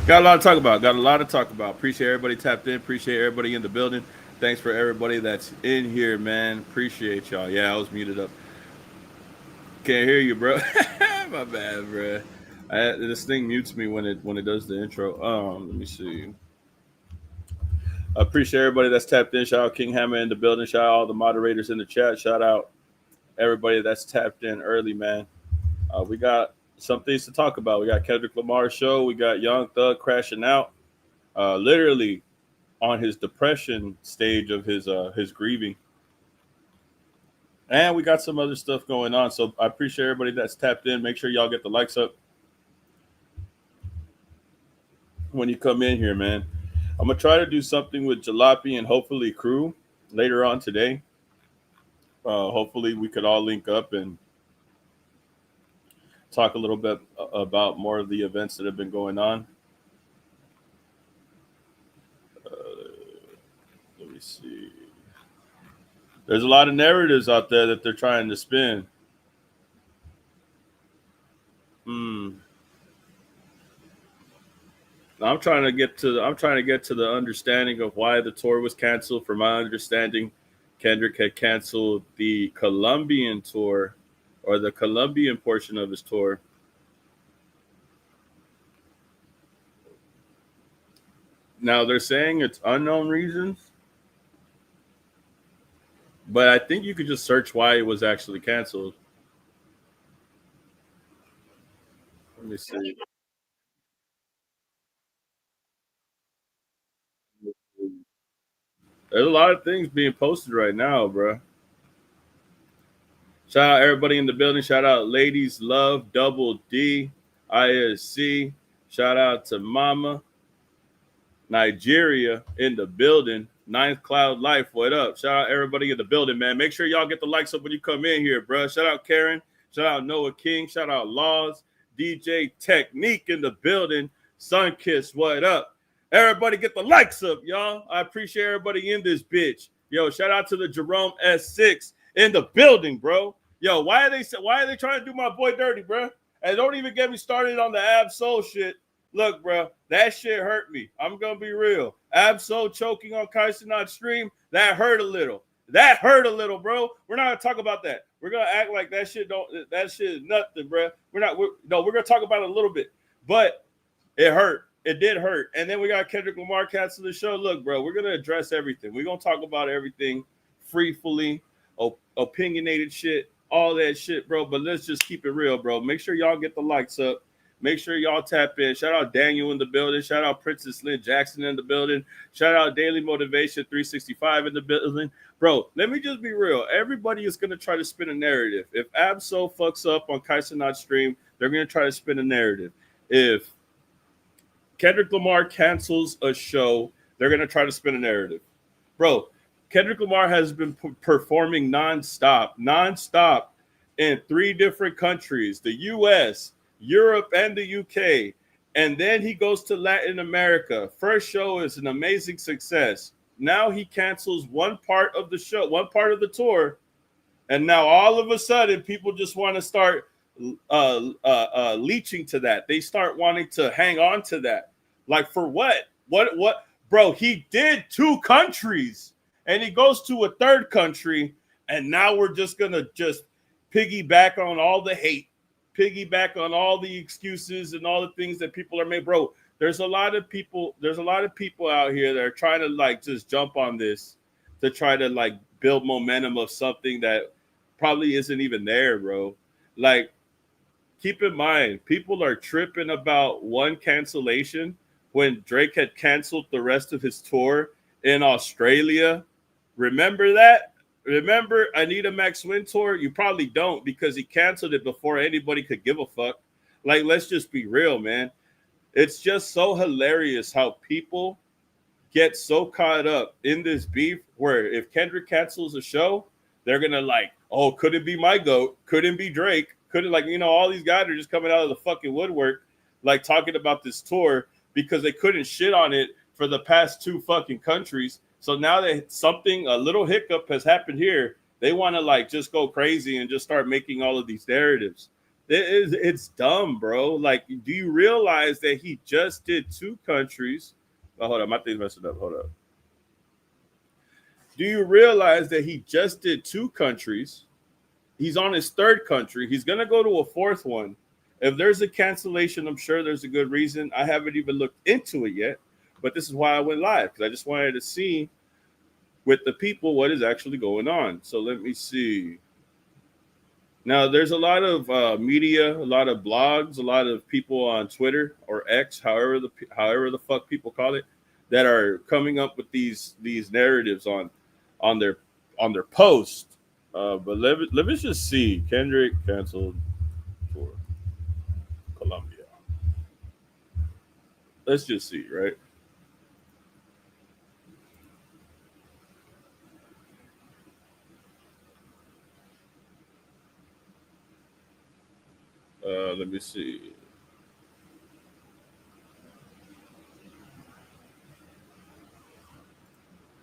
Got a lot to talk about. Got a lot to talk about. Appreciate everybody tapped in. Appreciate everybody in the building. Thanks for everybody that's in here, man. Appreciate y'all. Yeah, I was muted up. Can't hear you, bro. My bad, bro. This thing mutes me when it does the intro. Let me see. I appreciate everybody that's tapped in. Shout out King Hammer in the building. Shout out all the moderators in the chat. Shout out everybody that's tapped in early, man. We got some things to talk about. We got Kendrick Lamar show. We got Young Thug crashing out. Literally on his depression stage of his grieving. And we got some other stuff going on. So I appreciate everybody that's tapped in. Make sure y'all get the likes up when you come in here, man. I'm gonna try to do something with Jalopy and hopefully Crew later on today. Hopefully we could all link up and talk a little bit about more of the events that have been going on. Let me see. There's a lot of narratives out there that they're trying to spin. I'm trying to get to the understanding of why the tour was canceled. From my understanding, Kendrick had canceled the Colombian tour or the Colombian portion of his tour. Now they're saying it's unknown reasons, but I think you could just search why it was actually canceled. Let me see. There's a lot of things being posted right now, bro. Shout out everybody in the building. Shout out Ladies Love, Double D, ISC. Shout out to Mama, Nigeria in the building. Ninth Cloud Life, what up? Shout out everybody in the building, man. Make sure y'all get the likes up when you come in here, bro. Shout out Karen. Shout out Noah King. Shout out Laws. DJ Technique in the building. Sunkiss, what up? Everybody get the likes up, y'all. I appreciate everybody in this bitch. Yo, shout out to the Jerome S6 in the building, bro. Yo, why are they trying to do my boy dirty, bro? And don't even get me started on the Ab-Soul shit. Look, bro, that shit hurt me. I'm gonna be real. Ab-Soul choking on Kai Cenat stream, that hurt a little. That hurt a little, bro. We're not gonna talk about that. We're gonna act like that shit is nothing, bro. We're gonna talk about it a little bit. But it hurt. It did hurt. And then we got Kendrick Lamar cancel the show. Look, bro, we're gonna address everything. We're gonna talk about everything freefully, opinionated shit, all that shit, bro. But let's just keep it real, bro. Make sure y'all get the likes up. Make sure y'all tap in. Shout out Daniel in the building. Shout out Princess Lynn Jackson in the building. Shout out Daily Motivation 365 in the building. Bro, let me just be real. Everybody is going to try to spin a narrative. If Ab-Soul fucks up on Kai Cenat's stream, they're going to try to spin a narrative. If Kendrick Lamar cancels a show, they're going to try to spin a narrative. Bro, Kendrick Lamar has been performing nonstop in 3 different countries, the U.S., Europe, and the UK. And then he goes to Latin America. First show is an amazing success. Now he cancels one part of the show, one part of the tour. And now all of a sudden, people just want to start leeching to that. They start wanting to hang on to that. Like, for what? What? Bro, he did 2 countries. And he goes to a 3rd country. And now we're just going to just piggyback on all the hate. Piggyback on all the excuses and all the things that people are made. Bro, there's a lot of people out here that are trying to like just jump on this to try to like build momentum of something that probably isn't even there, bro. Like, keep in mind, people are tripping about one cancellation when Drake had canceled the rest of his tour in Australia. Remember that? Remember Anita Max Win tour? You probably don't, because he canceled it before anybody could give a fuck. Like, let's just be real, man. It's just so hilarious how people get so caught up in this beef where if Kendrick cancels a show, they're going to like, oh, could it be my GOAT? Couldn't be Drake? Couldn't, like, you know, all these guys are just coming out of the fucking woodwork, like talking about this tour because they couldn't shit on it for the past 2 fucking countries. So now that a little hiccup has happened here, they want to like just go crazy and just start making all of these narratives. It's dumb, bro. Like, do you realize that he just did 2 countries? Oh, hold on, my thing's messing up. Hold up. Do you realize that he just did 2 countries? He's on his 3rd country. He's gonna go to a 4th one. If there's a cancellation, I'm sure there's a good reason. I haven't even looked into it yet, but this is why I went live, because I just wanted to see with the people what is actually going on. So let me see. Now, there's a lot of media, a lot of blogs, a lot of people on Twitter or X, however the fuck people call it, that are coming up with these narratives on their post. But let me just see. Kendrick canceled for Colombia. Let's just see, right? Let me see.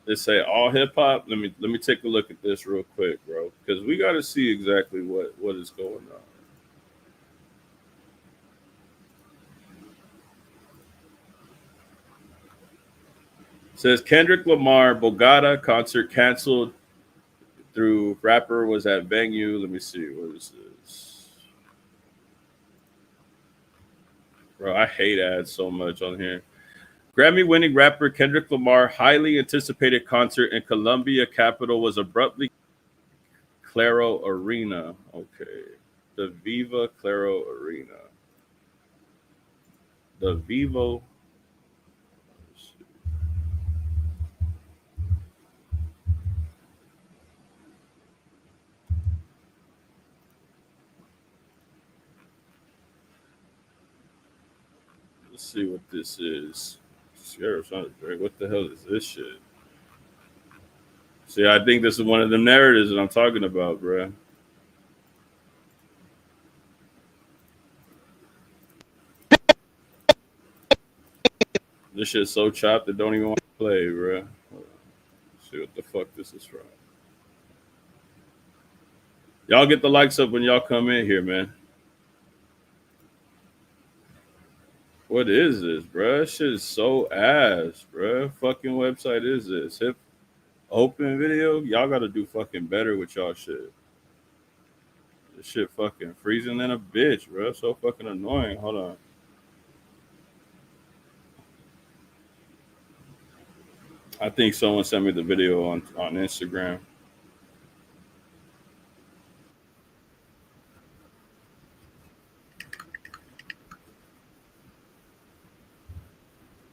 They say all hip hop. Let me take a look at this real quick, bro, because we got to see exactly what is going on. It says Kendrick Lamar Bogota concert canceled through rapper was at venue. Let me see. What is this? Bro, I hate ads so much on here. Grammy winning rapper Kendrick Lamar highly anticipated concert in Colombia capital was abruptly Claro Arena. Okay. The Viva Claro Arena. The Vivo. Let's see what this is. What the hell is this shit? See, I think this is one of the narratives that I'm talking about, bro. This shit's so chopped that don't even want to play, bro. See what the fuck this is from. Y'all get the likes up when y'all come in here, man. What is this, bro? This shit is so ass, bro. Fucking website is this? Hip open video? Y'all gotta do fucking better with y'all shit. This shit fucking freezing than a bitch, bro. So fucking annoying. Hold on. I think someone sent me the video on Instagram.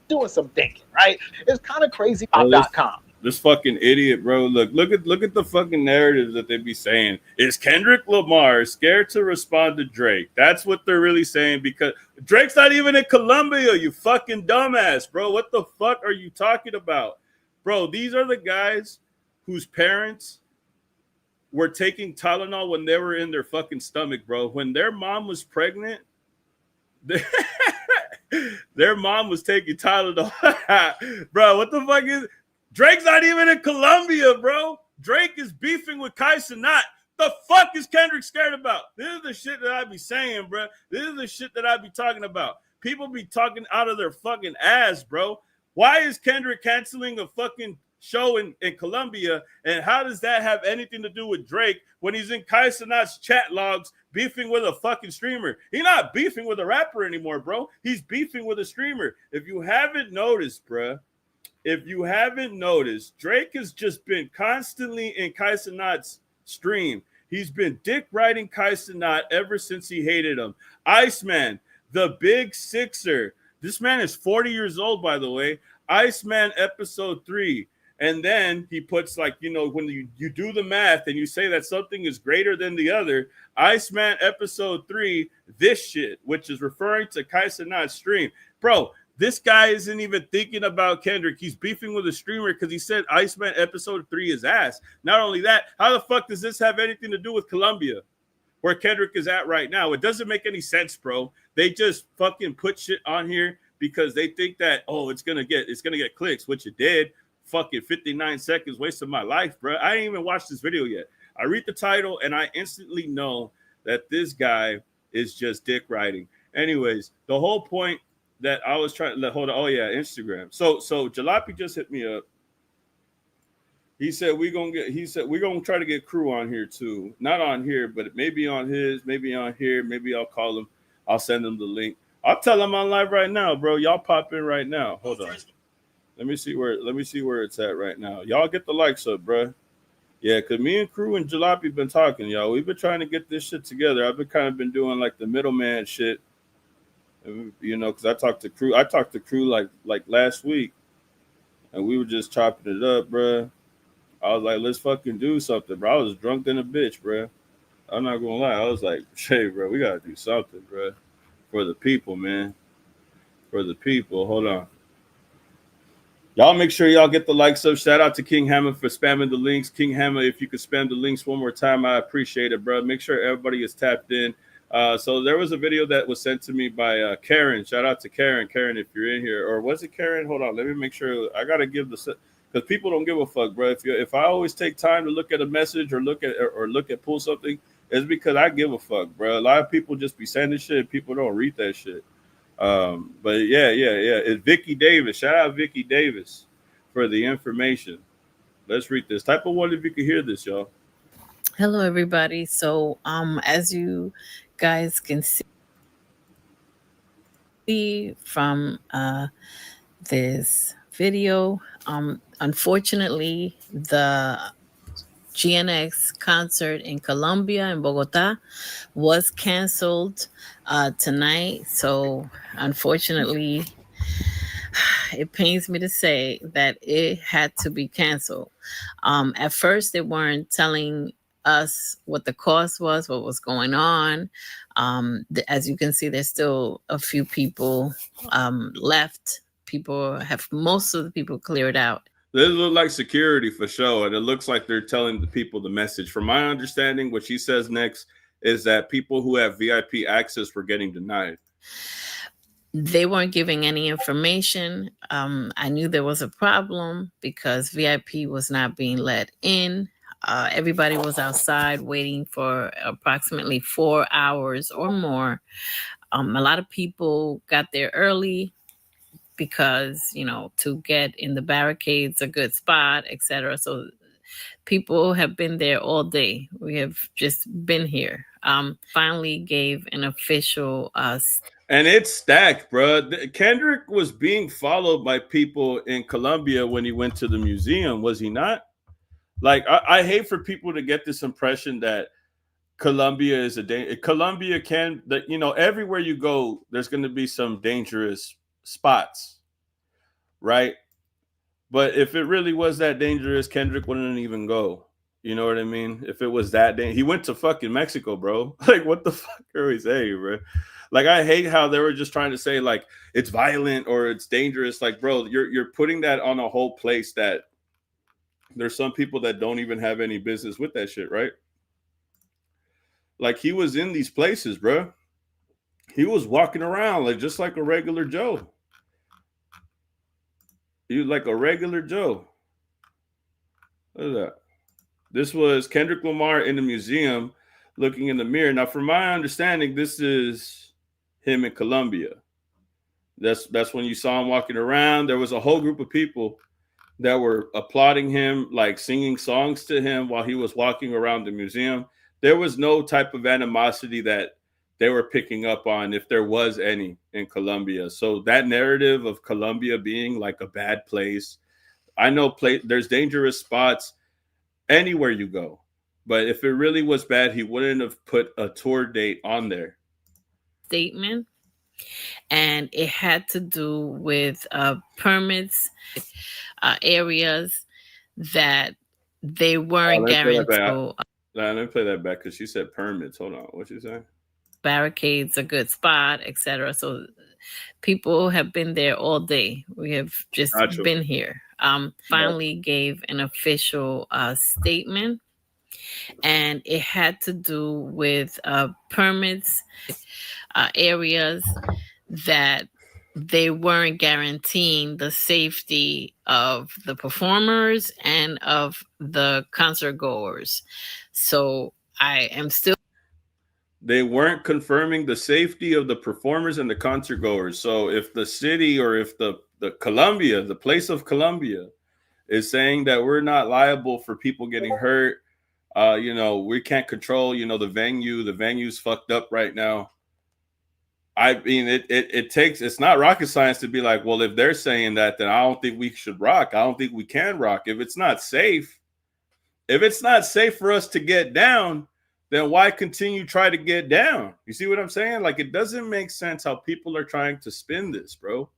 Doing some thinking, right? It's kind of crazy. This fucking idiot, bro. Look at the fucking narratives that they be saying. Is Kendrick Lamar scared to respond to Drake? That's what they're really saying, because Drake's not even in Colombia, you fucking dumbass, bro. What the fuck are you talking about? Bro, these are the guys whose parents were taking Tylenol when they were in their fucking stomach, bro. When their mom was pregnant, their mom was taking Tylenol. Bro, what the fuck is Drake's not even in Colombia, bro. Drake is beefing with Kai Cenat. The fuck is Kendrick scared about? This is the shit that I be saying, bro. This is the shit that I be talking about. People be talking out of their fucking ass, bro. Why is Kendrick canceling a fucking show in Colombia? And how does that have anything to do with Drake when he's in Kai Cenat's chat logs beefing with a fucking streamer? He's not beefing with a rapper anymore, bro. He's beefing with a streamer. If you haven't noticed, bro, Drake has just been constantly in Kai Cenat's stream. He's been dick riding Kai Cenat ever since he hated him. Iceman, the big sixer. This man is 40 years old, by the way. Iceman episode 3. And then he puts, like, you know, when you do the math and you say that something is greater than the other, Iceman episode 3, this shit, which is referring to Kai Cenat's stream. Bro, this guy isn't even thinking about Kendrick. He's beefing with a streamer because he said Iceman episode 3 is ass. Not only that, how the fuck does this have anything to do with Colombia, where Kendrick is at right now? It doesn't make any sense, bro. They just fucking put shit on here because they think that, oh, it's gonna get clicks, which it did. Fucking 59 seconds wasted my life, bro. I didn't even watch this video yet. I read the title and I instantly know that this guy is just dick riding. Anyways, the whole point that I was trying to hold on. Oh yeah, Instagram. So Jalopy just hit me up. He said we gonna get. He said we're gonna try to get crew on here too. Not on here, but maybe on his. Maybe on here. Maybe I'll call him. I'll send him the link. I'll tell him on live right now, bro. Y'all pop in right now. Hold on. Let me see where it's at right now. Y'all get the likes up, bro. Yeah, cause me and crew and Jalopy been talking, y'all. We've been trying to get this shit together. I've been doing like the middleman shit, you know, because I talked to crew. Like last week, and we were just chopping it up, bro. I was like, let's fucking do something, bro. I was drunk than a bitch, bro. I'm not gonna lie. I was like, hey, bro, we gotta do something, bro, for the people, man. For the people. Hold on. Y'all make sure y'all get the likes up. Shout out to King Hammer for spamming the links. King Hammer, if you could spam the links one more time, I appreciate it, bro. Make sure everybody is tapped in. So there was a video that was sent to me by Karen. Shout out to Karen. Karen, if you're in here. Or was it Karen? Hold on. Let me make sure. I got to give the... Because people don't give a fuck, bro. If I always take time to look at a message or look at pull something, it's because I give a fuck, bro. A lot of people just be sending shit. People don't read that shit. But yeah. It's Vicky Davis. Shout out Vicky Davis for the information. Let's read this. Type of one if you can hear this, y'all. Hello, everybody. So, as you guys can see from this video, unfortunately, the GNX concert in Colombia, in Bogota, was canceled tonight. So, unfortunately, it pains me to say that it had to be canceled. At first, they weren't telling us what the cost was, what was going on. As you can see, there's still a few people left. Most of the people cleared out. This looks like security for sure, and it looks like they're telling the people the message. From my understanding, what she says next is that people who have VIP access were getting denied. They weren't giving any information. I knew there was a problem because VIP was not being let in. Everybody was outside waiting for approximately 4 hours or more. A lot of people got there early because, to get in the barricades, a good spot, etc. So people have been there all day. We have just been here. Finally gave an official and it's stacked, bro. Kendrick was being followed by people in Colombia when he went to the museum, was he not? Like, I hate for people to get this impression that Colombia is Colombia can, that, everywhere you go, there's going to be some dangerous spots, right? But if it really was that dangerous, Kendrick wouldn't even go. You know what I mean? If it was that dangerous, he went to fucking Mexico, bro. Like, what the fuck are we saying, bro? Like, I hate how they were just trying to say, like, it's violent or it's dangerous. Like, bro, you're putting that on a whole place that there's some people that don't even have any business with that shit, right? Like, he was in these places, bro. He was walking around like just like a regular Joe. He was like a regular Joe. Look at that. This was Kendrick Lamar in the museum looking in the mirror. Now, from my understanding, this is him in Colombia. That's when you saw him walking around. There was a whole group of people that were applauding him, like singing songs to him while he was walking around the museum. There was no type of animosity that they were picking up on, if there was any, in Colombia. So that narrative of Colombia being like a bad place, I know there's dangerous spots anywhere you go. But if it really was bad, he wouldn't have put a tour date on there. Statement. And it had to do with permits, areas that they weren't guaranteed. Let me play that back because she said permits. Hold on. What'd she say? Barricades, a good spot, etc. So people have been there all day. We have just been here. Finally gave an official statement. And it had to do with permits, areas that they weren't guaranteeing the safety of the performers and of the concert goers. So I am still. They weren't confirming the safety of the performers and the concert goers. So if the city or if the Columbia, the place of Columbia, is saying that we're not liable for people getting hurt, we can't control, the venue. The venue's fucked up right now. I mean, it's not rocket science to be like, well, if they're saying that, then I don't think we should rock. I don't think we can rock. If it's not safe for us to get down, then why continue try to get down? You see what I'm saying? Like, it doesn't make sense how people are trying to spin this, bro.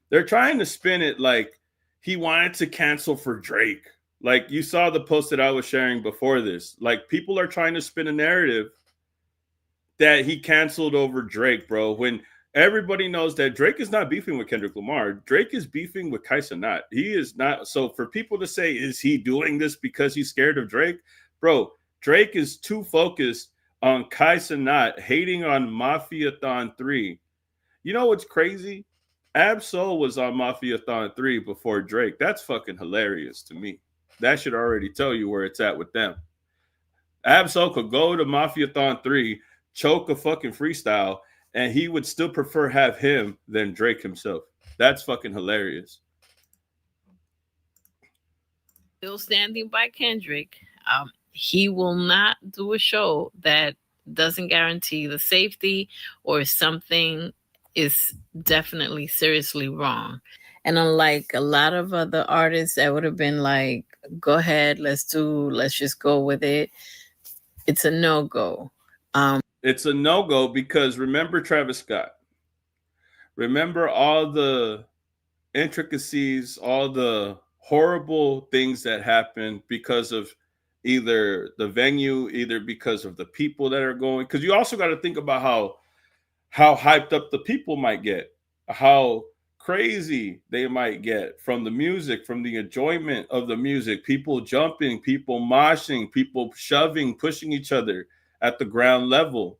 They're trying to spin it like he wanted to cancel for Drake. Like, you saw the post that I was sharing before this. Like, people are trying to spin a narrative that he canceled over Drake, bro, when everybody knows that Drake is not beefing with Kendrick Lamar. Drake is beefing with Kai Cenat. He is not. So for people to say, is he doing this because he's scared of Drake? Bro, Drake is too focused on Kai Cenat hating on Mafiathon 3. You know what's crazy? Ab-Soul was on Mafiathon 3 before Drake. That's fucking hilarious to me. That should already tell you where it's at with them. Ab-Soul could go to Mafiathon 3, choke a fucking freestyle, and he would still prefer have him than Drake himself. That's fucking hilarious. Still standing by Kendrick. He will not do a show that doesn't guarantee the safety or something is definitely seriously wrong. And unlike a lot of other artists that would have been like, go ahead, let's just go with it. It's a no-go. It's a no-go because remember Travis Scott. Remember all the intricacies, all the horrible things that happened because of either the venue, either because of the people that are going. Because you also got to think about how hyped up the people might get, how crazy they might get from the music, from the enjoyment of the music, people jumping, people moshing, people shoving, pushing each other at the ground level.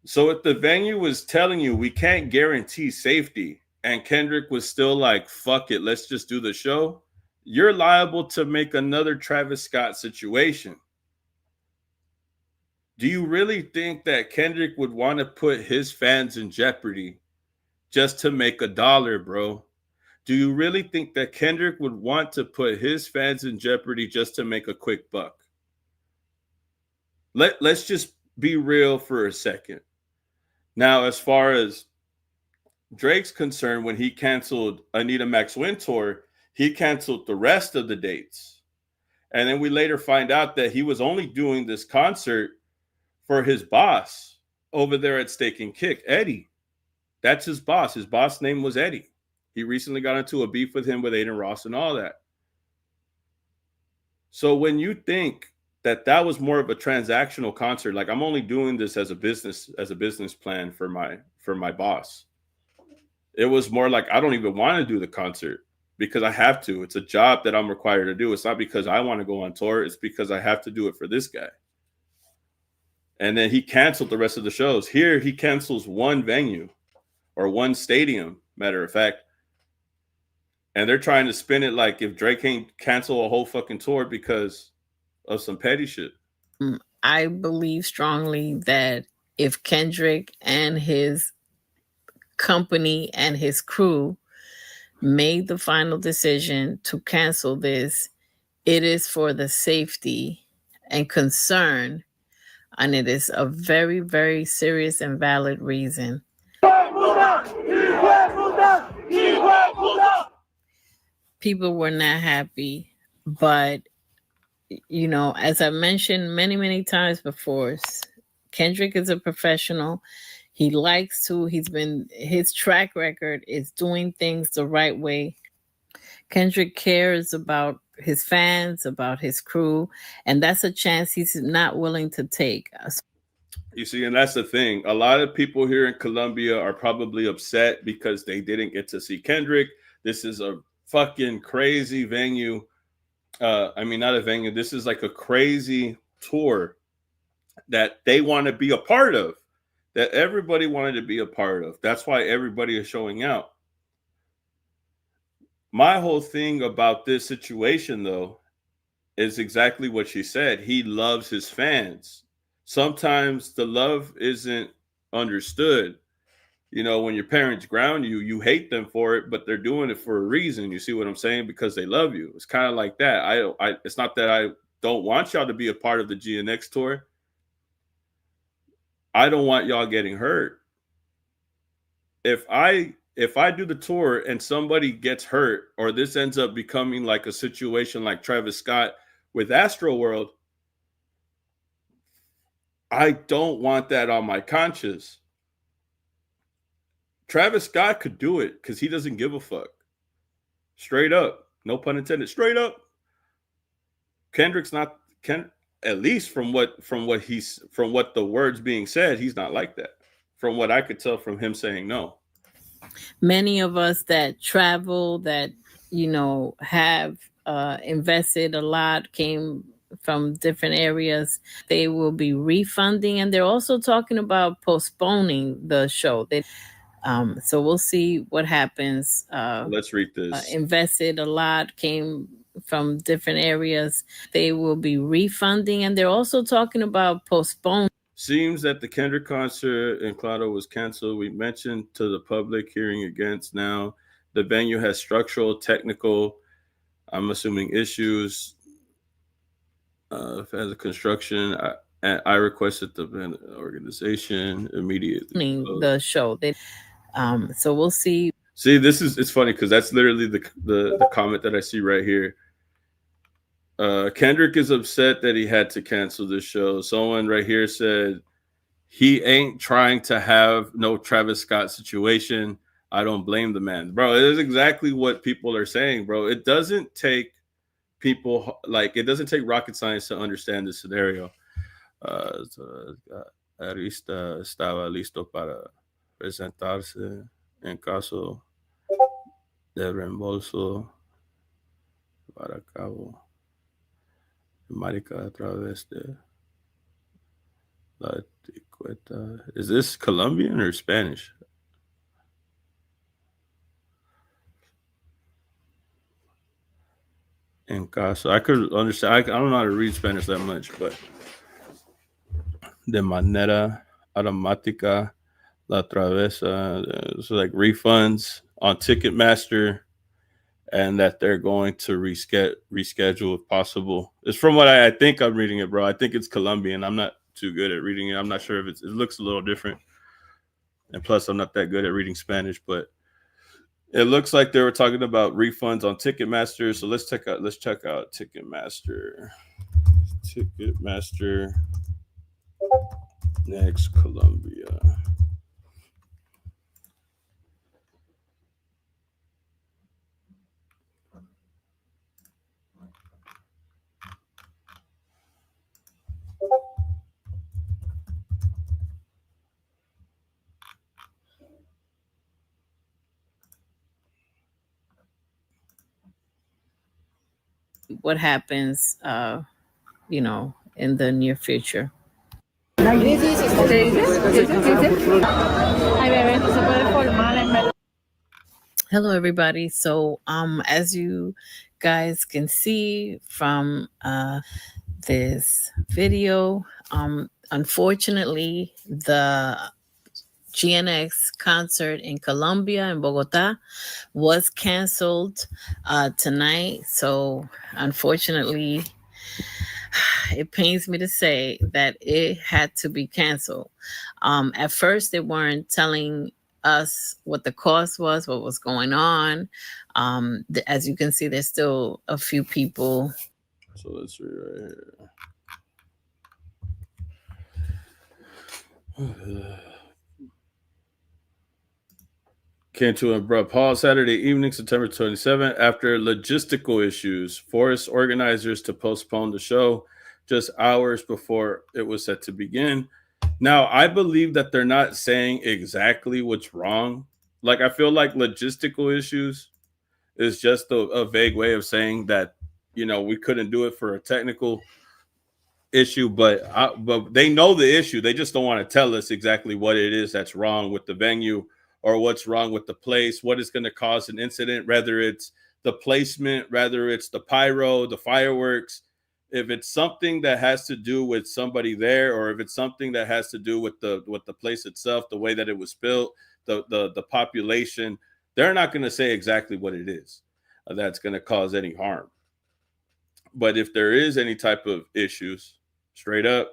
So if the venue was telling you we can't guarantee safety and Kendrick was still like, fuck it, let's just do the show, you're liable to make another Travis Scott situation. Do you really think that Kendrick would want to put his fans in jeopardy just to make $1, bro? Do you really think that Kendrick would want to put his fans in jeopardy just to make a quick buck? Let's just be real for a second. Now, as far as Drake's concerned, when he canceled Anita Max Win Tour, he canceled the rest of the dates. And then we later find out that he was only doing this concert for his boss over there at Steak and Kick, Eddie. That's his boss. His boss name was Eddie. He recently got into a beef with him with Aiden Ross and all that. So when you think that was more of a transactional concert, like I'm only doing this as a business plan for my boss. It was more like I don't even want to do the concert because I have to. It's a job that I'm required to do. It's not because I want to go on tour. It's because I have to do it for this guy. And then he canceled the rest of the shows. Here he cancels one venue or one stadium, matter of fact. And they're trying to spin it like if Drake can't cancel a whole fucking tour because of some petty shit. I believe strongly that if Kendrick and his company and his crew made the final decision to cancel this, it is for the safety and concern, and it is a very, very serious and valid reason. People were not happy, but as I mentioned many, many times before, Kendrick is a professional. He likes to, his track record is doing things the right way. Kendrick cares about his fans, about his crew, and that's a chance he's not willing to take. You see, and that's the thing. A lot of people here in Colombia are probably upset because they didn't get to see Kendrick. This is a fucking crazy venue. Not a venue. This is like a crazy tour that they want to be a part of, that everybody wanted to be a part of. That's why everybody is showing out. My whole thing about this situation, though, is exactly what she said. He loves his fans. sometimes the love isn't understood. You know, when your parents ground you, you hate them for it, but they're doing it for a reason. You see what I'm saying? Because they love you. It's kind of like that. It's not that I don't want y'all to be a part of the GNX tour. I don't want y'all getting hurt. If I do the tour and somebody gets hurt, or this ends up becoming like a situation like Travis Scott with Astroworld, I don't want that on my conscience. Travis Scott could do it because he doesn't give a fuck. Straight up. No pun intended. Straight up. Kendrick's not at least from what the words being said, he's not like that. From what I could tell from him saying no. Many of us that travel, that have invested a lot, came from different areas, they will be refunding, and they're also talking about postponing the show. So we'll see what happens. Let's read this. Invested a lot, came from different areas. They will be refunding, and they're also talking about postponing. Seems that the Kendrick concert in Claro was canceled. We mentioned to the public hearing against now. The venue has structural, technical, I'm assuming, issues. As a construction, I requested the organization immediately. The show. So we'll see. See, it's funny because that's literally the comment that I see right here. Kendrick is upset that he had to cancel this show. Someone right here said he ain't trying to have no Travis Scott situation. I don't blame the man, bro. It is exactly what people are saying, bro. It doesn't take it doesn't take rocket science to understand this scenario. Arista estaba listo para presentarse en caso de reembolso para cabo marica a través de la etiqueta. Is this Colombian or Spanish? En caso, I could understand. I don't know how to read Spanish that much, but de manera automática la travesa, so like refunds on Ticketmaster, and that they're going to reschedule if possible. It's from what I think I'm reading it, bro. I think it's Colombian. I'm not too good at reading it. I'm not sure if it looks a little different. And plus, I'm not that good at reading Spanish, but it looks like they were talking about refunds on Ticketmaster. So let's check out Ticketmaster. Ticketmaster next Colombia. What happens, in the near future. Hello, everybody. So, as you guys can see from this video, unfortunately, the GNX concert in Colombia, in Bogota, was canceled tonight. So unfortunately, it pains me to say that it had to be canceled. At first, they weren't telling us what the cost was, what was going on. As you can see, there's still a few people. So let's read right here. Came to an abrupt pause Saturday evening, September 27th, after logistical issues forced organizers to postpone the show just hours before it was set to begin. Now, I believe that they're not saying exactly what's wrong. Like, I feel like logistical issues is just a vague way of saying that, we couldn't do it for a technical issue, but they know the issue. They just don't want to tell us exactly what it is that's wrong with the venue, or what's wrong with the place, what is going to cause an incident, whether it's the placement, whether it's the pyro, the fireworks. if it's something that has to do with somebody there, or if it's something that has to do with the place itself, the way that it was built, the population, they're not going to say exactly what it is that's going to cause any harm. But if there is any type of issues, straight up,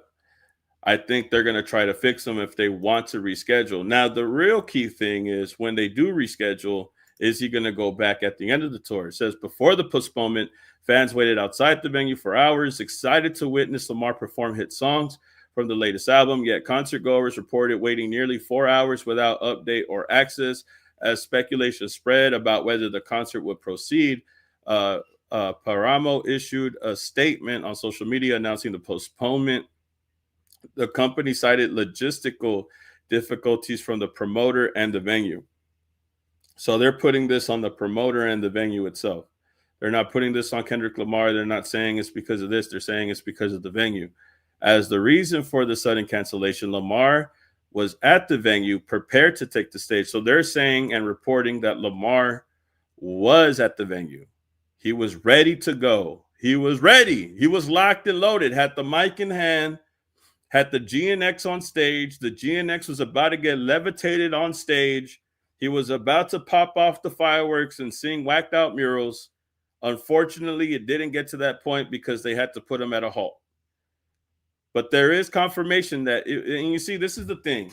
I think they're going to try to fix them if they want to reschedule. Now, the real key thing is when they do reschedule, is he going to go back at the end of the tour? It says, before the postponement, fans waited outside the venue for hours, excited to witness Lamar perform hit songs from the latest album. Yet concert goers reported waiting nearly 4 hours without update or access. As speculation spread about whether the concert would proceed, Paramo issued a statement on social media announcing the postponement. The company cited logistical difficulties from the promoter and the venue. So they're putting this on the promoter and the venue itself. They're not putting this on Kendrick Lamar. They're not saying it's because of this. They're saying it's because of the venue. As the reason for the sudden cancellation, Lamar was at the venue prepared to take the stage. So they're saying and reporting that Lamar was at the venue. He was ready to go. He was ready. He was locked and loaded, had the mic in hand, had the GNX on stage. The GNX was about to get levitated on stage. He was about to pop off the fireworks and sing whacked out murals. Unfortunately, it didn't get to that point because they had to put him at a halt. But there is confirmation that, and you see, this is the thing,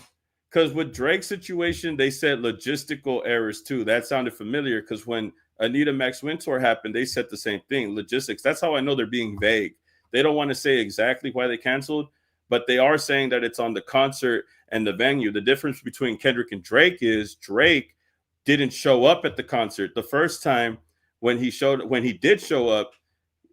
because with Drake's situation, they said logistical errors too. That sounded familiar because when Anita Max Wintour happened, they said the same thing, logistics. That's how I know they're being vague. They don't want to say exactly why they canceled, but they are saying that it's on the concert and the venue. The difference between Kendrick and Drake is Drake didn't show up at the concert. The first time when he did show up,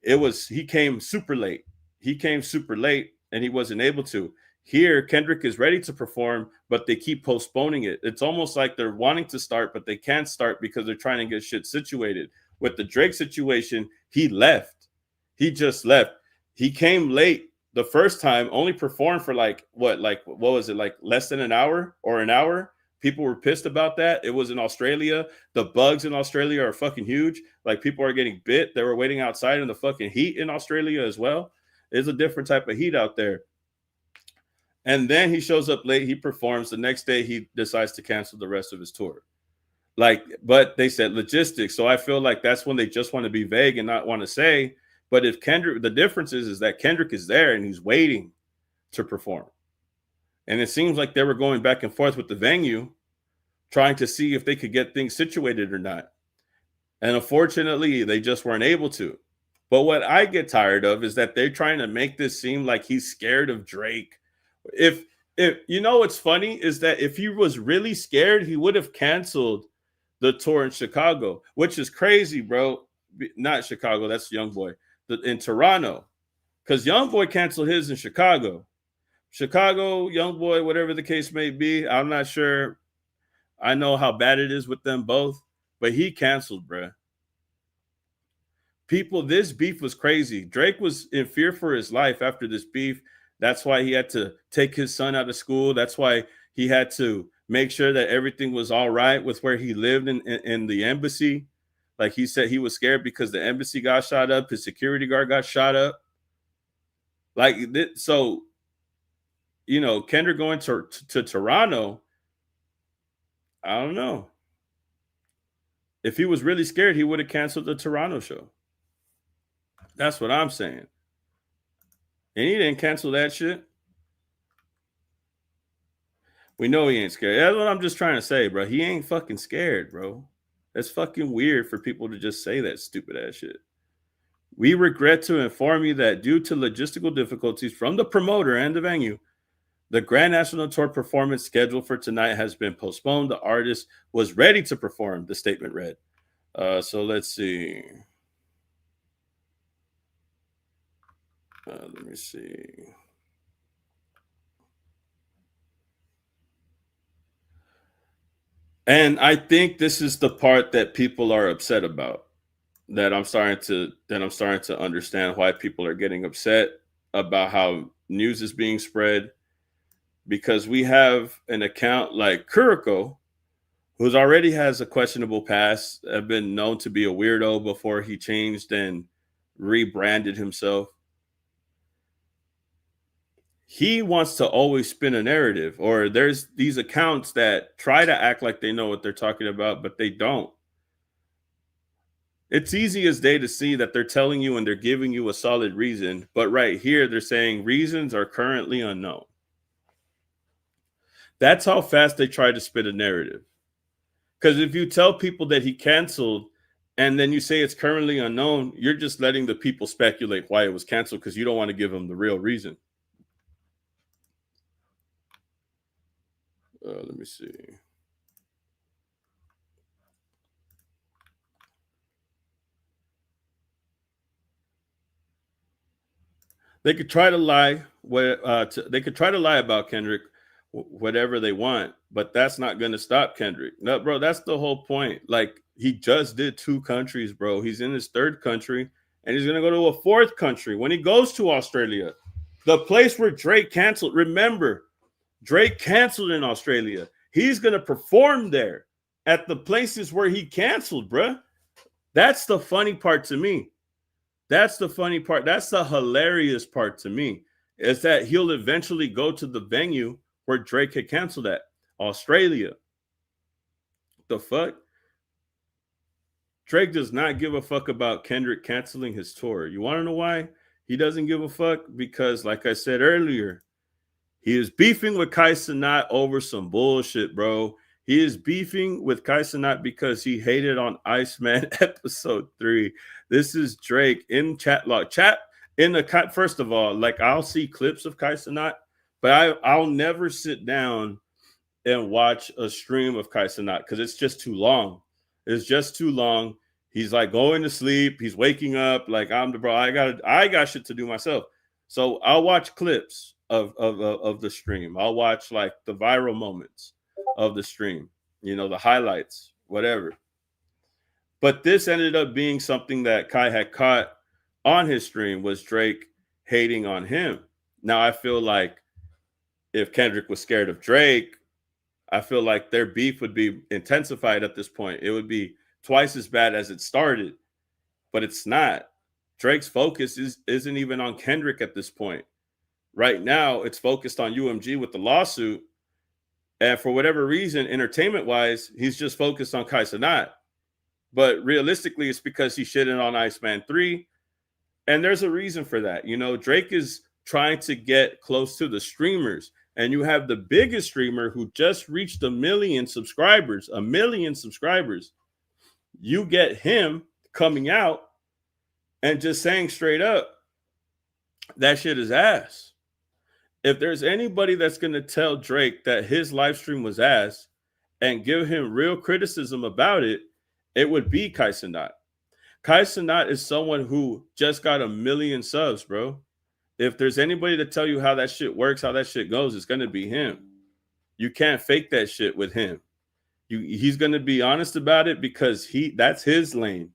he came super late. He came super late and he wasn't able to. Here, Kendrick is ready to perform, but they keep postponing it. It's almost like they're wanting to start, but they can't start because they're trying to get shit situated. With the Drake situation, he left. He just left. He came late the first time, only performed for what was it, like less than an hour or an hour? People were pissed about that. It was in Australia. The bugs in Australia are fucking huge. Like, people are getting bit. They were waiting outside in the fucking heat in Australia as well. There's a different type of heat out there. And then he shows up late. He performs. The next day, he decides to cancel the rest of his tour. But they said logistics. So I feel like that's when they just want to be vague and not want to say. But if Kendrick, the difference is that Kendrick is there and he's waiting to perform. And it seems like they were going back and forth with the venue, trying to see if they could get things situated or not. And unfortunately, they just weren't able to. But what I get tired of is that they're trying to make this seem like he's scared of Drake. If you know what's funny is that if he was really scared, he would have canceled the tour in Chicago, which is crazy, bro. Not Chicago, that's Youngboy. In Toronto, because Youngboy canceled his in Chicago. Chicago, Youngboy, whatever the case may be, I'm not sure. I know how bad it is with them both, but he canceled, bro. People, this beef was crazy. Drake was in fear for his life after this beef. That's why he had to take his son out of school. That's why he had to make sure that everything was all right with where he lived in the embassy. Like he said, he was scared because the embassy got shot up. His security guard got shot up. So, Kendrick going to Toronto, I don't know. If he was really scared, he would have canceled the Toronto show. That's what I'm saying. And he didn't cancel that shit. We know he ain't scared. That's what I'm just trying to say, bro. He ain't fucking scared, bro. That's fucking weird for people to just say that stupid ass shit. We regret to inform you that due to logistical difficulties from the promoter and the venue, the Grand National Tour performance scheduled for tonight has been postponed. The artist was ready to perform, the statement read. So let's see. Let me see. And I think this is the part that people are upset about. That I'm starting to understand why people are getting upset about how news is being spread. Because we have an account like Kuriko, who's already has a questionable past, have been known to be a weirdo before he changed and rebranded himself. he wants to always spin a narrative, or there's these accounts that try to act like they know what they're talking about, but they don't. It's easy as day to see that they're telling you and they're giving you a solid reason, but right here they're saying reasons are currently unknown. That's how fast they try to spit a narrative. Because if you tell people that he canceled and then you say it's currently unknown, you're just letting the people speculate why it was canceled because you don't want to give them the real reason. Let me see. They could try to lie. They could try to lie about Kendrick, whatever they want, but that's not going to stop Kendrick. No, bro, that's the whole point. Like, he just did 2 countries, bro. He's in his 3rd country, and he's going to go to a 4th country when he goes to Australia, the place where Drake canceled. Remember, Drake canceled in Australia. He's going to perform there at the places where he canceled, bro. That's the funny part to me. That's the funny part. That's the hilarious part to me, is that he'll eventually go to the venue where Drake had canceled at, Australia. The fuck? Drake does not give a fuck about Kendrick canceling his tour. You want to know why? He doesn't give a fuck because, like I said earlier, he is beefing with Kai Cenat over some bullshit, bro. He is beefing with Kai Cenat because he hated on Iceman episode 3. This is Drake in chat log. Chat in the first of all, like, I'll see clips of Kai Cenat, but I'll never sit down and watch a stream of Kai Cenat because it's just too long. It's just too long. He's like going to sleep. He's waking up. Like, I'm the bro. I got shit to do myself. So I'll watch clips of the stream. I'll watch like the viral moments of the stream, you know, the highlights, whatever. But this ended up being something that Kai had caught on his stream, was Drake hating on him. Now, I feel like if Kendrick was scared of Drake, I feel like their beef would be intensified at this point. It would be twice as bad as it started, but it's not. Drake's focus isn't even on Kendrick at this point. Right now, it's focused on UMG with the lawsuit. And for whatever reason, entertainment-wise, he's just focused on Kai Cenat. But realistically, it's because he's shitting on Iceman 3. And there's a reason for that. You know, Drake is trying to get close to the streamers. And you have the biggest streamer who just reached 1 million subscribers. 1 million subscribers. You get him coming out and just saying straight up, that shit is ass. If there's anybody that's going to tell Drake that his live stream was ass and give him real criticism about it, it would be Kai Cenat. Kai Cenat is someone who just got 1 million subs, bro. If there's anybody to tell you how that shit works, how that shit goes, it's going to be him. You can't fake that shit with him. He's going to be honest about it because that's his lane.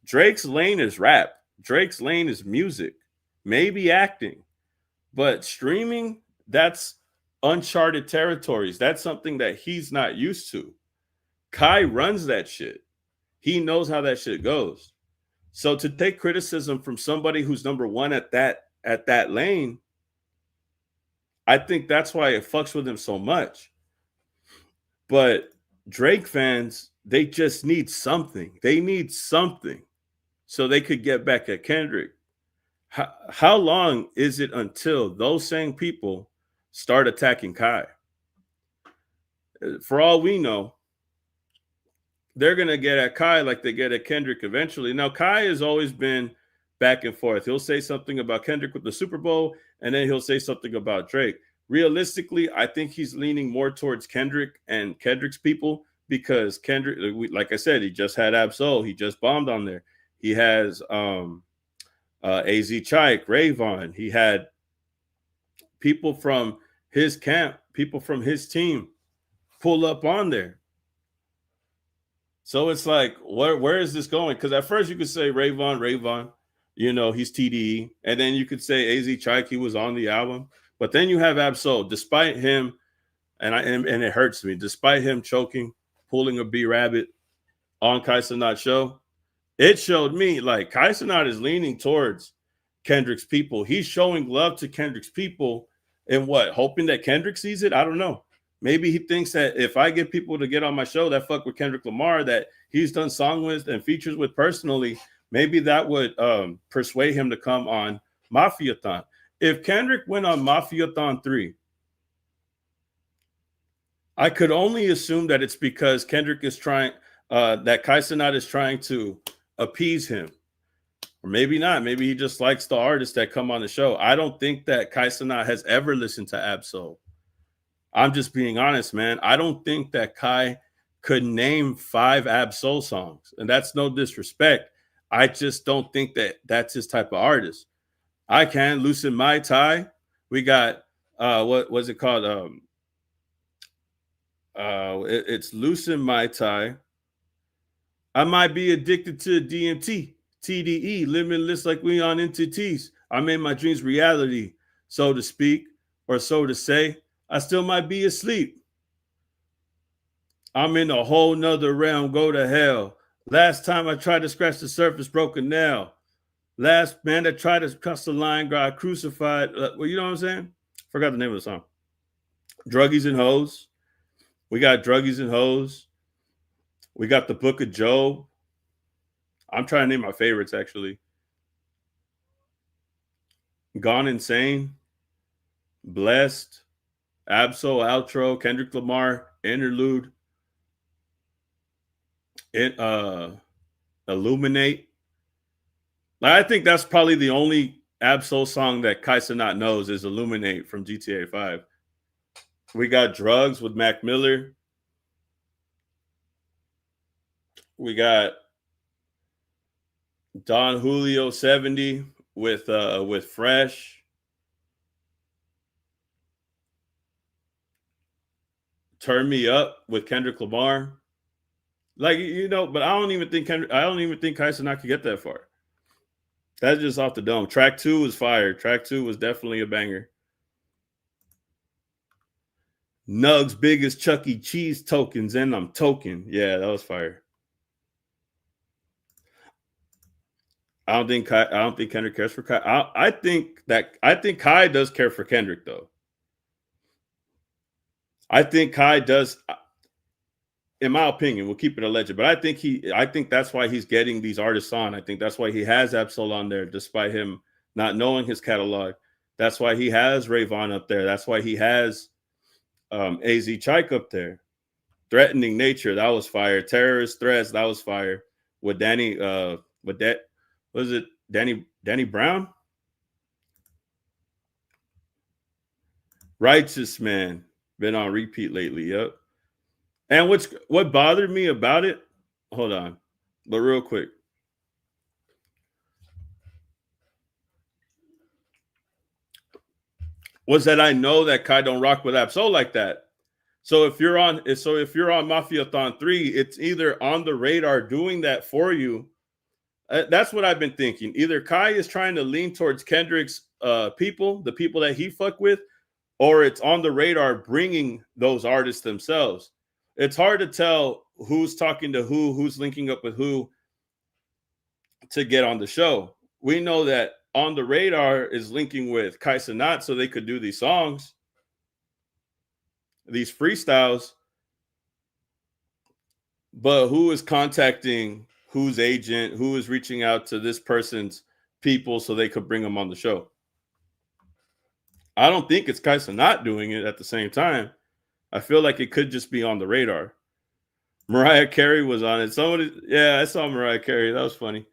Drake's lane is rap. Drake's lane is music, maybe acting. But streaming, that's uncharted territories. That's something that he's not used to. Kai runs that shit. He knows how that shit goes. So to take criticism from somebody who's number one at that lane, I think that's why it fucks with him so much. But Drake fans, they just need something. They need something so they could get back at Kendrick. How long is it until those same people start attacking Kai? For all we know, they're going to get at Kai like they get at Kendrick eventually. Now, Kai has always been back and forth. He'll say something about Kendrick with the Super Bowl, and then he'll say something about Drake. Realistically, I think he's leaning more towards Kendrick and Kendrick's people because Kendrick, like I said, he just had Absol. He just bombed on there. He has AZ Chike, Rayvon. He had people from his camp, people from his team pull up on there. So it's like, where is this going? Because at first you could say Rayvon, you know, he's TDE. And then you could say AZ Chike, he was on the album. But then you have Absol, despite him, and it hurts me, despite him choking, pulling a B-Rabbit on Kai Cenat's show, it showed me like Kai Cenat is leaning towards Kendrick's people. He's showing love to Kendrick's people And what? Hoping that Kendrick sees it? I don't know. Maybe he thinks that if I get people to get on my show that fuck with Kendrick Lamar, that he's done song with and features with personally, maybe that would persuade him to come on Mafiathon. If Kendrick went on Mafiathon 3, I could only assume that it's because Kendrick is trying, that Kai Cenat is trying to appease him. Or maybe not. Maybe he just likes the artists that come on the show. I don't think that Kai Cenat has ever listened to Ab-Soul. I'm just being honest, man. I don't think that Kai could name 5 Ab-Soul songs. And that's no disrespect. I just don't think that that's his type of artist. I can. Loosen My Tie. We got, what was it called? It's Loosen My Tie. I might be addicted to DMT. TDE, limitless like we on entities. I made my dreams reality, so to speak, or so to say. I still might be asleep. I'm in a whole nother realm, go to hell. Last time I tried to scratch the surface, broke a nail. Last man that tried to cross the line got crucified. Well, you know what I'm saying? Forgot the name of the song. Druggies and Hoes. We got Druggies and Hoes. We got the Book of Job. I'm trying to name my favorites, actually. Gone Insane. Blessed. Ab-Soul outro. Kendrick Lamar interlude. Illuminate. I think that's probably the only Ab-Soul song that Kai Cenat knows is Illuminate from GTA 5. We got Drugs with Mac Miller. We got Don Julio 70 with Fresh. Turn Me Up with Kendrick Lamar. Like, you know, but I don't even think Kai Cenat could get that far. That's just off the dome. Track 2 was fire. Track 2 was definitely a banger. Nugs biggest Chuck E. Cheese tokens, and I'm token. Yeah, that was fire. I don't think Kendrick cares for Kai. I think Kai does care for Kendrick, though. I think Kai does, in my opinion. We'll keep it alleged, but I think that's why he's getting these artists on. I think that's why he has Ab-Soul on there, despite him not knowing his catalog. That's why he has Rayvon up there. That's why he has AZ Chike up there. Threatening Nature, that was fire. Terrorist Threats, that was fire. With Danny, Danny Brown? Righteous Man, been on repeat lately. Yep. And what bothered me about it, hold on, but real quick. Was that I know that Kai don't rock with Ab-Soul like that. So if you're on Mafiathon 3, it's either on the radar doing that for you. That's what I've been thinking. Either Kai is trying to lean towards Kendrick's people, the people that he fuck with, or it's on the radar bringing those artists themselves. It's hard to tell who's talking to who's linking up with who to get on the show. We know that On the Radar is linking with Kai Cenat so they could do these songs, these freestyles. But who is contacting whose agent? Who is reaching out to this person's people so they could bring them on the show? I don't think it's Kai Cenat doing it at the same time. I feel like it could just be On the Radar. Mariah Carey was on it. I saw Mariah Carey. That was funny.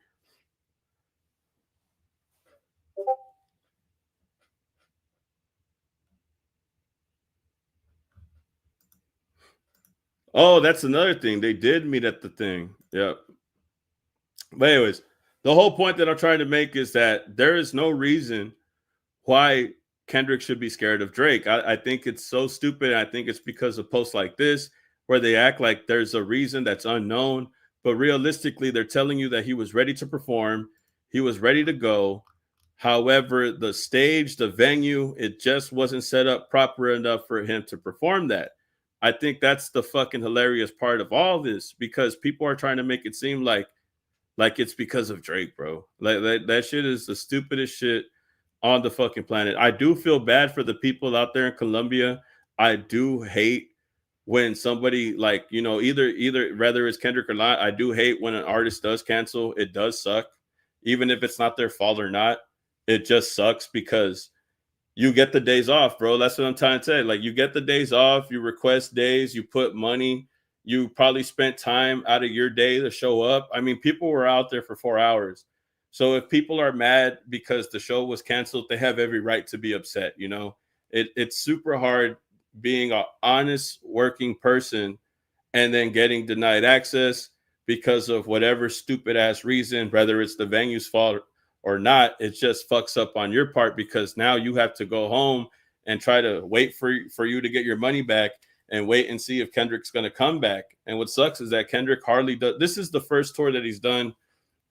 Oh, that's another thing. They did meet at the thing. Yep. But anyways, the whole point that I'm trying to make is that there is no reason why Kendrick should be scared of Drake. I think it's so stupid. I think it's because of posts like this where they act like there's a reason that's unknown. But realistically, they're telling you that he was ready to perform. He was ready to go. However, the stage, the venue, it just wasn't set up proper enough for him to perform that. I think that's the fucking hilarious part of all this, because people are trying to make it seem like it's because of Drake, bro. Like that shit is the stupidest shit. on the fucking planet. I do feel bad for the people out there in Colombia. I do hate when somebody like, you know, either whether it's Kendrick or not, I do hate when an artist does cancel. It does suck. Even if it's not their fault or not, it just sucks because you get the days off, bro. That's what I'm trying to say. Like, you get the days off, you request days, you put money, you probably spent time out of your day to show up. I mean, people were out there for 4 hours. So if people are mad because the show was canceled, they have every right to be upset. You know, it's super hard being an honest working person and then getting denied access because of whatever stupid ass reason, whether it's the venue's fault or not. It just fucks up on your part because now you have to go home and try to wait for you to get your money back and wait and see if Kendrick's going to come back. And what sucks is that Kendrick hardly does. This is the first tour that he's done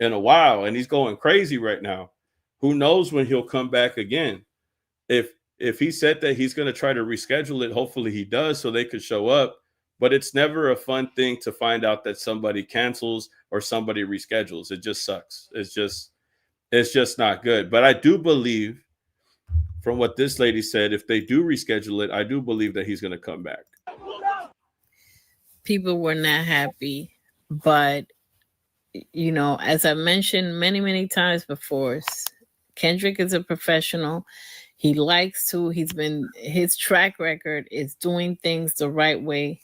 in a while, and he's going crazy right now. Who knows when he'll come back again? If he said that he's going to try to reschedule it, hopefully he does so they could show up. But it's never a fun thing to find out that somebody cancels or somebody reschedules. It just sucks. It's just not good. But I do believe, from what this lady said, if they do reschedule it, I do believe that he's going to come back. People were not happy, but you know, as I mentioned many times before, Kendrick is a professional. He likes to, his track record is doing things the right way.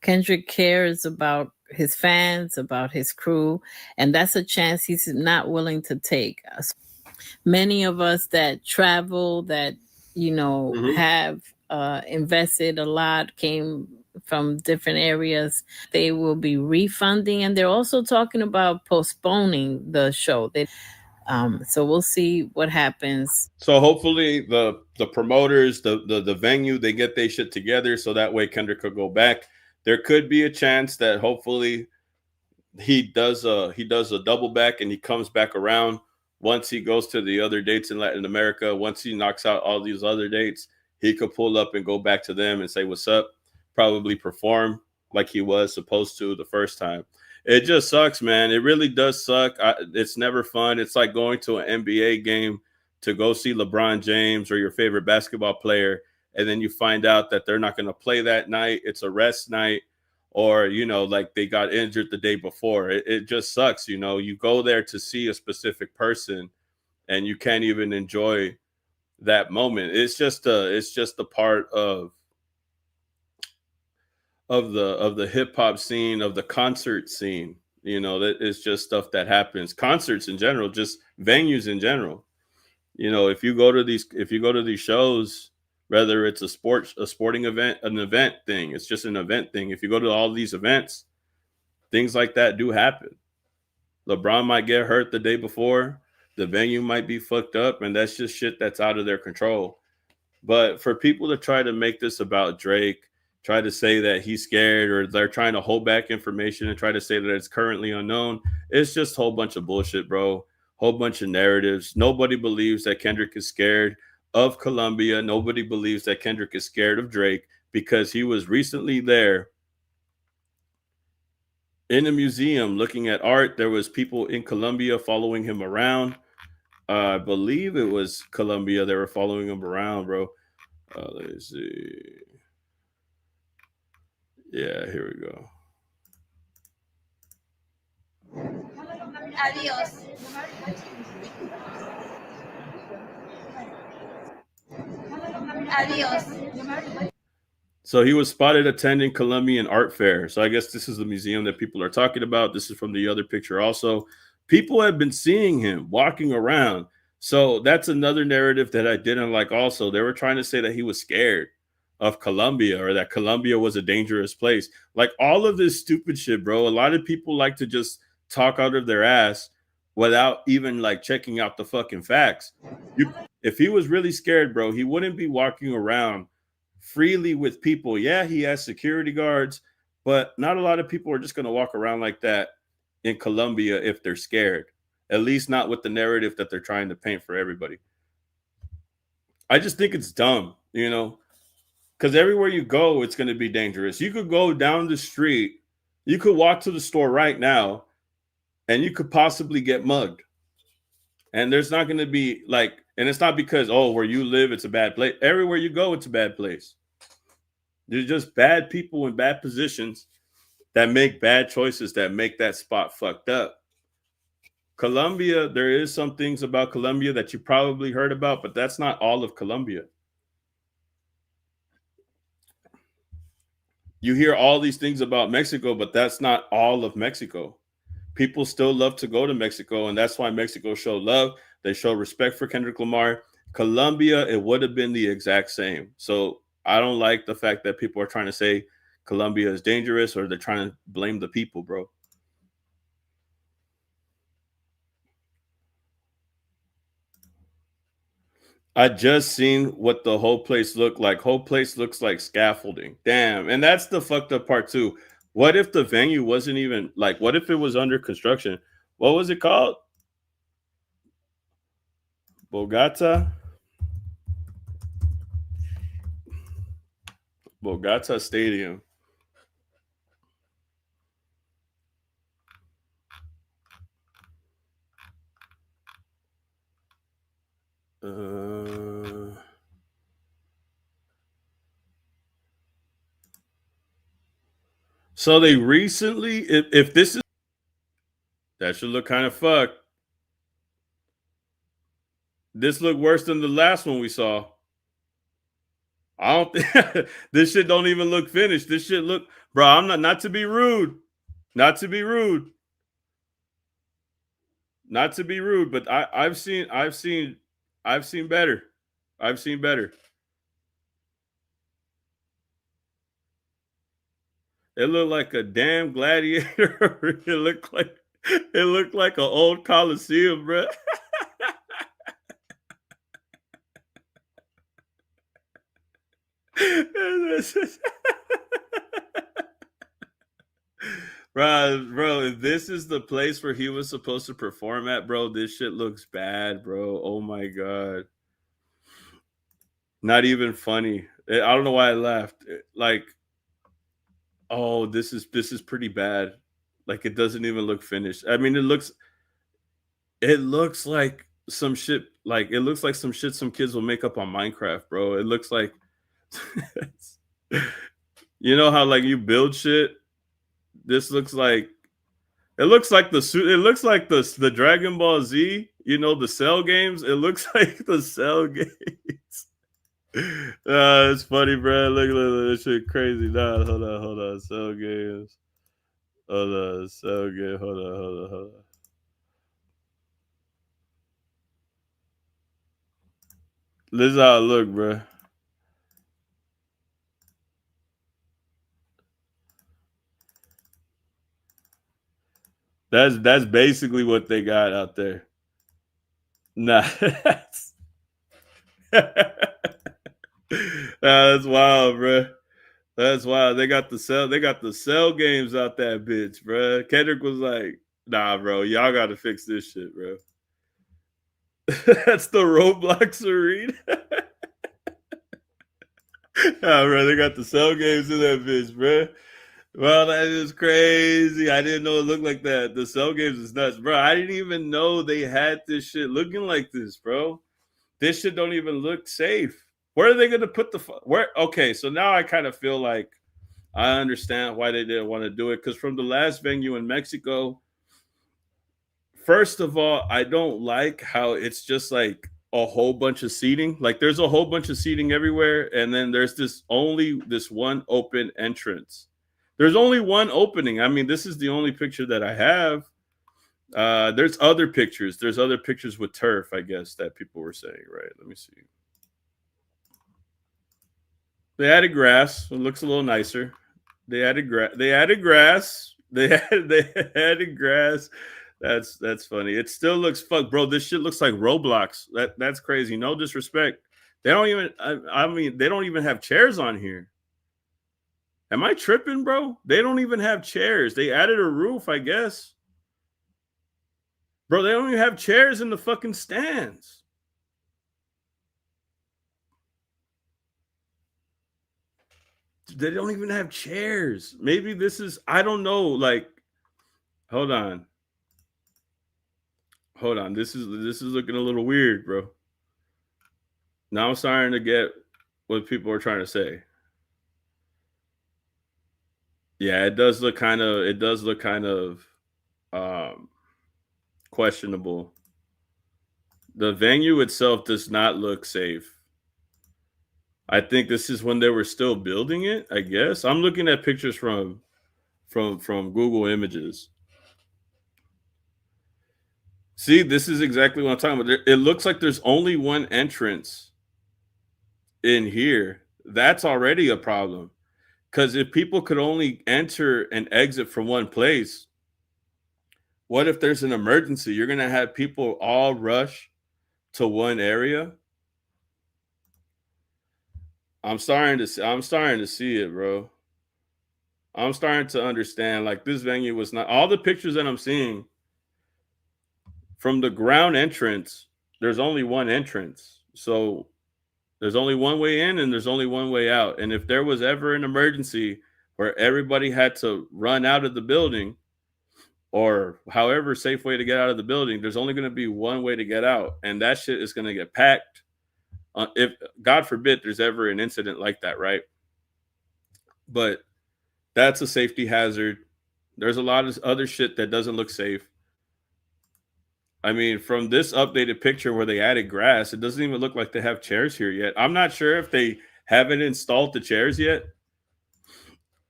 Kendrick cares about his fans, about his crew, and that's a chance he's not willing to take. Many of us that travel, that, you know, have invested a lot, came from different areas, they will be refunding, and they're also talking about postponing the show. So we'll see what happens. So hopefully the promoters, the venue, they get their shit together so that way Kendrick could go back. There could be a chance that hopefully he does a double back and he comes back around once he goes to the other dates in Latin America. Once he knocks out all these other dates, he could pull up and go back to them and say, what's up? Probably perform like he was supposed to the first time. It just sucks, man. It really does suck. It's never fun. It's like going to an NBA game to go see LeBron James or your favorite basketball player, and then you find out that they're not going to play that night. It's a rest night, or, you know, like they got injured the day before. It just sucks. You know, you go there to see a specific person and you can't even enjoy that moment. It's just a part of the hip hop scene, of the concert scene. You know, that is just stuff that happens. Concerts in general, just venues in general. You know, if you go to these shows, whether it's a sporting event, an event thing, it's just an event thing. If you go to all these events, things like that do happen. LeBron might get hurt the day before, the venue might be fucked up, and that's just shit that's out of their control. But for people to try to make this about Drake, try to say that he's scared, or they're trying to hold back information and try to say that it's currently unknown, it's just a whole bunch of bullshit, bro. Whole bunch of narratives. Nobody believes that Kendrick is scared of Colombia. Nobody believes that Kendrick is scared of Drake, because he was recently there in a museum looking at art. There was people in Colombia following him around. I believe it was Colombia. They were following him around, bro. Let me see. Yeah, here we go. Adiós. Adiós. So he was spotted attending Colombian art fair. So I guess this is the museum that people are talking about. This is from the other picture also. People have been seeing him walking around. So that's another narrative that I didn't like also. They were trying to say that he was scared of Colombia, or that Colombia was a dangerous place. Like, all of this stupid shit, bro. A lot of people like to just talk out of their ass without even like checking out the fucking facts. If he was really scared, bro, he wouldn't be walking around freely with people. Yeah, he has security guards, but not a lot of people are just going to walk around like that in Colombia if they're scared. At least not with the narrative that they're trying to paint for everybody. I just think it's dumb, you know, because everywhere you go, it's going to be dangerous. You could go down the street, you could walk to the store right now, and you could possibly get mugged. And there's not going to be like And it's not because, oh, where you live, it's a bad place. Everywhere you go, it's a bad place. There's just bad people in bad positions that make bad choices that make that spot fucked up. Colombia, there is some things about Colombia that you probably heard about, but that's not all of Colombia. You hear all these things about Mexico, but that's not all of Mexico. People still love to go to Mexico, and that's why Mexico showed love. They show respect for Kendrick Lamar. Colombia, it would have been the exact same. So I don't like the fact that people are trying to say Colombia is dangerous or they're trying to blame the people, bro. I just seen what the whole place looked like. Whole place looks like scaffolding. Damn. And that's the fucked up part too. What if the venue wasn't even like, what if it was under construction? What was it called? Bogota Stadium. So they recently, if this is, that should look kind of fucked. This looked worse than the last one we saw. I don't think this shit don't even look finished. This shit look, bro. I'm not to be rude, not to be rude, but I've seen better. I've seen better. It looked like a damn gladiator. it looked like an old Coliseum, bro. Bro, if this is the place where he was supposed to perform at, bro, this shit looks bad, bro. Oh my god. Not even funny. I don't know why I laughed. Like, oh, this is pretty bad. Like, it doesn't even look finished. I mean, it looks like some shit. Like, it looks like some shit some kids will make up on Minecraft, bro. It looks like, you know how like you build shit. This looks like, it looks like the Dragon Ball Z. You know, the Cell games. It looks like the Cell games. It's funny, bro. Look, this shit crazy. Nah, hold on. Cell games. Hold on, Cell game. Hold on. This is how it look, bro. That's basically what they got out there. Nah, that's wild, bro. That's wild. They got the Cell games out that bitch, bro. Kendrick was like, "Nah, bro, y'all got to fix this shit, bro." That's the Roblox arena. Nah, bro, they got the Cell games in that bitch, bro. Well, that is crazy. I didn't know it looked like that. The Cell games is nuts, bro. I didn't even know they had this shit looking like this, bro. This shit don't even look safe. Where are they going to put where? Okay, so now I kind of feel like I understand why they didn't want to do it, because from the last venue in Mexico, first of all, I don't like how it's just like a whole bunch of seating. Like, there's a whole bunch of seating everywhere, and then there's this one open entrance. There's only one opening. I mean, this is the only picture that I have. There's other pictures. There's other pictures with turf, I guess, that people were saying, right? Let me see. They added grass. It looks a little nicer. They added grass. They added grass. That's funny. It still looks fuck, bro. This shit looks like Roblox. That's crazy. No disrespect. They don't even. I mean, they don't even have chairs on here. Am I tripping, bro? They don't even have chairs. They added a roof, I guess. Bro, they don't even have chairs in the fucking stands. They don't even have chairs. Maybe this is, I don't know. Like, hold on. This is looking a little weird, bro. Now I'm starting to get what people are trying to say. Yeah, it does look kind of questionable. The venue itself does not look safe. I think this is when they were still building it, I guess. I'm looking at pictures from Google Images. See, this is exactly what I'm talking about. It looks like there's only one entrance in here. That's already a problem. Because if people could only enter and exit from one place, what if there's an emergency? You're going to have people all rush to one area. I'm starting to see it, bro. I'm starting to understand, like, this venue was not, all the pictures that I'm seeing from the ground entrance, there's only one entrance. So there's only one way in and there's only one way out. And if there was ever an emergency where everybody had to run out of the building, or however safe way to get out of the building, there's only going to be one way to get out. And that shit is going to get packed. If God forbid there's ever an incident like that, right? But that's a safety hazard. There's a lot of other shit that doesn't look safe. I mean, from this updated picture where they added grass, it doesn't even look like they have chairs here yet. I'm not sure if they haven't installed the chairs yet,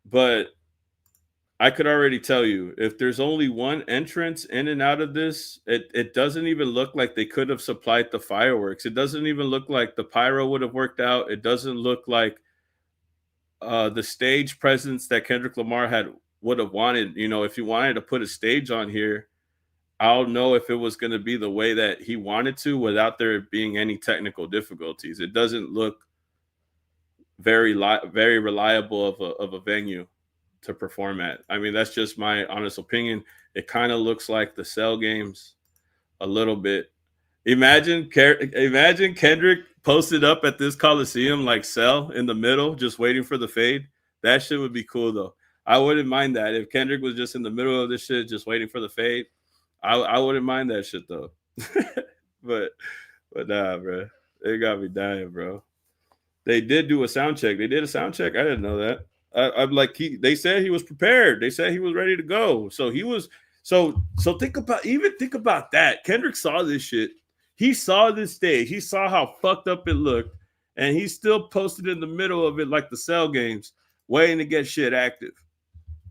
but I could already tell you, if there's only one entrance in and out of this, it doesn't even look like they could have supplied the fireworks. It doesn't even look like the pyro would have worked out. It doesn't look like the stage presence that Kendrick Lamar would have wanted. You know, if he wanted to put a stage on here, I don't know if it was going to be the way that he wanted to without there being any technical difficulties. It doesn't look very reliable of a venue to perform at. I mean, that's just my honest opinion. It kind of looks like the Cell games a little bit. Imagine Kendrick posted up at this Coliseum like Cell in the middle, just waiting for the fade. That shit would be cool though. I wouldn't mind that if Kendrick was just in the middle of this shit, just waiting for the fade. I wouldn't mind that shit though. but nah, bro. They got me dying, bro. They did do a sound check. They did a sound check. I didn't know that. I'm like, they said he was prepared. They said he was ready to go. So he was. So think about that. Kendrick saw this shit. He saw this stage. He saw how fucked up it looked, and he still posted in the middle of it like the Cell games, waiting to get shit active.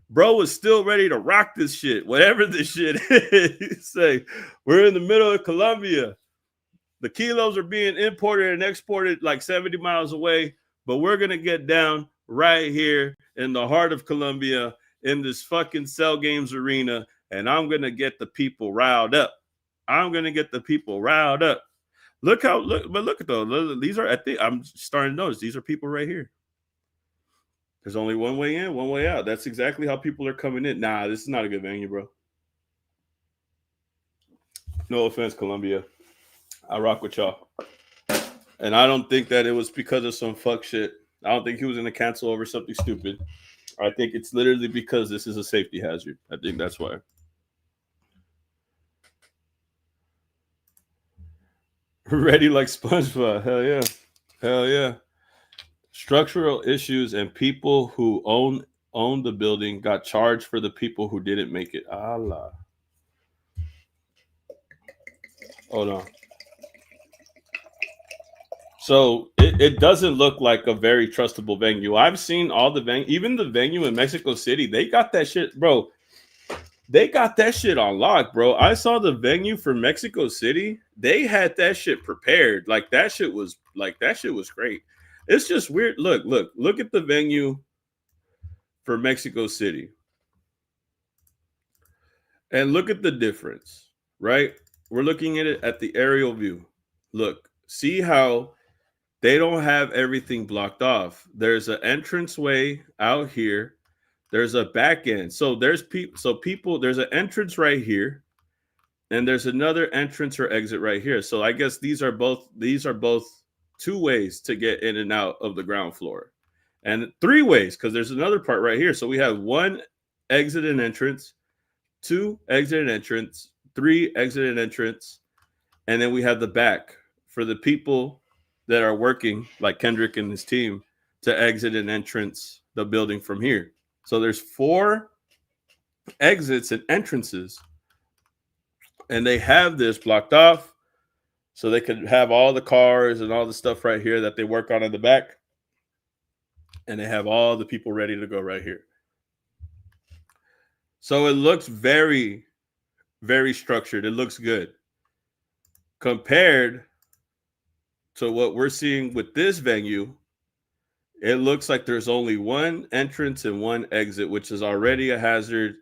Bro was still ready to rock this shit, whatever this shit is. Say, we're in the middle of Colombia. The kilos are being imported and exported like 70 miles away, but we're going to get down right here in the heart of Colombia in this fucking Cell Games arena, and I'm going to get the people riled up. Look at those. These are, I think I'm starting to notice, these are people right here. There's only one way in, one way out. That's exactly how people are coming in. Nah, this is not a good venue, bro. No offense, Colombia. I rock with y'all. And I don't think that it was because of some fuck shit. I don't think he was going to cancel over something stupid. I think it's literally because this is a safety hazard. I think that's why. Ready like SpongeBob. Hell yeah. Hell yeah. Structural issues and people who own the building got charged for the people who didn't make it. Allah. Hold on. So it doesn't look like a very trustable venue. I've seen all the venue, even the venue in Mexico City. They got that shit, bro. They got that shit on lock, bro. I saw the venue for Mexico City. They had that shit prepared. Like that shit was great. It's just weird. Look at the venue for Mexico City. And look at the difference, right? We're looking at it at the aerial view. Look, see how they don't have everything blocked off. There's an entranceway out here. There's a back end. So there's people, there's an entrance right here. And there's another entrance or exit right here. So I guess these are both two ways to get in and out of the ground floor. And three ways, because there's another part right here. So we have one exit and entrance, two exit and entrance, three exit and entrance, and then we have the back for the people that are working, like Kendrick and his team, to exit and entrance the building from here. So there's 4 exits and entrances, and they have this blocked off so they could have all the cars and all the stuff right here that they work on in the back, and they have all the people ready to go right here. So it looks very, very structured. It looks good compared to what we're seeing with this venue. It looks like there's only 1 entrance and 1 exit, which is already a hazard.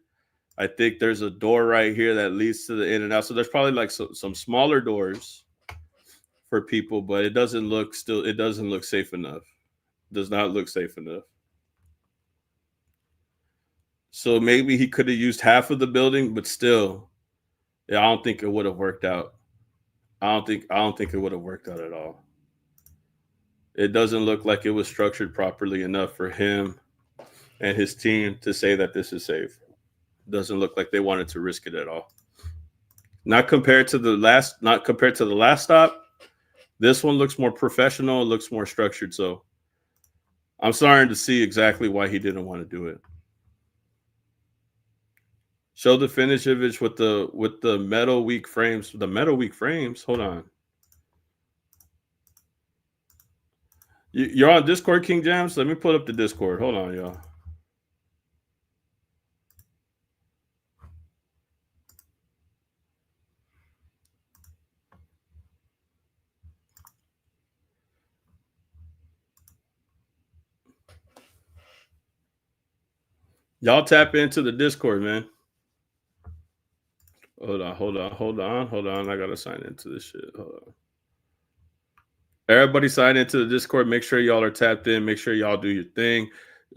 I think there's a door right here that leads to the in and out. So there's probably like some smaller doors for people, but it doesn't look safe enough. It does not look safe enough. So maybe he could have used half of the building, but still, yeah, I don't think it would have worked out. I don't think it would have worked out at all. It doesn't look like it was structured properly enough for him and his team to say that this is safe. It doesn't look like they wanted to risk it at all. Not compared to the last stop. This one looks more professional. It looks more structured. So I'm starting to see exactly why he didn't want to do it. Show the finish image with the metal weak frames. The metal weak frames. Hold on. You're on Discord, King Jams? Let me put up the Discord. Hold on, y'all. Y'all tap into the Discord, man. Hold on. I gotta sign into this shit. Hold on. Everybody sign into the Discord. Make sure y'all are tapped in. Make sure y'all do your thing.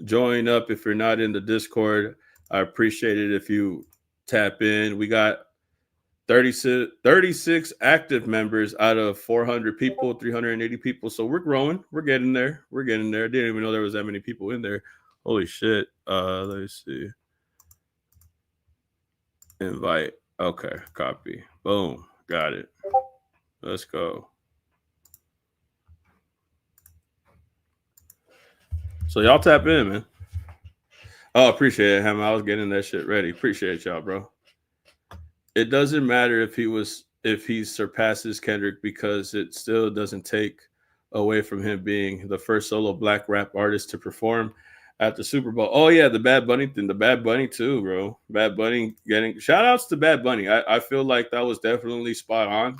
Join up if you're not in the Discord. I appreciate it if you tap in. We got 36 active members out of 400 people, 380 people. So we're growing. We're getting there. Didn't even know there was that many people in there. Holy shit. Let me see. Invite. Okay, copy. Boom. Got it. Let's go. So y'all tap in, man. Oh, appreciate it, Ham. I was getting that shit ready. Appreciate y'all, bro. It doesn't matter if he surpasses Kendrick, because it still doesn't take away from him being the first solo black rap artist to perform at the Super Bowl. Oh yeah, the Bad Bunny thing, the Bad Bunny too, bro. Bad Bunny getting shout outs to Bad Bunny. I feel like that was definitely spot on.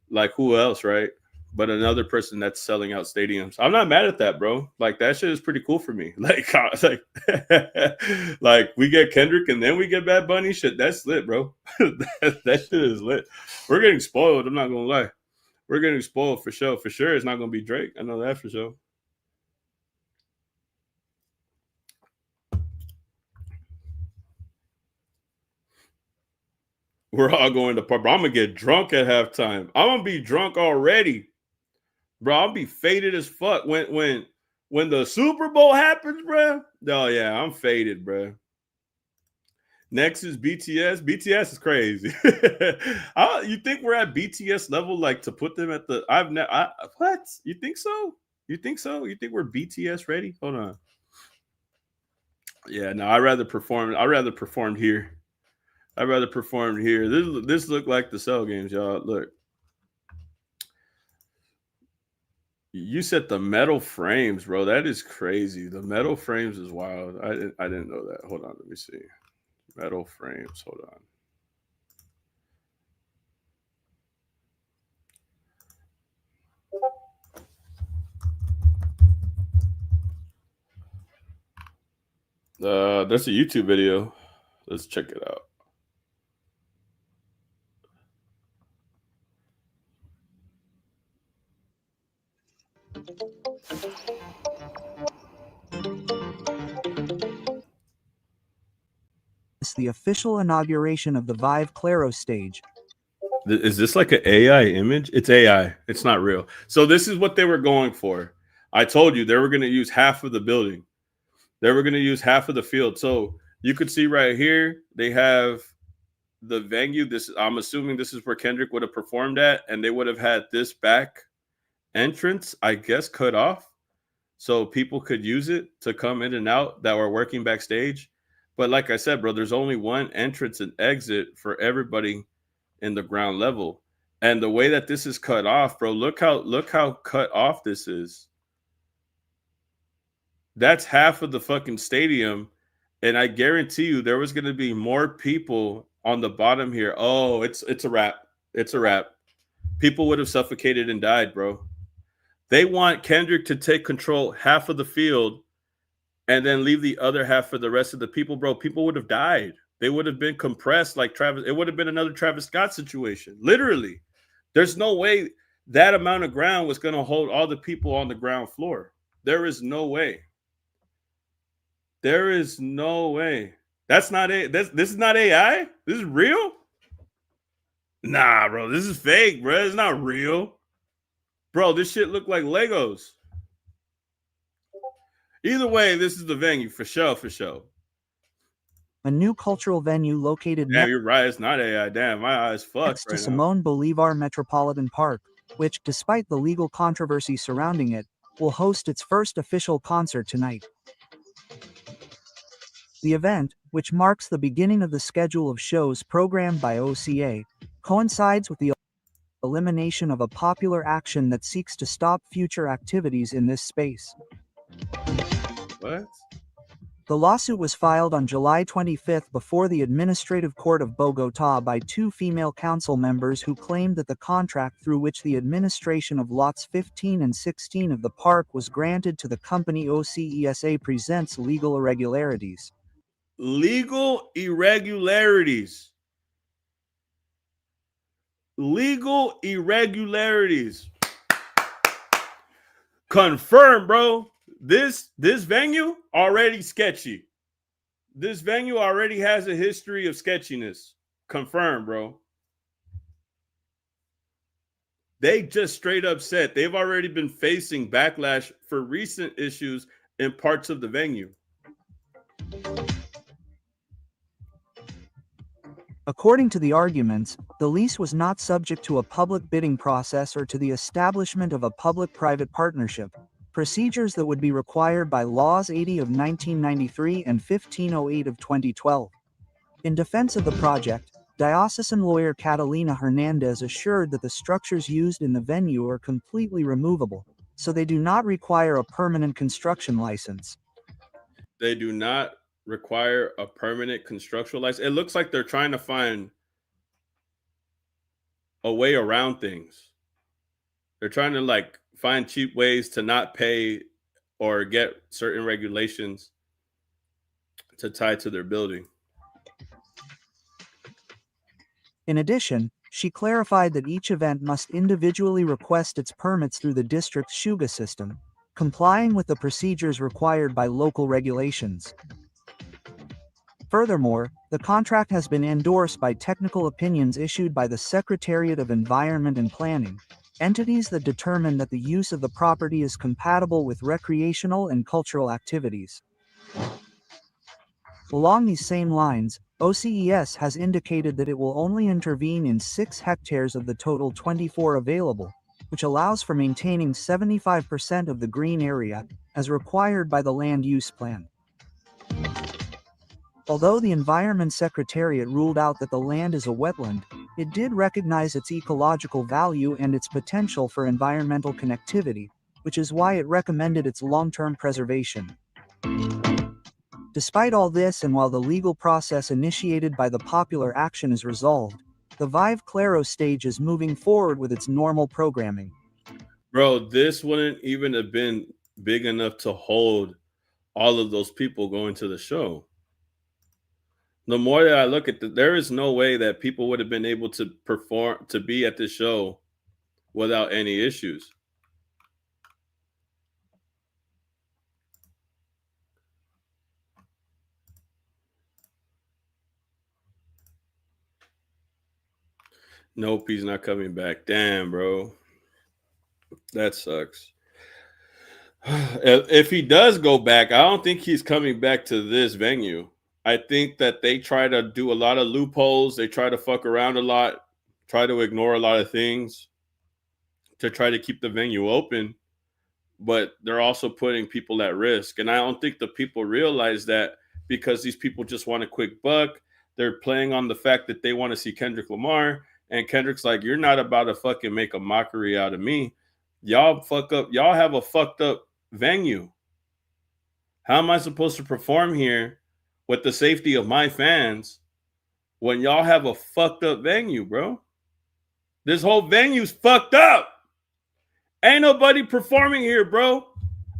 Like who else, right? But another person that's selling out stadiums. I'm not mad at that, bro. Like that shit is pretty cool for me. Like we get Kendrick and then we get Bad Bunny. Shit, that's lit, bro. that shit is lit. We're getting spoiled. I'm not gonna lie. We're getting spoiled for sure. For sure, it's not gonna be Drake. I know that for sure. We're all going to park. Bro, I'm gonna get drunk at halftime. I'm gonna be drunk already. Bro, I'll be faded as fuck when the Super Bowl happens, bro. Oh yeah, I'm faded, bro. Next is BTS. BTS is crazy. You think we're at BTS level, like to put them at the? What? You think so? You think so? You think we're BTS ready? Hold on. Yeah, no, I'd rather perform here. This look like the Cell games, y'all. Look. You said the metal frames, bro. That is crazy. The metal frames is wild. I didn't know that. Hold on, let me see. Metal frames. Hold on. That's a YouTube video. Let's check it out. It's the official inauguration of the Vive Claro stage. Is this like an AI image? It's AI. It's not real. So this is what they were going for. I told you they were going to use half of the building. They were going to use half of the field. So you could see right here, they have the venue. I'm assuming this is where Kendrick would have performed at, and they would have had this back entrance, I guess, cut off so people could use it to come in and out that were working backstage. But like I said, bro, there's only one entrance and exit for everybody in the ground level. And the way that this is cut off, bro, look how cut off this is. That's half of the fucking stadium. And I guarantee you there was going to be more people on the bottom here. Oh, it's a wrap. It's a wrap. People would have suffocated and died, bro. They want Kendrick to take control half of the field and then leave the other half for the rest of the people, bro. People would have died. They would have been compressed like Travis. It would have been another Travis Scott situation. Literally. There's no way that amount of ground was going to hold all the people on the ground floor. There is no way. There is no way. That's not it. This is not AI. This is real. Nah, bro. This is fake, bro. It's not real. Bro, this shit look like Legos. Either way, this is the venue for sure, for sure. A new cultural venue located Damn, you're right. It's not AI. Damn, my eyes fucked next to right now. Simón Bolívar Metropolitan Park, which, despite the legal controversy surrounding it, will host its first official concert tonight. The event, which marks the beginning of the schedule of shows programmed by OCA, coincides with the elimination of a popular action that seeks to stop future activities in this space. What? The lawsuit was filed on July 25 before the Administrative Court of Bogotá by two female council members who claimed that the contract through which the administration of lots 15 and 16 of the park was granted to the company OCESA presents legal irregularities. Legal irregularities. Legal irregularities. Confirmed, bro. This venue already sketchy. This venue already has a history of sketchiness. Confirmed, bro. They just straight up said they've already been facing backlash for recent issues in parts of the venue. According to the arguments, the lease was not subject to a public bidding process or to the establishment of a public-private partnership, procedures that would be required by Laws 80 of 1993 and 1508 of 2012. In defense of the project, diocesan lawyer Catalina Hernandez assured that the structures used in the venue are completely removable, so they do not require a permanent construction license. They do not require a permanent construction license. It looks like they're trying to find a way around things. They're trying to like find cheap ways to not pay or get certain regulations to tie to their building. In addition, she clarified that each event must individually request its permits through the district's Shuga system, complying with the procedures required by local regulations. Furthermore, the contract has been endorsed by technical opinions issued by the Secretariat of Environment and Planning, entities that determine that the use of the property is compatible with recreational and cultural activities. Along these same lines, OCES has indicated that it will only intervene in 6 hectares of the total 24 available, which allows for maintaining 75% of the green area, as required by the Land Use Plan. Although the Environment Secretariat ruled out that the land is a wetland, it did recognize its ecological value and its potential for environmental connectivity, which is why it recommended its long-term preservation. Despite all this, and while the legal process initiated by the popular action is resolved, the Vive Claro stage is moving forward with its normal programming. Bro, this wouldn't even have been big enough to hold all of those people going to the show. The more that I look at there is no way that people would have been able to perform, to be at this show without any issues. Nope, he's not coming back. Damn, bro. That sucks. If he does go back, I don't think he's coming back to this venue. I think that they try to do a lot of loopholes. They try to fuck around a lot, try to ignore a lot of things to try to keep the venue open, but they're also putting people at risk. And I don't think the people realize that, because these people just want a quick buck. They're playing on the fact that they want to see Kendrick Lamar, and Kendrick's like, you're not about to fucking make a mockery out of me. Y'all fuck up. Y'all have a fucked up venue. How am I supposed to perform here with the safety of my fans when y'all have a fucked up venue, bro? This whole venue's fucked up. Ain't nobody performing here, bro.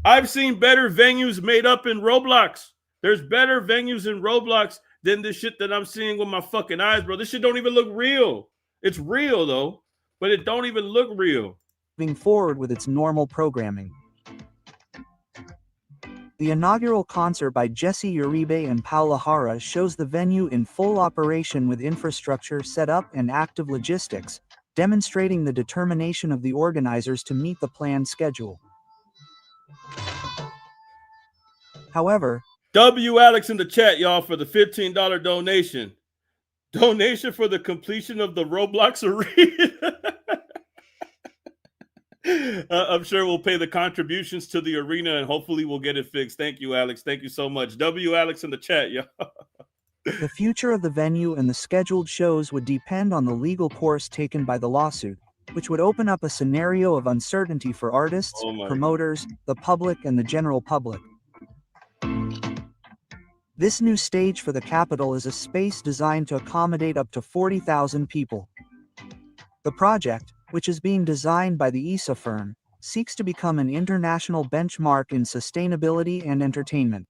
I've seen better venues made up in Roblox. There's better venues in Roblox than this shit that I'm seeing with my fucking eyes, bro. This shit don't even look real. It's real, though, but it don't even look real. Moving forward with its normal programming. The inaugural concert by Jesse Uribe and Paula Jara shows the venue in full operation with infrastructure set up and active logistics, demonstrating the determination of the organizers to meet the planned schedule. However, W. Alex in the chat, y'all, for the $15 donation. Donation for the completion of the Roblox arena. I'm sure we'll pay the contributions to the arena, and hopefully we'll get it fixed. Thank you, Alex. Thank you so much. W. Alex in the chat, y'all. the future of the venue and the scheduled shows would depend on the legal course taken by the lawsuit, which would open up a scenario of uncertainty for artists, promoters, the public, and the general public. This new stage for the Capitol is a space designed to accommodate up to 40,000 people. The project, which is being designed by the ESA firm, seeks to become an international benchmark in sustainability and entertainment.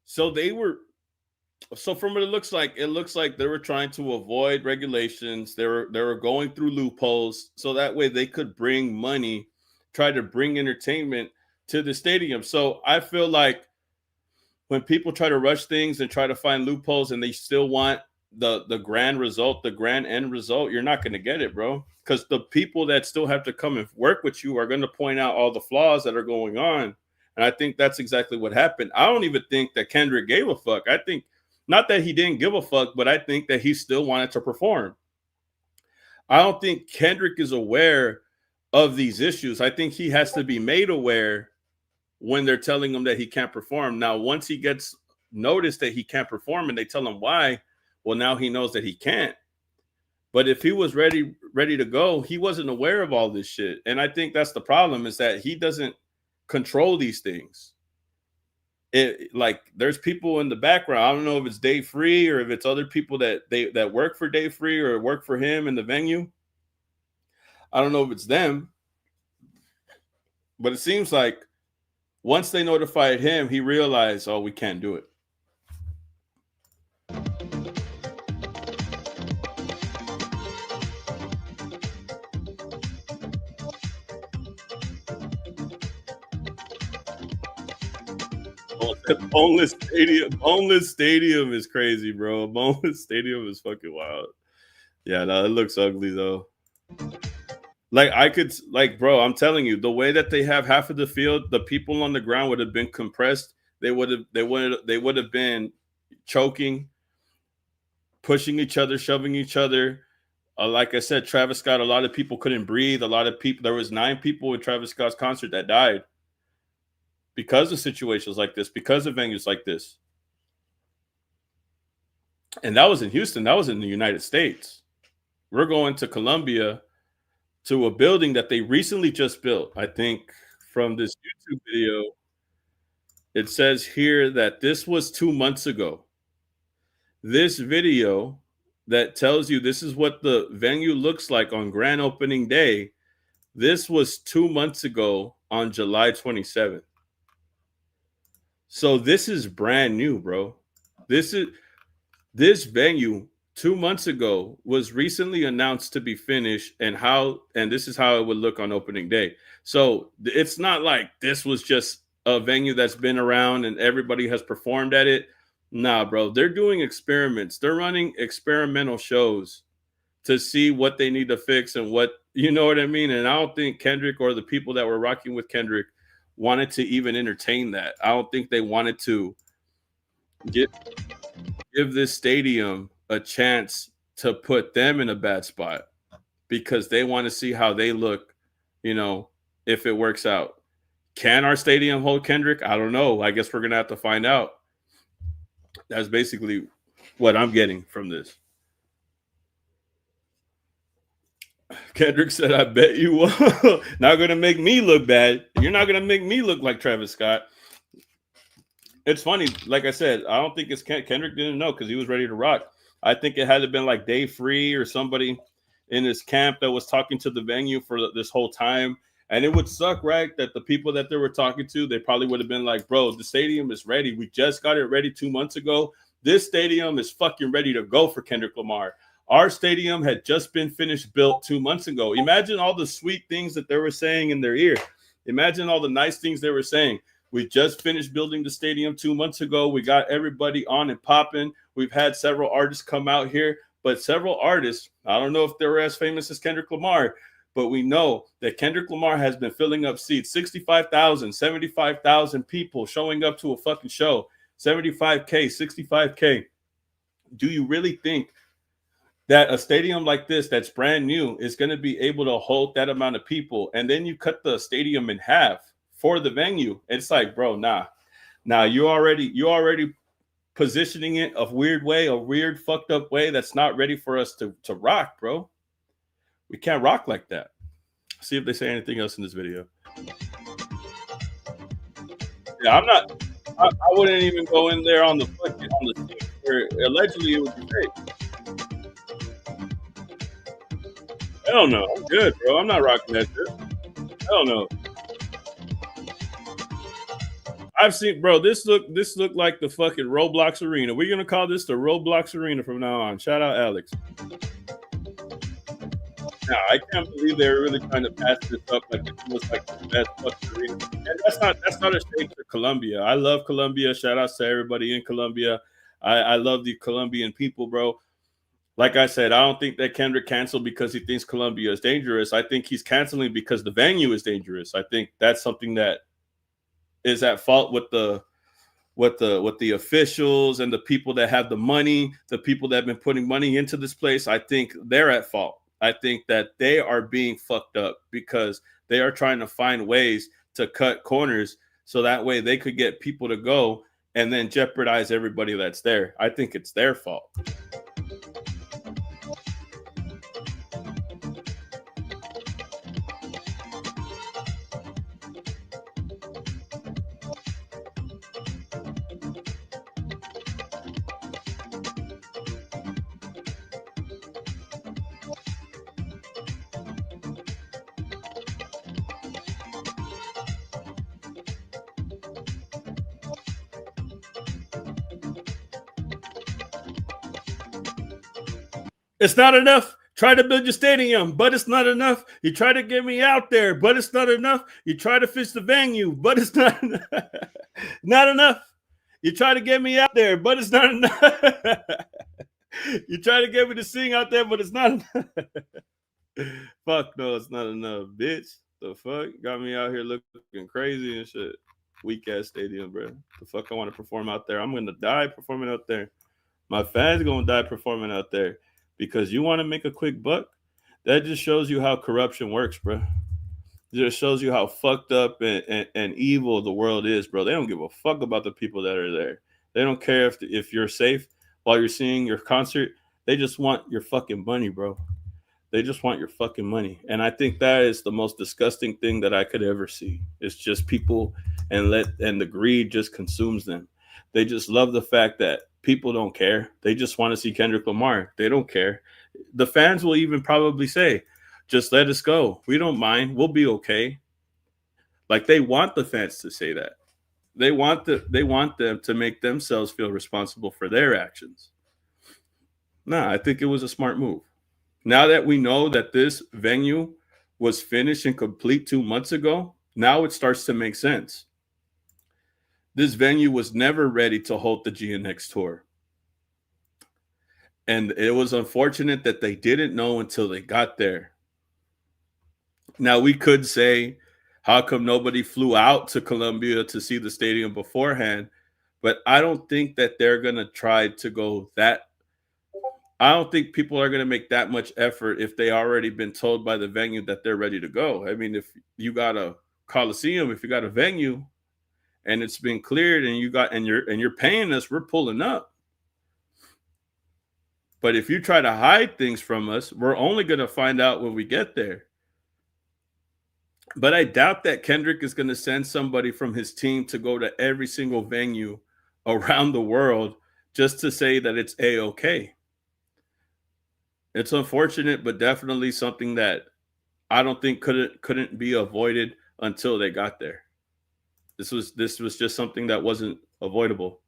So from what it looks like they were trying to avoid regulations. They were going through loopholes so that way they could bring money, try to bring entertainment to the stadium. So I feel like when people try to rush things and try to find loopholes and they still want the grand result, the grand end result, you're not going to get it, bro. Because the people that still have to come and work with you are going to point out all the flaws that are going on. And I think that's exactly what happened. I don't even think that Kendrick gave a fuck. I think, not that he didn't give a fuck, but I think that he still wanted to perform. I don't think Kendrick is aware of these issues. I think he has to be made aware when they're telling him that he can't perform. Now, once he gets noticed that he can't perform and they tell him why, well, now he knows that he can't. But if he was ready to go, he wasn't aware of all this shit. And I think that's the problem, is that he doesn't control these things. Like, there's people in the background. I don't know if it's Dave Free or if it's other people that work for Dave Free or work for him in the venue. I don't know if it's them. But it seems like once they notified him, he realized, oh, we can't do it. Boneless Stadium is crazy, bro. Boneless Stadium is fucking wild. Yeah, no, it looks ugly though. Bro, I'm telling you, the way that they have half of the field, the people on the ground would have been compressed. They would have been choking, pushing each other, shoving each other. Like I said, Travis Scott, a lot of people couldn't breathe. There was 9 people at Travis Scott's concert that died because of situations like this, because of venues like this. And that was in Houston. That was in the United States. We're going to Colombia, to a building that they recently just built. I think from this YouTube video, it says here that this was 2 months ago. This video that tells you this is what the venue looks like on grand opening day, this was 2 months ago on July 27th. So this is brand new, bro. This venue 2 months ago was recently announced to be finished, and this is how it would look on opening day. So it's not like this was just a venue that's been around and everybody has performed at it. Nah, bro, they're doing experiments. They're running experimental shows to see what they need to fix and what, you know what I mean? And I don't think Kendrick or the people that were rocking with Kendrick wanted to even entertain that. I don't think they wanted to give this stadium a chance to put them in a bad spot, because they want to see how they look you know, if it works out. Can our stadium hold Kendrick? I don't know. I guess we're going to have to find out. That's basically what I'm getting from this. Kendrick said, I bet you will. Not going to make me look bad. You're not going to make me look like Travis Scott. It's funny. Like I said, I don't think it's Kendrick didn't know because he was ready to rock. I think it had to have been like Dave Free or somebody in his camp that was talking to the venue for this whole time. And it would suck, right? That the people that they were talking to, they probably would have been like, bro, the stadium is ready. We just got it ready 2 months ago. This stadium is fucking ready to go for Kendrick Lamar. Our stadium had just been finished built 2 months ago. Imagine all the sweet things that they were saying in their ear. Imagine all the nice things they were saying. We just finished building the stadium 2 months ago. We got everybody on and popping. We've had several artists come out here, but several artists, I don't know if they were as famous as Kendrick Lamar, but we know that Kendrick Lamar has been filling up seats, 65,000, 75,000 people showing up to a fucking show, 75K, 65K. Do you really think that a stadium like this that's brand new is going to be able to hold that amount of people? And then you cut the stadium in half for the venue. It's like, bro, nah. You already positioning it a weird way, a weird fucked up way that's not ready for us to rock, bro. We can't rock like that. See if they say anything else in this video. Yeah, I wouldn't even go in there on the scene where allegedly it would be fake. Hell no, I'm good, bro. I'm not rocking that shit. Hell no. I've seen, bro. This looked like the fucking Roblox arena. We're gonna call this the Roblox arena from now on. Shout out Alex. Now I can't believe they're really trying to pass this up like it was like the best fucking arena. And that's not a shade for Colombia. I love Colombia. Shout out to everybody in Colombia. I love the Colombian people, bro. Like I said, I don't think that Kendrick canceled because he thinks Colombia is dangerous. I think he's canceling because the venue is dangerous. I think that's something that is at fault with the officials and the people that have the money, the people that have been putting money into this place. I think they're at fault. I think that they are being fucked up because they are trying to find ways to cut corners so that way they could get people to go and then jeopardize everybody that's there. I think it's their fault. It's not enough. Try to build your stadium, but it's not enough. You try to get me out there, but it's not enough. You try to fix the venue, but it's not enough. Not enough. You try to get me out there, but it's not enough. You try to get me to sing out there, but it's not enough. Fuck no, it's not enough, bitch. The fuck? Got me out here looking crazy and shit. Weak ass stadium, bro. The fuck I want to perform out there. I'm gonna die performing out there. My fans gonna die performing out there. Because you want to make a quick buck, that just shows you how corruption works, bro. It just shows you how fucked up and evil the world is, bro. They don't give a fuck about the people that are there. They don't care if you're safe while you're seeing your concert. They just want your fucking money, bro. They just want your fucking money. And I think that is the most disgusting thing that I could ever see. It's just people and the greed just consumes them. They just love the fact that people don't care. They just want to see Kendrick Lamar. They don't care. The fans will even probably say, just let us go. We don't mind. We'll be okay. Like they want the fans to say that. They want them to make themselves feel responsible for their actions. Nah, I think it was a smart move. Now that we know that this venue was finished and complete 2 months ago, now it starts to make sense. This venue was never ready to hold the GNX tour. And it was unfortunate that they didn't know until they got there. Now, we could say, how come nobody flew out to Colombia to see the stadium beforehand? But I don't think that they're going to try to go that I don't think people are going to make that much effort if they already been told by the venue that they're ready to go. I mean, if you got a Coliseum, if you got a venue and it's been cleared and you're paying us, we're pulling up. But if you try to hide things from us, we're only going to find out when we get there. But I doubt that Kendrick is going to send somebody from his team to go to every single venue around the world just to say that it's A-okay. It's unfortunate, but definitely something that I don't think couldn't be avoided until they got there. This was just something that wasn't avoidable.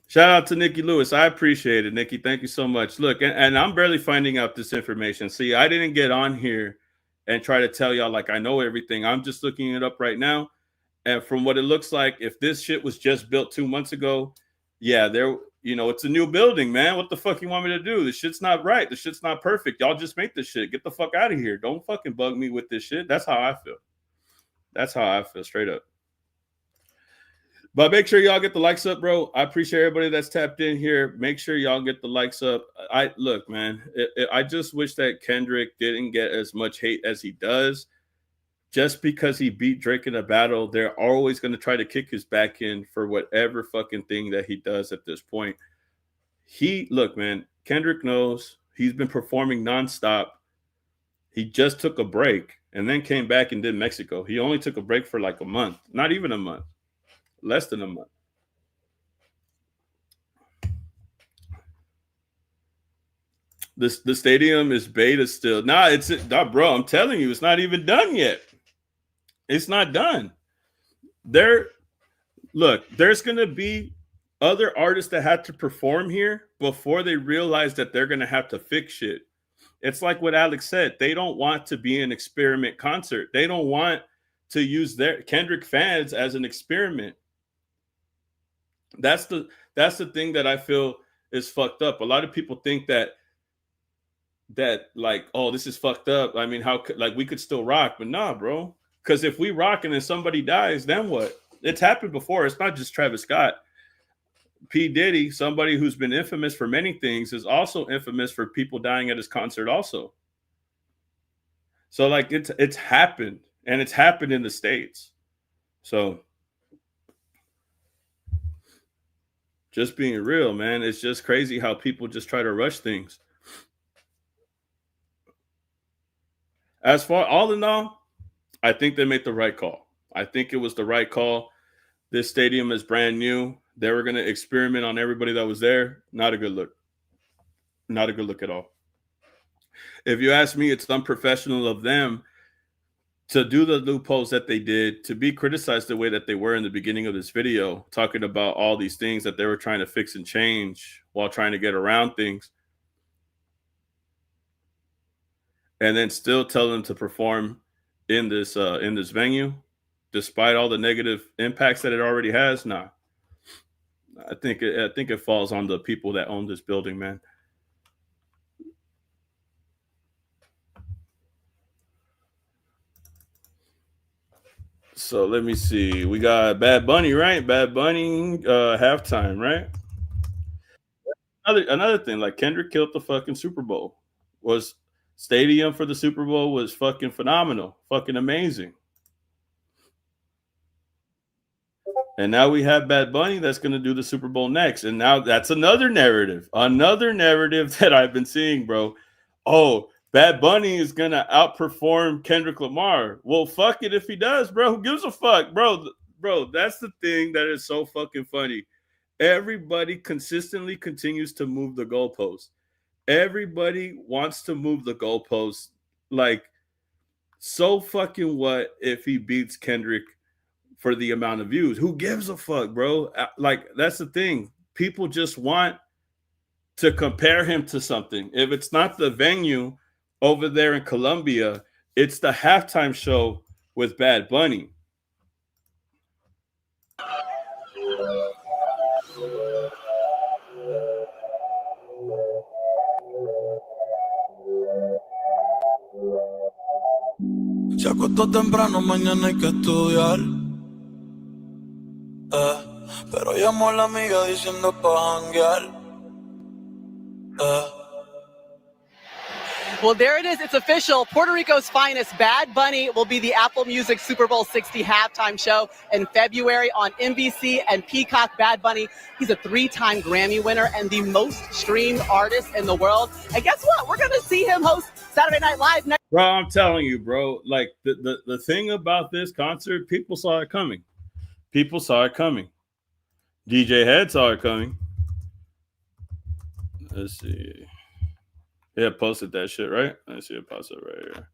Shout out to Nikki Lewis. I appreciate it, Nikki. Thank you so much. Look, and I'm barely finding out this information. See, I didn't get on here and try to tell y'all like I know everything. I'm just looking it up right now. And from what it looks like, if this shit was just built 2 months ago, yeah, it's a new building, man. What the fuck you want me to do? This shit's not right. This shit's not perfect. Y'all just make this shit. Get the fuck out of here. Don't fucking bug me with this shit. That's how I feel. That's how I feel, straight up. But make sure y'all get the likes up, bro. I appreciate everybody that's tapped in here. Make sure y'all get the likes up. Look, man, I just wish that Kendrick didn't get as much hate as he does. Just because he beat Drake in a battle, they're always going to try to kick his back in for whatever fucking thing that he does at this point. Look, man, Kendrick knows he's been performing nonstop. He just took a break and then came back and did Mexico. He only took a break for like a month, not even a month, less than a month. The stadium is beta still. Bro, I'm telling you, it's not even done yet. It's not done. There's going to be other artists that had to perform here before they realize that they're going to have to fix shit. It's like what Alex said. They don't want to be an experiment concert. They don't want to use their Kendrick fans as an experiment. That's the thing that I feel is fucked up. A lot of people think that like, oh, this is fucked up. I mean, how like we could still rock, but nah, bro. Because if we rock and then somebody dies, then what? It's happened before. It's not just Travis Scott. P. Diddy, somebody who's been infamous for many things, is also infamous for people dying at his concert also. So like it's happened, and it's happened in the States. So just being real, man, it's just crazy how people just try to rush things. As far all in all, I think they made the right call. I think it was the right call. This stadium is brand new. They were going to experiment on everybody that was there. Not a good look. Not a good look at all. If you ask me, it's unprofessional of them to do the loopholes that they did, to be criticized the way that they were in the beginning of this video, talking about all these things that they were trying to fix and change while trying to get around things. And then still tell them to perform in this venue, despite all the negative impacts that it already has. Nah, I think it falls on the people that own this building, man. So let me see. We got Bad Bunny, right? Bad Bunny halftime, right? Another thing, like Kendrick killed the fucking Super Bowl. Was stadium for the Super Bowl was fucking phenomenal, fucking amazing. And now we have Bad Bunny that's going to do the Super Bowl next. And now that's another narrative that I've been seeing, bro. Oh, Bad Bunny is going to outperform Kendrick Lamar. Well, fuck it if he does, bro. Who gives a fuck, bro? Bro, that's the thing that is so fucking funny. Everybody consistently continues to move the goalposts. Everybody wants to move the goalposts. Like, so fucking what if he beats Kendrick for the amount of views? Who gives a fuck, bro? Like, that's the thing. People just want to compare him to something. If it's not the venue over there in Colombia, it's the halftime show with Bad Bunny. Se acostó temprano, mañana hay que estudiar. Pero llamó a la amiga diciendo pa' janguear. Well, there it is. It's official. Puerto Rico's finest, Bad Bunny, will be the Apple Music Super Bowl 60 halftime show in February on NBC and Peacock. Bad Bunny, he's a 3-time Grammy winner and the most streamed artist in the world. And guess what? We're going to see him host Saturday Night Live next. Bro, I'm telling you, bro, like the thing about this concert, people saw it coming. People saw it coming. DJ Head saw it coming. Let's see. Yeah, posted that shit, right? Let's see it post it right here.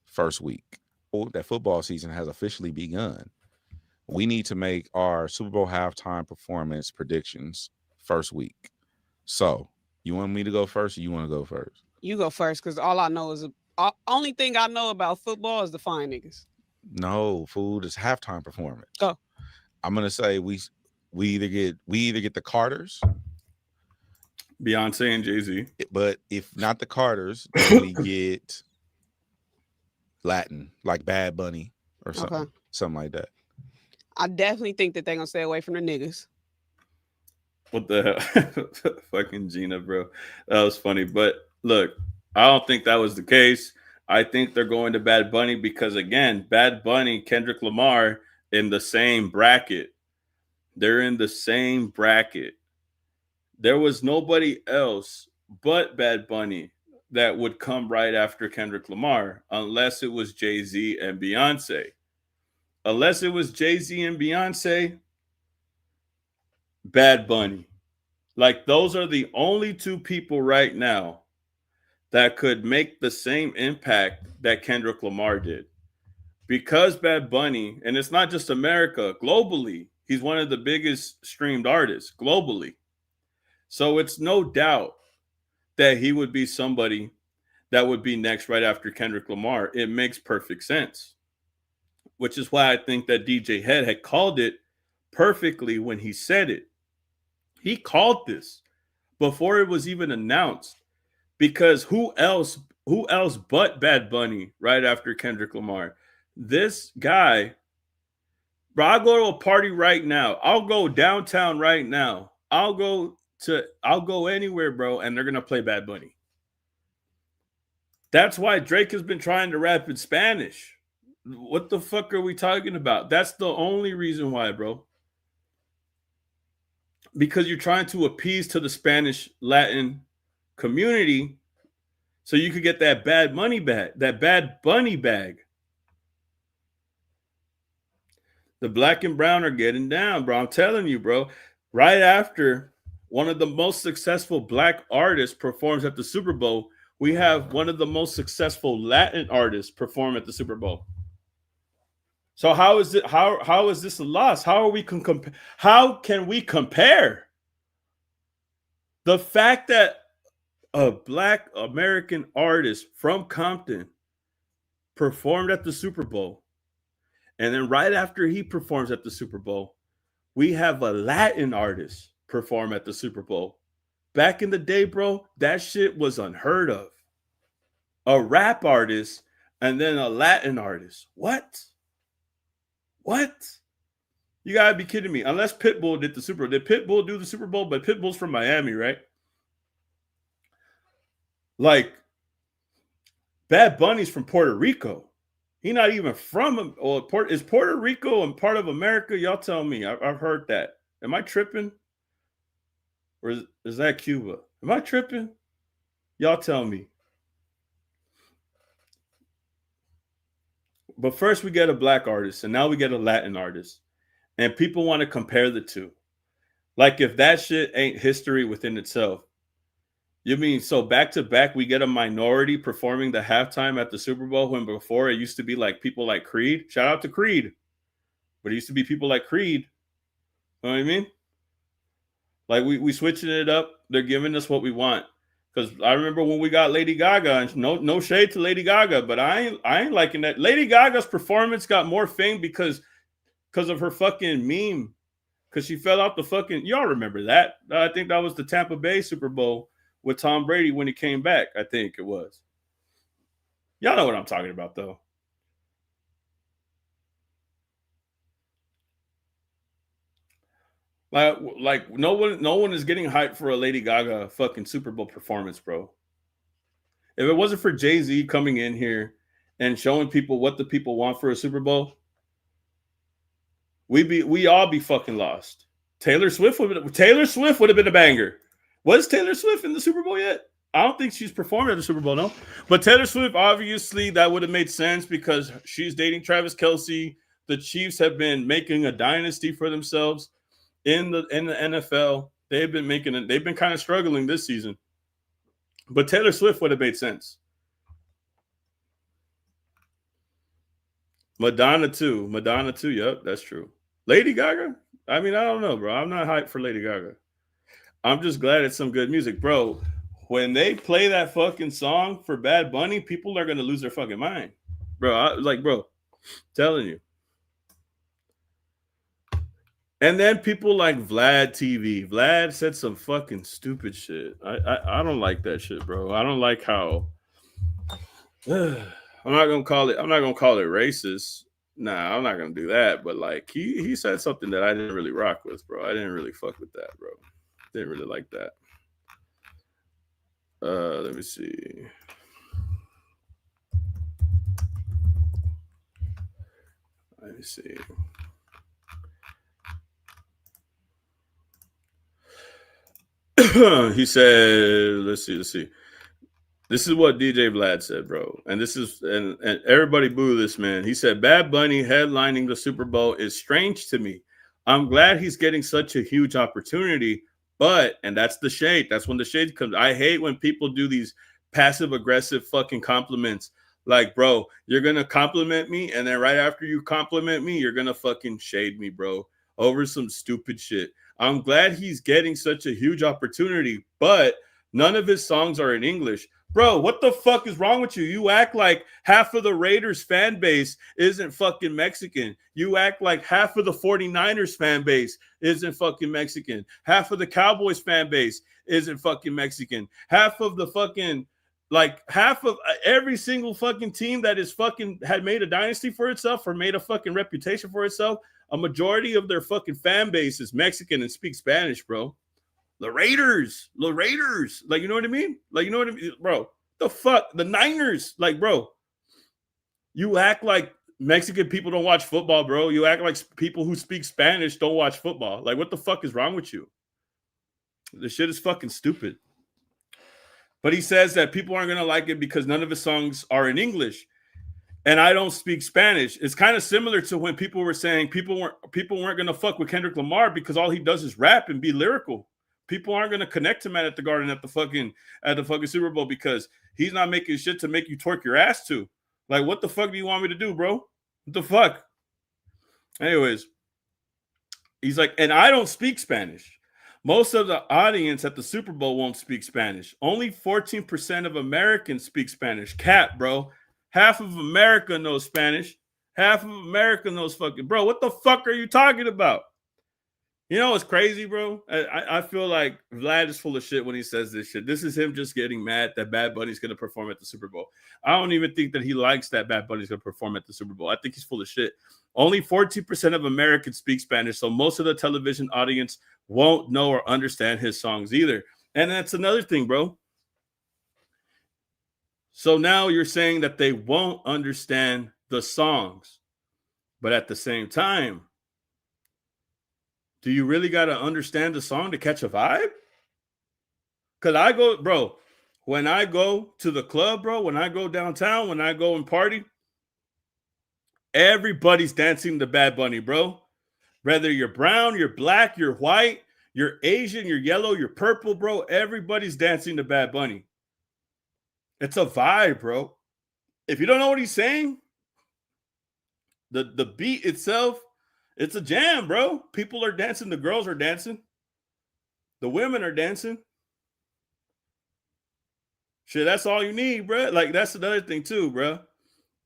First week. That football season has officially begun. We need to make our Super Bowl halftime performance predictions first week. So, you want me to go first or you want to go first? You go first, because all I know is only thing I know about football is the fine niggas. No, food is halftime performance. Go. I'm gonna say we either get the Carters, Beyonce and Jay-Z. but if not the Carters, then we get Latin, like Bad Bunny or something, something like that. I definitely think that they're gonna stay away from the niggas. What the hell? Fucking Gina, bro. That was funny. But look, I don't think that was the case. I think they're going to Bad Bunny because, again, Bad Bunny, Kendrick Lamar in the same bracket. They're in the same bracket. There was nobody else but Bad Bunny that would come right after Kendrick Lamar, unless it was Jay-Z and Beyonce. Unless it was Jay-Z and Beyonce, Bad Bunny. Like, those are the only two people right now that could make the same impact that Kendrick Lamar did. Because Bad Bunny, and it's not just America, globally, he's one of the biggest streamed artists globally. So it's no doubt that he would be somebody that would be next right after Kendrick Lamar. It makes perfect sense, which is why I think that DJ Head had called it perfectly when he said it. He called this before it was even announced, because who else but Bad Bunny right after Kendrick Lamar? This guy, bro, I'll go to a party right now. I'll go downtown right now. I'll go anywhere, bro, and they're going to play Bad Bunny. That's why Drake has been trying to rap in Spanish. What the fuck are we talking about? That's the only reason why, bro. Because you're trying to appease to the Spanish Latin community so you could get that Bad Bunny bag, that Bad Bunny bag. The black and brown are getting down, bro. I'm telling you, bro. Right after one of the most successful black artists performs at the Super Bowl, we have one of the most successful Latin artists perform at the Super Bowl. So how is it? How is this a loss? How can we compare the fact that a black American artist from Compton performed at the Super Bowl, and then right after he performs at the Super Bowl, we have a Latin artist perform at the Super Bowl? Back in the day, bro, that shit was unheard of. A rap artist and then a Latin artist. What? You gotta be kidding me. Unless Pitbull did the Super Bowl. Did Pitbull do the Super Bowl? But Pitbull's from Miami, right? Like, Bad Bunny's from Puerto Rico. He's not even from, is Puerto Rico and part of America? Y'all tell me. I've heard that. Am I tripping? Or is that Cuba? Am I tripping? Y'all tell me. But first we get a black artist, and now we get a Latin artist. And people want to compare the two. Like, if that shit ain't history within itself. You mean, so back to back, we get a minority performing the halftime at the Super Bowl, when before it used to be like people like Creed. Shout out to Creed. But it used to be people like Creed. You know what I mean? Like we switching it up. They're giving us what we want. Because I remember when we got Lady Gaga, and no shade to Lady Gaga, but I ain't liking that. Lady Gaga's performance got more fame because of her fucking meme. Because she fell out the fucking, y'all remember that? I think that was the Tampa Bay Super Bowl with Tom Brady when he came back. I think it was. Y'all know what I'm talking about, though. Like no one is getting hyped for a Lady Gaga fucking Super Bowl performance, bro. If it wasn't for Jay-Z coming in here and showing people what the people want for a Super Bowl, we all be fucking lost. Taylor Swift would have been a banger. Was Taylor Swift in the Super Bowl yet? I don't think she's performed at the Super Bowl, no. But Taylor Swift, obviously, that would have made sense because she's dating Travis Kelce. The Chiefs have been making a dynasty for themselves in the NFL. They've been kind of struggling this season. But Taylor Swift would have made sense. Madonna too. Yep, that's true. Lady Gaga? I mean, I don't know, bro. I'm not hyped for Lady Gaga. I'm just glad it's some good music, bro. When they play that fucking song for Bad Bunny, people are gonna lose their fucking mind, bro. Telling you. And then people like Vlad TV. Vlad said some fucking stupid shit. I don't like that shit, bro. I don't like how. I'm not gonna call it racist. Nah, I'm not gonna do that. But like he said something that I didn't really rock with, bro. I didn't really fuck with that, bro. Didn't really like that. Let me see. He said, let's see. This is what DJ Vlad said, bro. And everybody boo this man. He said, Bad Bunny headlining the Super Bowl is strange to me. I'm glad he's getting such a huge opportunity, and that's the shade. That's when the shade comes. I hate when people do these passive aggressive fucking compliments. Like, bro, you're going to compliment me. And then right after you compliment me, you're going to fucking shade me, bro, over some stupid shit. I'm glad he's getting such a huge opportunity, but none of his songs are in English. Bro, what the fuck is wrong with you? You act like half of the Raiders fan base isn't fucking Mexican. You act like half of the 49ers fan base isn't fucking Mexican. Half of the Cowboys fan base isn't fucking Mexican. Half of every single fucking team that is fucking had made a dynasty for itself or made a fucking reputation for itself, a majority of their fucking fan base is Mexican and speaks Spanish, bro. The Raiders. Like, you know what I mean? Bro? The fuck? The Niners. Like, bro, you act like Mexican people don't watch football, bro. You act like people who speak Spanish don't watch football. Like, what the fuck is wrong with you? This shit is fucking stupid. But he says that people aren't going to like it because none of his songs are in English. And I don't speak Spanish. It's kind of similar to when people were saying people weren't going to fuck with Kendrick Lamar because all he does is rap and be lyrical. People aren't going to connect him at the Garden at the fucking Super Bowl because he's not making shit to make you twerk your ass to. Like, what the fuck do you want me to do, bro? What the fuck? Anyways, he's like, and I don't speak Spanish. Most of the audience at the Super Bowl won't speak Spanish. Only 14% of Americans speak Spanish. Cap, bro. Half of America knows Spanish. Half of America knows fucking, bro. What the fuck are you talking about? You know what's crazy, bro? I feel like Vlad is full of shit when he says this shit. This is him just getting mad that Bad Bunny's going to perform at the Super Bowl. I don't even think that he likes that Bad Bunny's going to perform at the Super Bowl. I think he's full of shit. Only 14% of Americans speak Spanish, so most of the television audience won't know or understand his songs either. And that's another thing, bro. So now you're saying that they won't understand the songs, but at the same time, do you really got to understand the song to catch a vibe? Because when I go to the club, bro, when I go downtown, when I go and party, everybody's dancing to Bad Bunny, bro. Whether you're brown, you're black, you're white, you're Asian, you're yellow, you're purple, bro. Everybody's dancing to Bad Bunny. It's a vibe, bro. If you don't know what he's saying, the beat itself, it's a jam, bro. People are dancing. The girls are dancing. The women are dancing. Shit, that's all you need, bro. Like, that's another thing too, bro.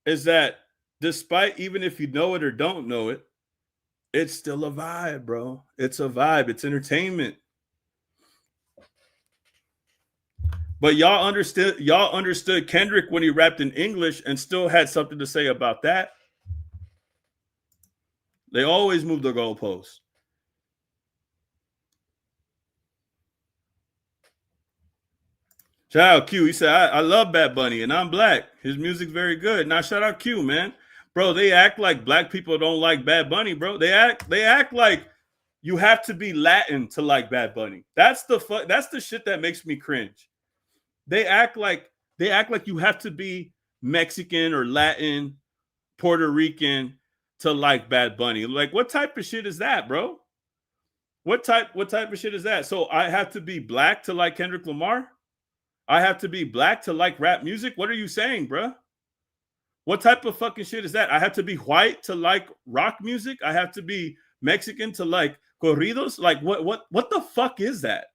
Is that despite, even if you know it or don't know it, it's still a vibe, bro. It's a vibe. It's entertainment. But y'all understood Kendrick when he rapped in English and still had something to say about that. They always move the goalposts. Shout out Q. He said, I love Bad Bunny and I'm black. His music's very good. Now shout out Q, man. Bro, they act like black people don't like Bad Bunny, bro. They act like you have to be Latin to like Bad Bunny. That's the shit that makes me cringe. They act like you have to be Mexican or Latin, Puerto Rican to like Bad Bunny. Like, what type of shit is that, bro? What type of shit is that? So I have to be black to like Kendrick Lamar? I have to be black to like rap music? What are you saying, bro? What type of fucking shit is that? I have to be white to like rock music? I have to be Mexican to like corridos? Like, what the fuck is that?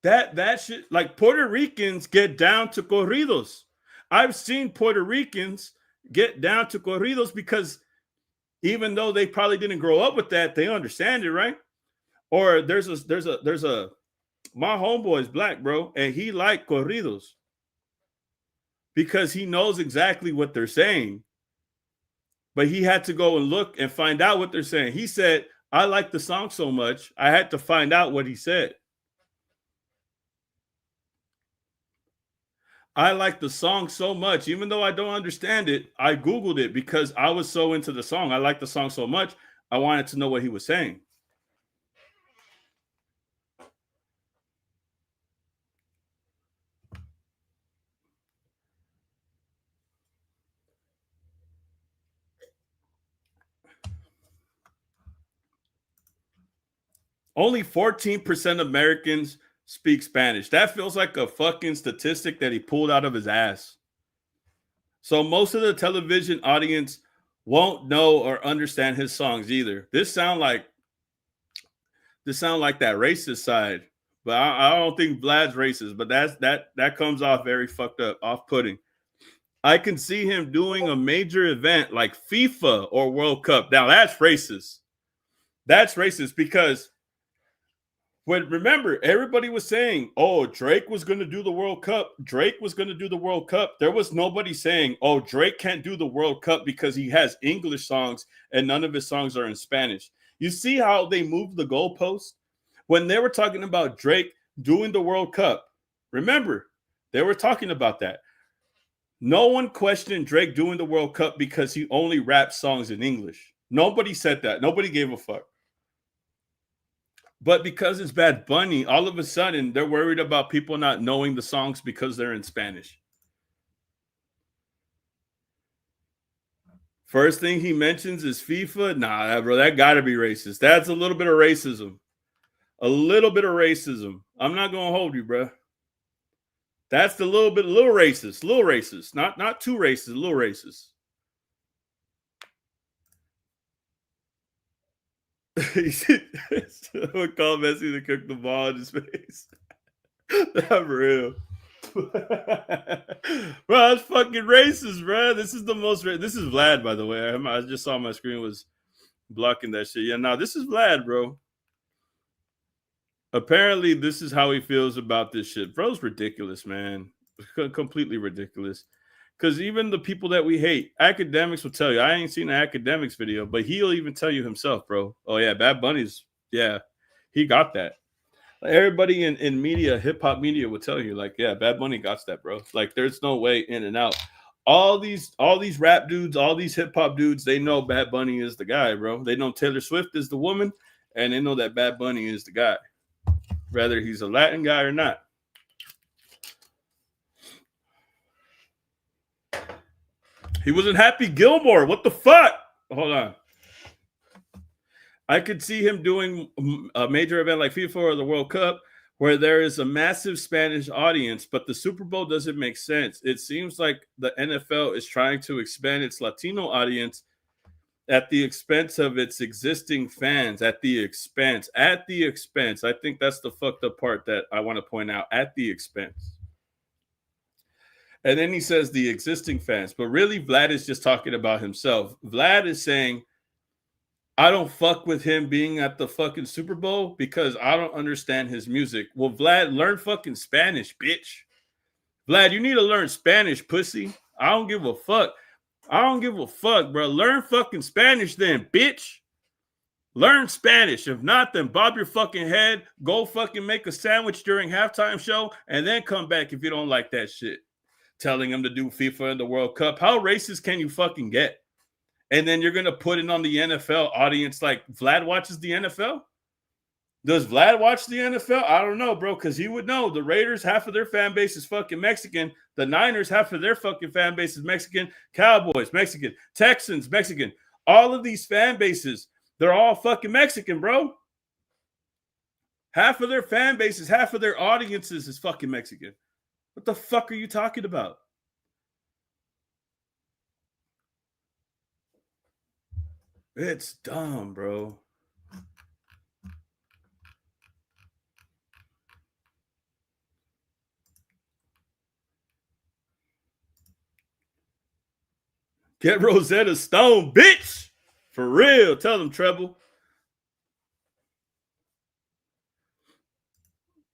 That shit, like, Puerto Ricans get down to corridos. I've seen Puerto Ricans get down to corridos because even though they probably didn't grow up with that, they understand it, right? Or there's a my homeboy's black, bro, and he like corridos because he knows exactly what they're saying. But he had to go and look and find out what they're saying. He said, I like the song so much, I had to find out what he said. I like the song so much, even though I don't understand it, I Googled it because I was so into the song. I liked the song so much, I wanted to know what he was saying. Only 14% of Americans speak Spanish. That feels like a fucking statistic that he pulled out of his ass. So most of the television audience won't know or understand his songs either. This sound like that racist side, but I don't think Vlad's racist. But that comes off very fucked up, off-putting. I can see him doing a major event like FIFA or World Cup. Now that's racist. That's racist because. When remember, everybody was saying, oh, Drake was going to do the World Cup. Drake was going to do the World Cup. There was nobody saying, oh, Drake can't do the World Cup because he has English songs and none of his songs are in Spanish. You see how they moved the goalpost? When they were talking about Drake doing the World Cup, remember, they were talking about that. No one questioned Drake doing the World Cup because he only raps songs in English. Nobody said that. Nobody gave a fuck. But because it's Bad Bunny, all of a sudden they're worried about people not knowing the songs because they're in Spanish. First thing he mentions is FIFA. Nah, bro, that gotta be racist. That's a little bit of racism. A little bit of racism. I'm not gonna hold you, bro. That's the little racist. Little racist. Not too racist, a little racist. Someone called Messi to cook the ball in his face. Not for real. Bro, that's fucking racist, bro. This is the most. This is Vlad, by the way. I just saw my screen was blocking that shit. Yeah, no, this is Vlad, bro. Apparently, this is how he feels about this shit. Bro's ridiculous, man. Completely ridiculous. Because even the people that we hate, academics will tell you. I ain't seen an academics video, but he'll even tell you himself, bro. Oh, yeah, Bad Bunny's, yeah, he got that. Like, everybody in media, hip-hop media will tell you, like, yeah, Bad Bunny got that, bro. Like, there's no way in and out. All these rap dudes, all these hip-hop dudes, they know Bad Bunny is the guy, bro. They know Taylor Swift is the woman, and they know that Bad Bunny is the guy, whether he's a Latin guy or not. He wasn't Happy Gilmore. What the fuck? Hold on. I could see him doing a major event like FIFA or the World Cup where there is a massive Spanish audience, but the Super Bowl doesn't make sense. It seems like the NFL is trying to expand its Latino audience at the expense of its existing fans, at the expense. I think that's the fucked up part that I want to point out, at the expense. And then he says the existing fans, but really Vlad is just talking about himself. Vlad is saying, I don't fuck with him being at the fucking Super Bowl because I don't understand his music. Well, Vlad, learn fucking Spanish, bitch. Vlad, you need to learn Spanish, pussy. I don't give a fuck. Bro. Learn fucking Spanish then, bitch. Learn Spanish. If not, then bob your fucking head, go fucking make a sandwich during halftime show, and then come back if you don't like that shit. Telling him to do FIFA in the World Cup. How racist can you fucking get? And then you're going to put it on the NFL audience like Vlad watches the NFL? Does Vlad watch the NFL? I don't know, bro, because he would know. The Raiders, half of their fan base is fucking Mexican. The Niners, half of their fucking fan base is Mexican. Cowboys, Mexican. Texans, Mexican. All of these fan bases, they're all fucking Mexican, bro. Half of their fan bases, half of their audiences is fucking Mexican. What the fuck are you talking about? It's dumb, bro. Get Rosetta Stone, bitch. For real. Tell them, Treble.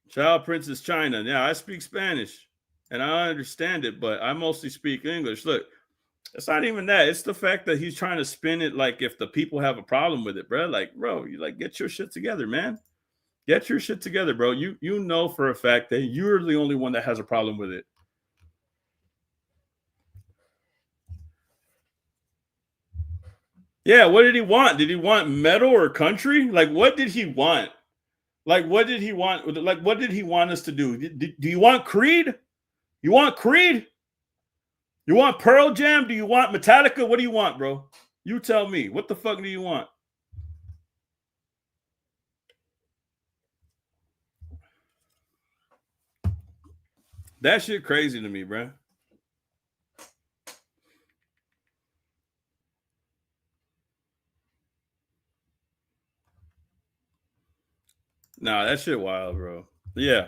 Child Princess China. Now, I speak Spanish, and I understand it, but I mostly speak English. Look, it's not even that. It's the fact that he's trying to spin it like if the people have a problem with it, bro. Like, bro, you like get your shit together, man. Get your shit together, bro. You know for a fact that you're the only one that has a problem with it. Yeah, what did he want? Did he want metal or country? Like, what did he want? Like, what did he want? Like, what did he want us to do? Do you want Creed? You want Creed? You want Pearl Jam? Do you want Metallica? What do you want, bro? You tell me. What the fuck do you want? That shit crazy to me, bro. Nah, that shit wild, bro. Yeah.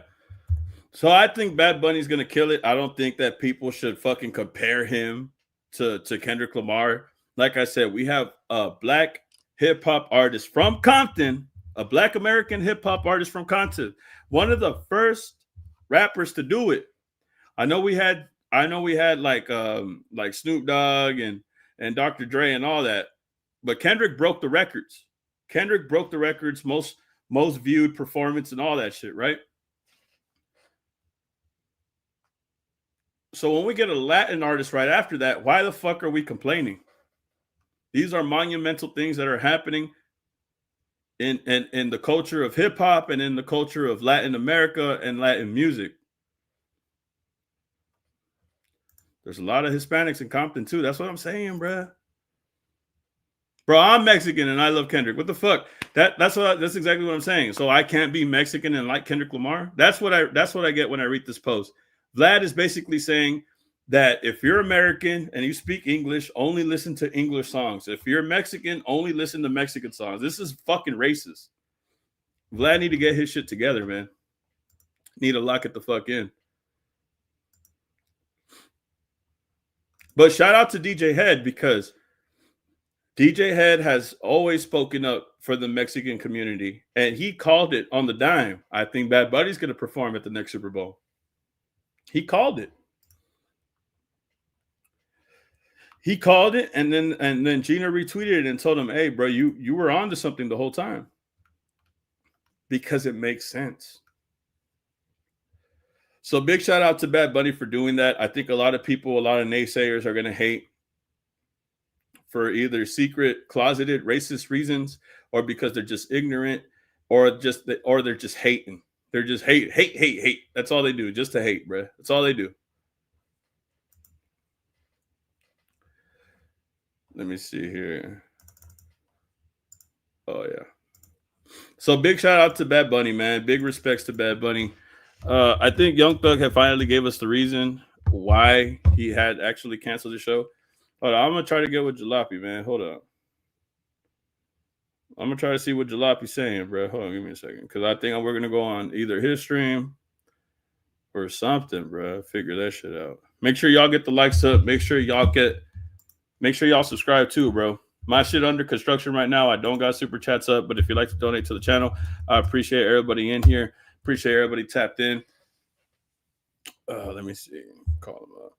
So I think Bad Bunny's gonna kill it. I don't think that people should fucking compare him to Kendrick Lamar. Like I said, we have a black hip hop artist from Compton, a black American hip hop artist from Compton, one of the first rappers to do it. I know we had like Snoop Dogg and Dr. Dre and all that, but Kendrick broke the records. Kendrick broke the records, most viewed performance and all that shit, right? So when we get a Latin artist right after that, why the fuck are we complaining? These are monumental things that are happening in the culture of hip hop and in the culture of Latin America and Latin music. There's a lot of Hispanics in Compton too. That's what I'm saying, bro. Bro, I'm Mexican and I love Kendrick. What the fuck? That's exactly what I'm saying. So I can't be Mexican and like Kendrick Lamar. That's what I get when I read this post. Vlad is basically saying that if you're American and you speak English, only listen to English songs. If you're Mexican, only listen to Mexican songs. This is fucking racist. Vlad need to get his shit together, man. Need to lock it the fuck in. But shout out to DJ Head, because DJ Head has always spoken up for the Mexican community, and he called it on the dime. I think Bad Bunny's going to perform at the next Super Bowl. He called it. He called it, and then Gina retweeted it and told him, "Hey, bro, you were on to something the whole time." Because it makes sense. So big shout out to Bad Bunny for doing that. I think a lot of people, a lot of naysayers are going to hate for either secret, closeted, racist reasons, or because they're just ignorant, or they're just hating. They're just hate. That's all they do, just to hate, bro. That's all they do. Let me see here. Oh, yeah. So big shout out to Bad Bunny, man. Big respects to Bad Bunny. I think Young Thug had finally gave us the reason why he had actually canceled the show. Hold on, I'm going to try to get with Jalopy, man. Hold on. I'm gonna try to see what Jalape's saying, bro. Hold on, give me a second, because I think we're gonna go on either his stream or something, bro. Figure that shit out. Make sure y'all get the likes up. Make sure y'all subscribe too, bro. My shit under construction right now. I don't got super chats up, but if you'd like to donate to the channel, I appreciate everybody in here. Appreciate everybody tapped in. Let me see. Call him up.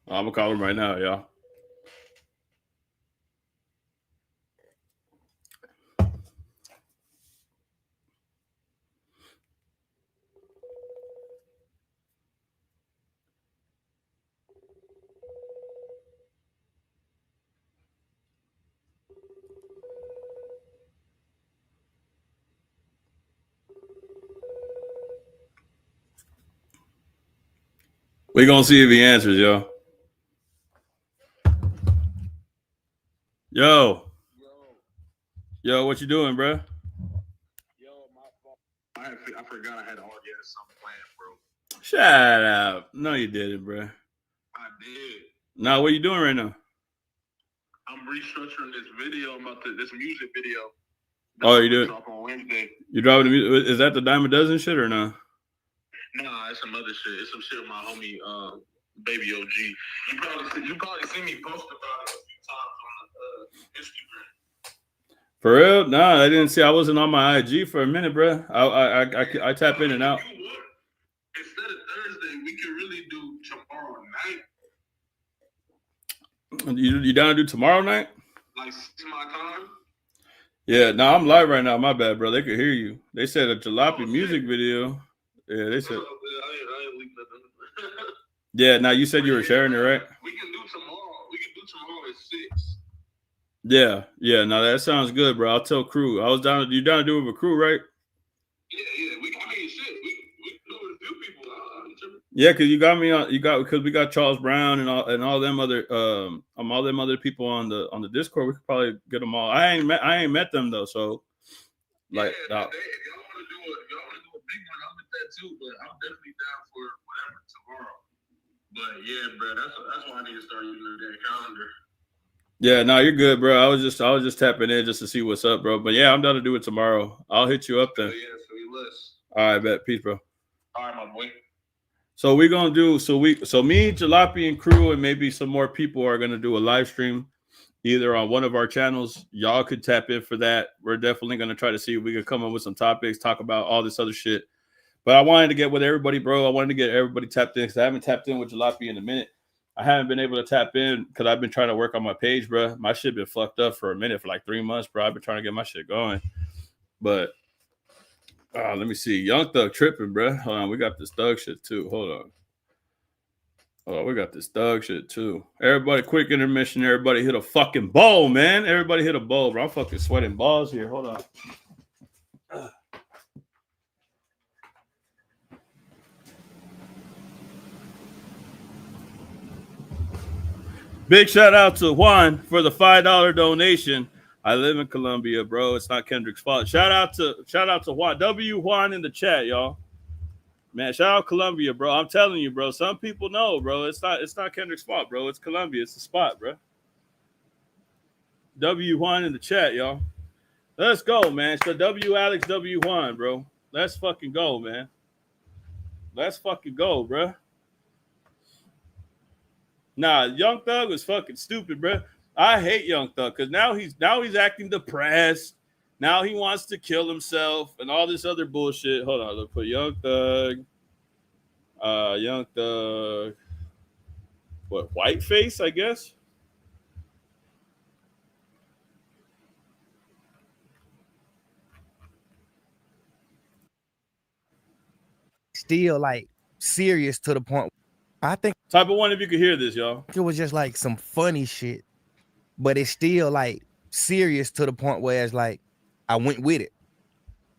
I'm gonna call him right now, y'all. We gonna see if he answers, yo. Yo, what you doing, bro? Yo, my fault. I forgot I had already had something planned, bro. Shut up. No, you didn't, bro. I did. Now, what you doing right now? I'm restructuring this video about this music video. Oh, you do it? On Wednesday. You driving the music? Is that the Dime a Dozen shit or no? Nah, it's some other shit. It's some shit with my homie, Baby OG. You probably seen me post about it a few times on Instagram. For real? Nah, I didn't see. I wasn't on my IG for a minute, bro. I tap in and out. Instead of Thursday, we can really do tomorrow night. You down to do tomorrow night? Like my time. Yeah, no, I'm live right now. My bad, bro. They could hear you. They said a Jalopy music video. Yeah, they said. I ain't leaked nothing. Yeah, now you said you were sharing it, right? We can do tomorrow. We can do tomorrow at 6. Yeah. No, that sounds good, bro. I'll tell crew. I was down. You down to do it with crew, right? Yeah. We can do it with a few people. Yeah, because you got me on. Because we got Charles Brown and all them other people on the Discord. We could probably get them all. I ain't met them though, so like. If y'all want to do a big one, I'm with that too. But I'm definitely down for whatever tomorrow. But yeah, bro, that's why I need to start using that calendar. Yeah, no, you're good, bro. I was just tapping in just to see what's up, bro. But yeah, I'm down to do it tomorrow. I'll hit you up then. So you less. All right, bet. Peace, bro. All right, my boy. So we're gonna do me, Jalopy, and crew, and maybe some more people are gonna do a live stream either on one of our channels. Y'all could tap in for that. We're definitely gonna try to see if we can come up with some topics, talk about all this other shit. But I wanted to get with everybody, bro. I wanted to get everybody tapped in because I haven't tapped in with Jalopy in a minute. I haven't been able to tap in because I've been trying to work on my page, bro. My shit been fucked up for a minute, for like 3 months, bro. I've been trying to get my shit going. But let me see. Young Thug tripping, bro. Hold on. We got this thug shit too. Hold on. Oh, we got this thug shit too. Everybody, quick intermission. Everybody hit a fucking bowl, man. Everybody hit a bowl, bro. I'm fucking sweating balls here. Hold on. Big shout out to Juan for the $5 donation. I live in Colombia, bro. It's not Kendrick's fault. Shout out to Juan. Juan in the chat, y'all. Man, shout out Colombia, bro. I'm telling you, bro. Some people know, bro. It's not Kendrick's fault, bro. It's Colombia. It's the spot, bro. Juan in the chat, y'all. Let's go, man. So Alex Juan, bro. Let's fucking go, man. Let's fucking go, bro. Nah, Young Thug was fucking stupid, bro. I hate Young Thug because now he's acting depressed. Now he wants to kill himself and all this other bullshit. Hold on, let's put Young Thug. What, Whiteface, I guess? Still like serious to the point. I think type of one if you could hear this, y'all. It was just like some funny shit, but it's still like serious to the point where it's like I went with it.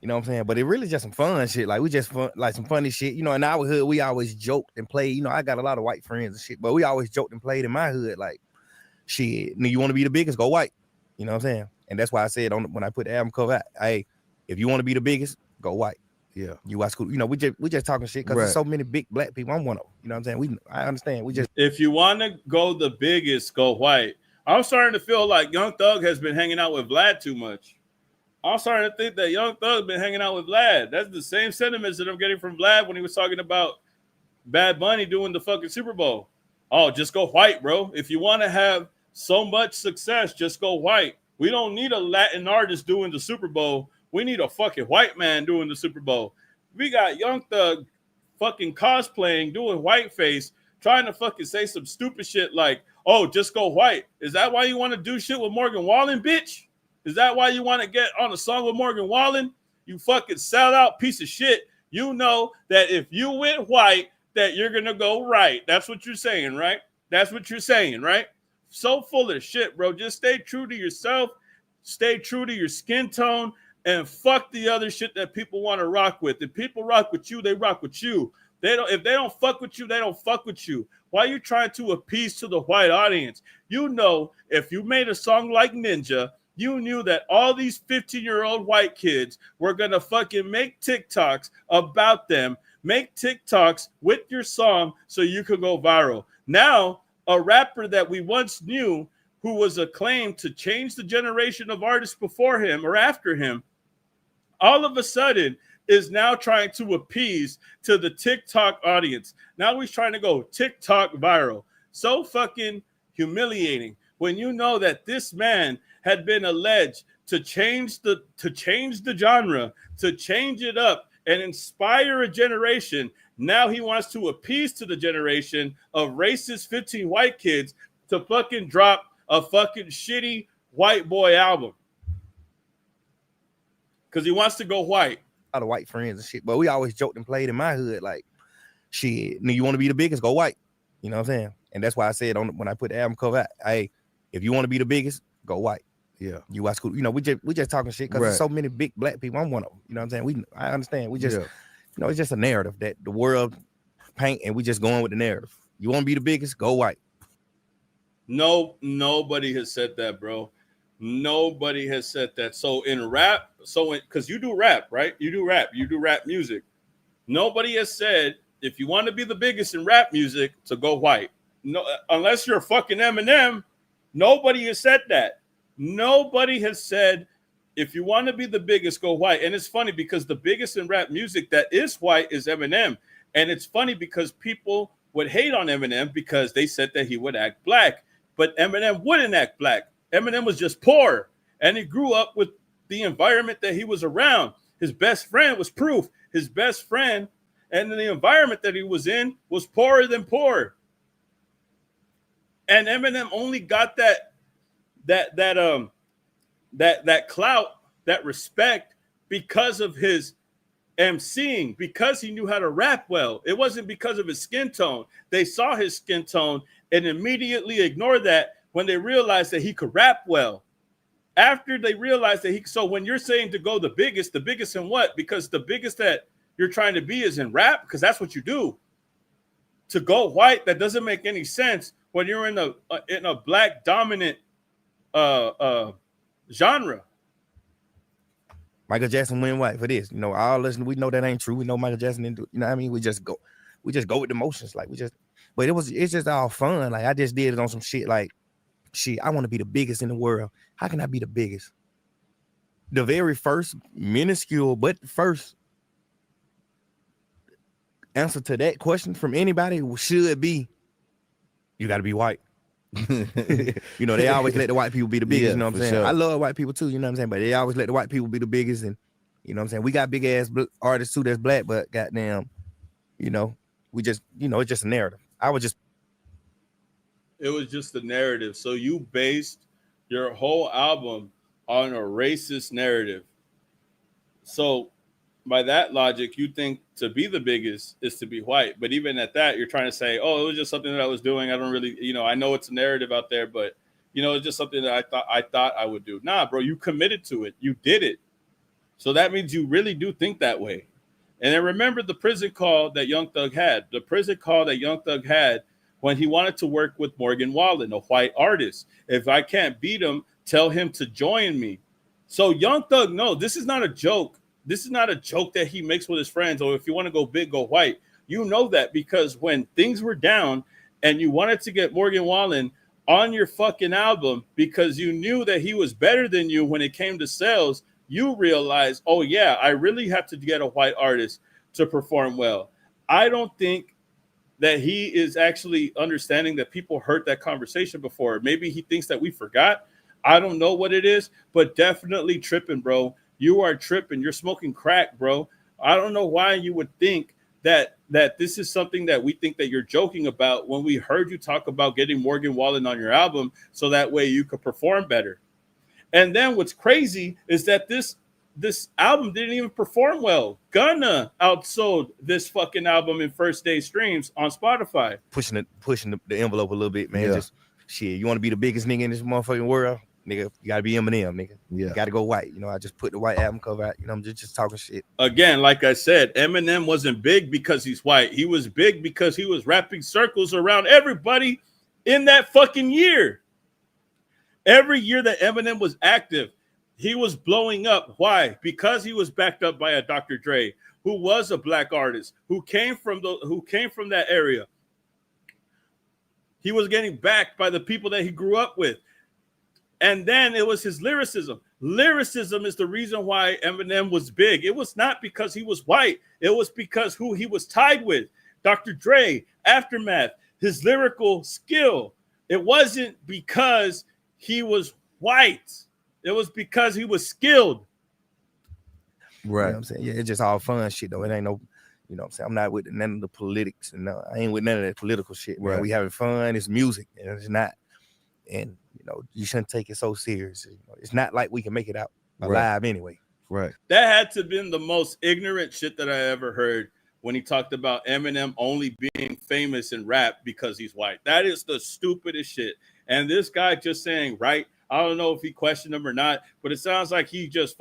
You know what I'm saying? But it really just some fun shit. Like we just like some funny shit. You know, in our hood, we always joked and played. You know, I got a lot of white friends and shit, but we always joked and played in my hood. Like, shit, you want to be the biggest, go white. You know what I'm saying? And that's why I said when I put the album cover out, hey, if you want to be the biggest, go white. Yeah, you watch school. You know, we just talking shit because there's so many big black people. I'm one of them. You know what I'm saying? I understand. We just If you want to go the biggest, go white. I'm starting to feel like Young Thug has been hanging out with Vlad too much. I'm starting to think that Young Thug been hanging out with Vlad. That's the same sentiments that I'm getting from Vlad when he was talking about Bad Bunny doing the fucking Super Bowl. Oh, just go white, bro. If you want to have so much success, just go white. We don't need a Latin artist doing the Super Bowl. We need a fucking white man doing the Super Bowl. We got Young Thug fucking cosplaying, doing whiteface, trying to fucking say some stupid shit like, oh, just go white. Is that why you want to do shit with Morgan Wallen, bitch? Is that why you want to get on a song with Morgan Wallen? You fucking sell out piece of shit. You know that if you went white, that you're going to go right. That's what you're saying, right? That's what you're saying, right? So full of shit, bro. Just stay true to yourself. Stay true to your skin tone. And fuck the other shit that people want to rock with. If people rock with you, they rock with you. If they don't fuck with you, they don't fuck with you. Why are you trying to appease to the white audience? You know, if you made a song like Ninja, you knew that all these 15-year-old white kids were going to fucking make TikToks about them, make TikToks with your song so you could go viral. Now, a rapper that we once knew who was acclaimed to change the generation of artists before him or after him, all of a sudden is now trying to appease to the TikTok audience. Now he's trying to go TikTok viral. So fucking humiliating when you know that this man had been alleged to change the genre, to change it up and inspire a generation. Now he wants to appease to the generation of racist 15 white kids to fucking drop a fucking shitty white boy album. Because he wants to go white. A lot of white friends and shit, but we always joked and played in my hood like, shit, you want to be the biggest, go white. You know what I'm saying? And that's why I said when I put the album cover out, hey, if you want to be the biggest, go white. Yeah. You watch school. You know, we just talking shit because there's so many big black people. I'm one of them. You know what I'm saying? I understand. We just, you know, it's just a narrative that the world paint and we just going with the narrative. You want to be the biggest, go white. No, nobody has said that, bro. Nobody has said that. So in rap, because you do rap, right? You do rap music. Nobody has said if you want to be the biggest in rap music to go white. No, unless you're fucking Eminem, nobody has said that. Nobody has said if you want to be the biggest, go white. And it's funny because the biggest in rap music that is white is Eminem. And it's funny because people would hate on Eminem because they said that he would act black. But Eminem wouldn't act black. Eminem was just poor. And he grew up with the environment that he was around. His best friend was proof. His best friend and the environment that he was in was poorer than poor. And Eminem only got that clout, that respect because of his emceeing, because he knew how to rap well. It wasn't because of his skin tone. They saw his skin tone and immediately ignored that when they realized that he could rap well. After they realized that so when you're saying to go the biggest in what? Because the biggest that you're trying to be is in rap, because that's what you do. To go white, that doesn't make any sense when you're in a black dominant genre. Michael Jackson went white for this. You know, all listen, we know that ain't true. We know Michael Jackson didn't do, you know what I mean? We just go with the motions. Like but it's just all fun. Like I just did it on some shit like, shit, I want to be the biggest in the world. How can I be the biggest? The very first minuscule, but first answer to that question from anybody should be, you got to be white. You know, they always let the white people be the biggest, you know what I'm saying? Sure. I love white people too, you know what I'm saying? But they always let the white people be the biggest, and you know what I'm saying? We got big ass artists too that's black, but goddamn, you know, we just, you know, it's just a narrative. It was just the narrative. So you based your whole album on a racist narrative. So by that logic, you think to be the biggest is to be white. But even at that, you're trying to say, oh, it was just something that I was doing. I don't really, you know, I know it's a narrative out there, but, you know, it's just something that I thought I would do. Nah, bro, you committed to it. You did it. So that means you really do think that way. And then remember the prison call that Young Thug had. The prison call that Young Thug had when he wanted to work with Morgan Wallen, a white artist. If I can't beat him, tell him to join me. So Young Thug, no, this is not a joke. this is not a joke that he makes with his friends, or if you want to go big, go white. You know that because when things were down and you wanted to get Morgan Wallen on your fucking album because you knew that he was better than you when it came to sales, you realized, oh yeah, I really have to get a white artist to perform well. I don't think that he is actually understanding that people heard that conversation before. Maybe he thinks that we forgot. I don't know what it is, but definitely tripping, bro. You are tripping. You're smoking crack, bro. I don't know why you would think that this is something that we think that you're joking about when we heard you talk about getting Morgan Wallen on your album so that way you could perform better. And then what's crazy is that this album didn't even perform well. Gunna outsold this fucking album in first day streams on Spotify. Pushing the envelope a little bit, man. Just shit. You want to be the biggest nigga in this motherfucking world? Nigga, you gotta be Eminem, nigga. You gotta go white. You know, I just put the white album cover out. You know, I'm just talking shit. Again, like I said, Eminem wasn't big because he's white. He was big because he was wrapping circles around everybody in that fucking year. Every year that Eminem was active, he was blowing up. Why? Because he was backed up by a Dr. Dre, who was a black artist, who came from that area. He was getting backed by the people that he grew up with. And then it was his lyricism. Lyricism is the reason why Eminem was big. It was not because he was white. It was because who he was tied with. Dr. Dre, Aftermath, his lyrical skill. It wasn't because he was white. It was because he was skilled. Right. You know what I'm saying? Yeah, it's just all fun shit, though. It ain't no, you know what I'm saying? I'm not with none of the politics. And no, I ain't with none of that political shit. Right. Man. We having fun. It's music. And it's not. And you know, you shouldn't take it so serious. You know, it's not like we can make it out alive anyway. Right. That had to have been the most ignorant shit that I ever heard when he talked about Eminem only being famous in rap because he's white. That is the stupidest shit. And this guy just saying, right? I don't know if he questioned him or not, but it sounds like he just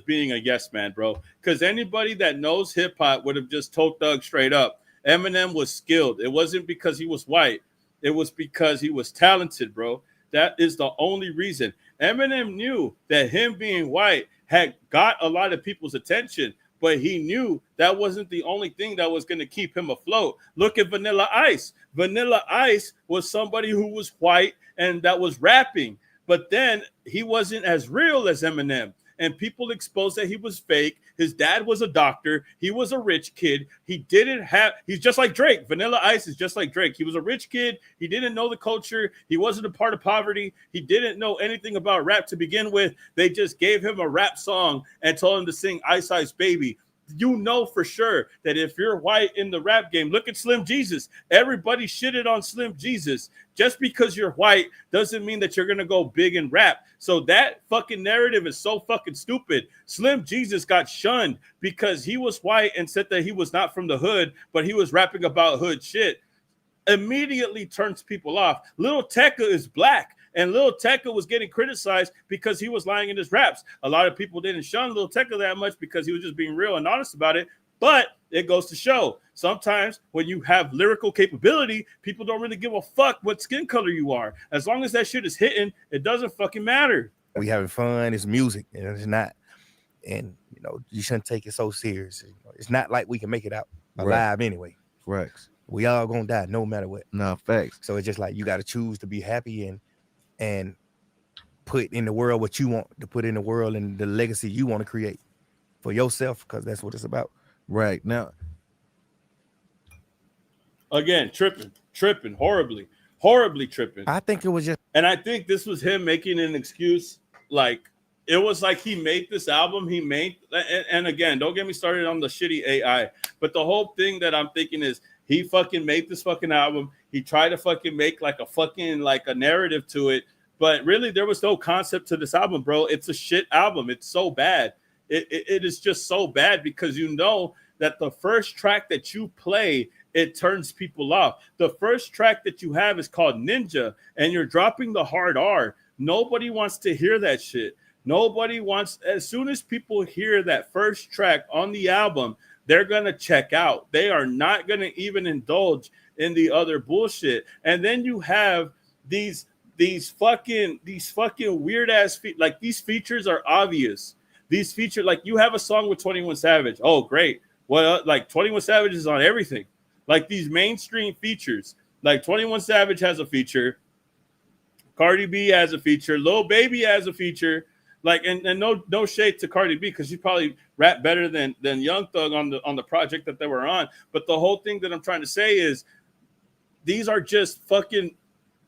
being a yes man, bro. Because anybody that knows hip hop would have just told Thug straight up, Eminem was skilled. It wasn't because he was white. It was because he was talented, bro. That is the only reason. Eminem knew that him being white had got a lot of people's attention, but he knew that wasn't the only thing that was going to keep him afloat. Look at Vanilla Ice. Vanilla Ice was somebody who was white and that was rapping, but then he wasn't as real as Eminem. And people exposed that he was fake. His dad was a doctor. He was a rich kid. He's just like Drake. Vanilla Ice is just like Drake. He was a rich kid. He didn't know the culture. He wasn't a part of poverty. He didn't know anything about rap to begin with. They just gave him a rap song and told him to sing Ice Ice Baby. You know for sure that if you're white in the rap game, look at Slim Jesus. Everybody shitted on Slim Jesus. Just because you're white doesn't mean that you're going to go big in rap. So that fucking narrative is so fucking stupid. Slim Jesus got shunned because he was white and said that he was not from the hood, but he was rapping about hood shit. Immediately turns people off. Lil Tecca is black. And Lil Tecca was getting criticized because he was lying in his raps. A lot of people didn't shun Lil Tecca that much because he was just being real and honest about it. But it goes to show sometimes when you have lyrical capability, people don't really give a fuck what skin color you are. As long as that shit is hitting, it doesn't fucking matter. We having fun. It's music. And it's not. And, you know, you shouldn't take it so serious. You know, it's not like we can make it out alive anyway. Right. We all gonna die no matter what. No, facts. So it's just like you got to choose to be happy and put in the world what you want to put in the world and the legacy you want to create for yourself, because that's what it's about. Right. Now, again, tripping, horribly tripping. I think it was just, and I think this was him making an excuse. Like, it was like he made this album, and again, don't get me started on the shitty AI, but the whole thing that I'm thinking is he fucking made this fucking album. He tried to fucking make like a narrative to it, but really there was no concept to this album, bro. It's a shit album. It's so bad. It is just so bad because you know that the first track that you play, it turns people off. The first track that you have is called Ninja, and you're dropping the hard R. Nobody wants to hear that shit. Nobody wants, as soon as people hear that first track on the album, they're going to check out. They are not going to even indulge in the other bullshit. And then you have these fucking weird ass like these features are obvious. These feature, like you have a song with 21 Savage. Oh, great. Well, like 21 Savage is on everything. Like these mainstream features, like 21 Savage has a feature. Cardi B has a feature. Lil Baby has a feature. Like, and no shade to Cardi B, because she probably rap better than Young Thug on the project that they were on. But the whole thing that I'm trying to say is these are just fucking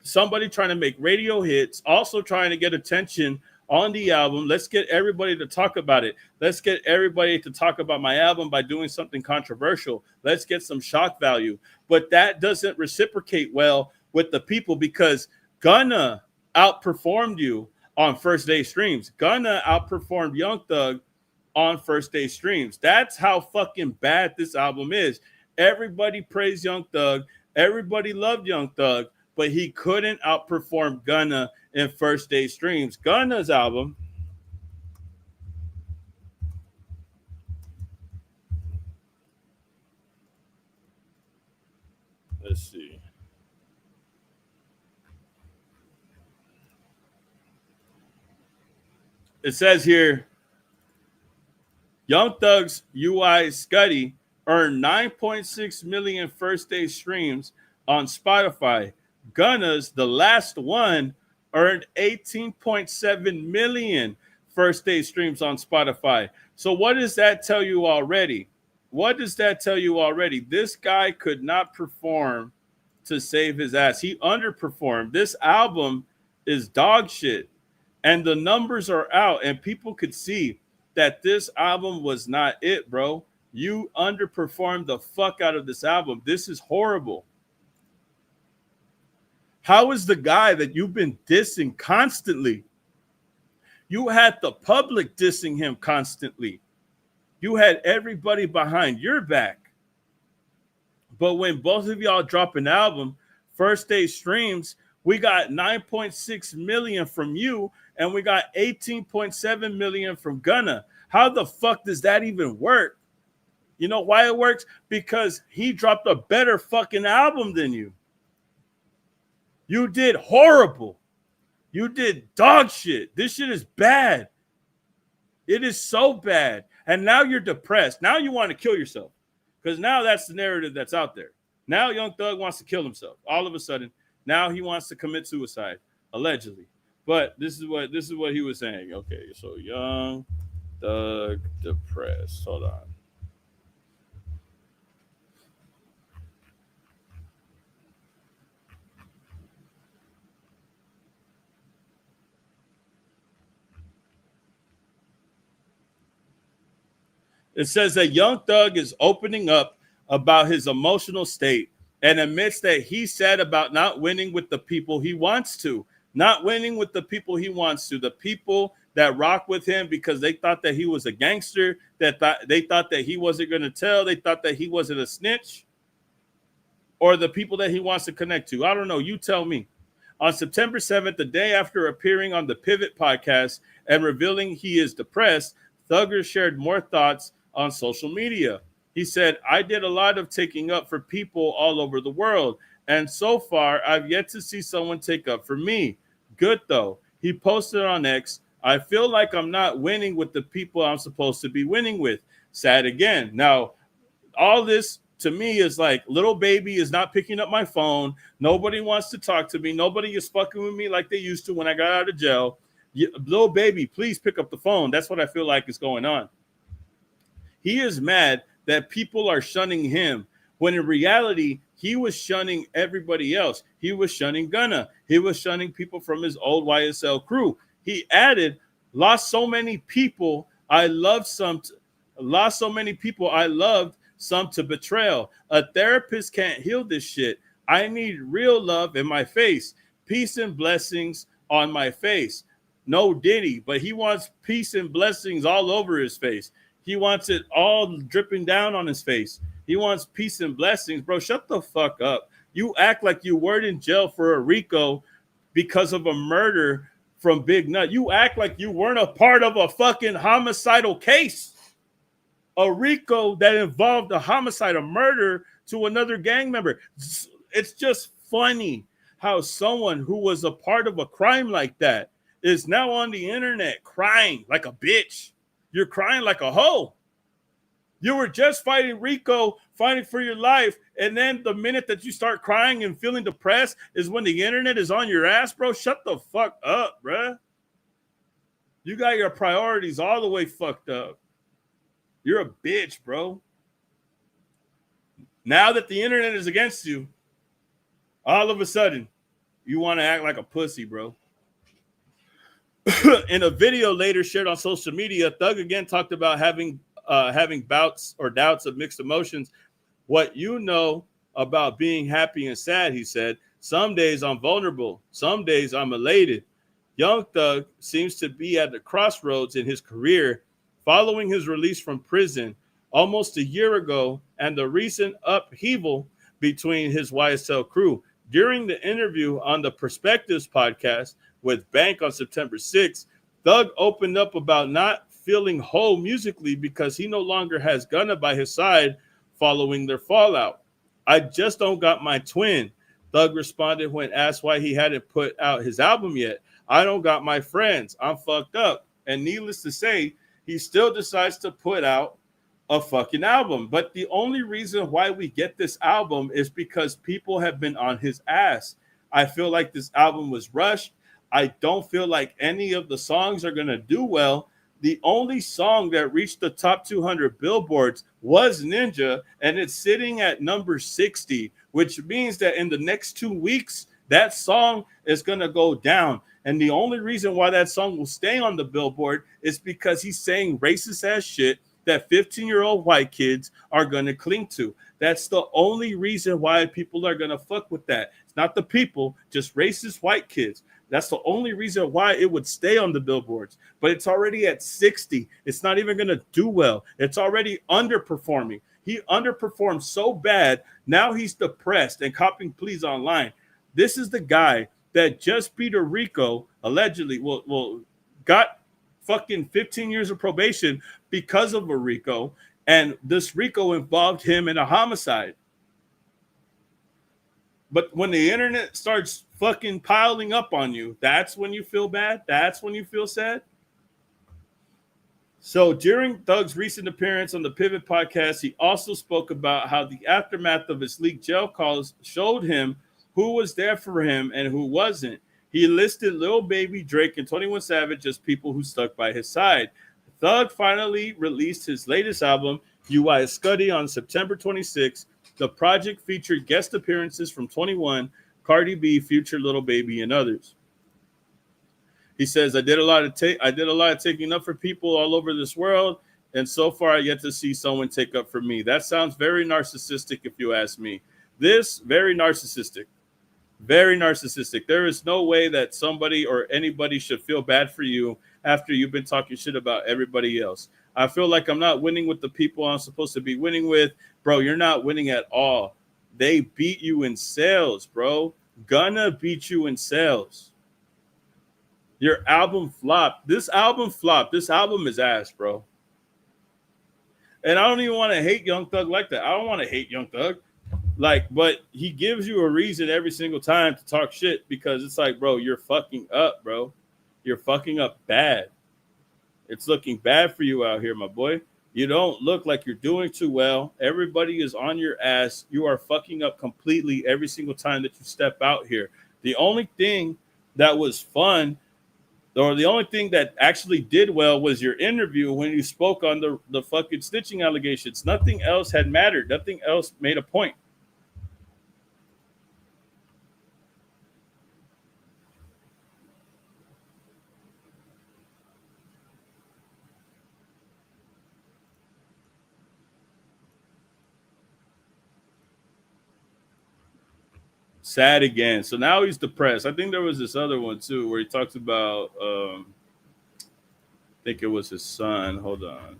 somebody trying to make radio hits, also trying to get attention on the album. Let's get everybody to talk about it. Let's get everybody to talk about my album by doing something controversial. Let's get some shock value. But that doesn't reciprocate well with the people, because Gunna outperformed you on first day streams. Gunna outperformed Young Thug on first day streams. That's how fucking bad this album is. Everybody praised Young Thug. Everybody loved Young Thug, but he couldn't outperform Gunna in first day streams. Gunna's album, let's see. It says here, Young Thug's UI Scuddy earned 9.6 million first day streams on Spotify. Gunna's The Last One earned 18.7 million first day streams on Spotify. So what does that tell you already? What does that tell you already? This guy could not perform to save his ass. He underperformed. This album is dog shit. And the numbers are out, and people could see that this album was not it, bro. You underperformed the fuck out of this album. This is horrible. How is the guy that you've been dissing constantly? You had the public dissing him constantly. You had everybody behind your back. But when both of y'all drop an album, first day streams, we got 9.6 million from you, and we got 18.7 million from Gunna. How the fuck does that even work? You know why it works? Because he dropped a better fucking album than you. You did horrible. You did dog shit. This shit is bad. It is so bad. And now you're depressed. Now you want to kill yourself. Because now that's the narrative that's out there. Now Young Thug wants to kill himself. All of a sudden, now he wants to commit suicide, allegedly. But this is what he was saying. Okay, so Young Thug depressed. Hold on. It says that Young Thug is opening up about his emotional state and admits that he's sad about not winning with the people he wants to. Not winning with the people he wants to. The people that rock with him because they thought that he was a gangster, they thought that he wasn't going to tell, they thought that he wasn't a snitch, or the people that he wants to connect to. I don't know. You tell me. On September 7th, the day after appearing on the Pivot podcast and revealing he is depressed, Thugger shared more thoughts on social media. He said, I did a lot of taking up for people all over the world, and so far, I've yet to see someone take up for me. Good, though. He posted on X, I feel like I'm not winning with the people I'm supposed to be winning with. Sad again. Now, all this to me is like, little baby is not picking up my phone. Nobody wants to talk to me. Nobody is fucking with me like they used to when I got out of jail. Little baby, please pick up the phone. That's what I feel like is going on. He is mad that people are shunning him when in reality, he was shunning everybody else. He was shunning Gunna. He was shunning people from his old YSL crew. He added, lost so many people I loved, some to betrayal. A therapist can't heal this shit. I need real love in my face. Peace and blessings on my face. No Diddy, but he wants peace and blessings all over his face. He wants it all dripping down on his face. He wants peace and blessings. Bro, shut the fuck up. You act like you weren't in jail for a RICO because of a murder from Big Nut. You act like you weren't a part of a fucking homicidal case. A RICO that involved a homicide, a murder to another gang member. It's just funny how someone who was a part of a crime like that is now on the internet crying like a bitch. You're crying like a hoe. You were just fighting Rico, fighting for your life. And then the minute that you start crying and feeling depressed is when the internet is on your ass, bro. Shut the fuck up, bruh. You got your priorities all the way fucked up. You're a bitch, bro. Now that the internet is against you, all of a sudden, you want to act like a pussy, bro. In a video later shared on social media, Thug again talked about having bouts or doubts of mixed emotions. What you know about being happy and sad, he said. Some days I'm vulnerable. Some days I'm elated. Young Thug seems to be at the crossroads in his career following his release from prison almost a year ago and the recent upheaval between his YSL crew. During the interview on the Perspectives podcast with Bank on September 6th, Thug opened up about not feeling whole musically because he no longer has Gunna by his side following their fallout. I just don't got my twin, Thug responded when asked why he hadn't put out his album yet. I don't got my friends. I'm fucked up. And needless to say, he still decides to put out a fucking album. But the only reason why we get this album is because people have been on his ass. I feel like this album was rushed. I don't feel like any of the songs are going to do well. The only song that reached the top 200 billboards was Ninja, and it's sitting at number 60, which means that in the next 2 weeks, that song is going to go down. And the only reason why that song will stay on the billboard is because he's saying racist ass shit that 15-year-old white kids are going to cling to. That's the only reason why people are going to fuck with that. It's not the people, just racist white kids. That's the only reason why it would stay on the billboards. But it's already at 60. It's not even going to do well. It's already underperforming. He underperformed so bad. Now he's depressed and copping pleas online. This is the guy that just beat a Rico, allegedly, got fucking 15 years of probation because of a Rico. And this Rico involved him in a homicide. But when the internet starts fucking piling up on you, that's when you feel bad. That's when you feel sad. So during Thug's recent appearance on the Pivot podcast, he also spoke about how the aftermath of his leaked jail calls showed him who was there for him and who wasn't. He listed Lil Baby, Drake, and 21 Savage as people who stuck by his side. Thug finally released his latest album, UI Scuddy, on September 26th. The project featured guest appearances from 21, Cardi B, Future, Lil Baby, and others. He says, I did a lot of taking up for people all over this world, and so far I yet to see someone take up for me. That sounds very narcissistic if you ask me. This, very narcissistic. Very narcissistic. There is no way that somebody or anybody should feel bad for you after you've been talking shit about everybody else. I feel like I'm not winning with the people I'm supposed to be winning with. Bro, you're not winning at all. They beat you in sales, bro. Gunna beat you in sales. Your album flopped. This album flopped. This album is ass, bro. And I don't even want to hate Young Thug like that. I don't want to hate Young Thug. But he gives you a reason every single time to talk shit because it's like, bro, you're fucking up, bro. You're fucking up bad. It's looking bad for you out here, my boy. You don't look like you're doing too well. Everybody is on your ass. You are fucking up completely every single time that you step out here. The only thing that was fun, or the only thing that actually did well, was your interview when you spoke on the fucking snitching allegations. Nothing else had mattered. Nothing else made a point. Sad again. So now he's depressed. I think there was this other one too where he talks about I think it was his son. Hold on.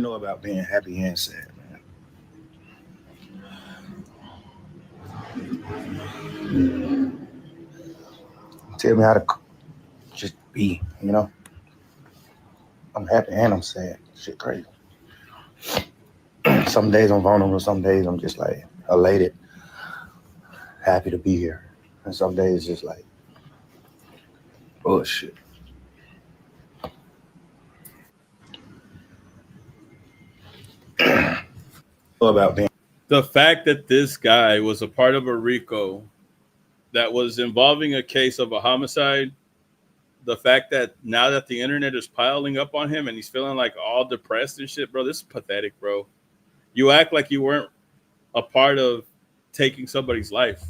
know about being happy and sad, man. Tell me how to just be, you know. I'm happy and I'm sad. Shit crazy. Some days I'm vulnerable, some days I'm just like elated, happy to be here. And some days just like bullshit. About being The fact that this guy was a part of a RICO that was involving a case of a homicide, the fact that now that the internet is piling up on him and he's feeling like all depressed and shit, bro, this is pathetic, bro. You act like you weren't a part of taking somebody's life,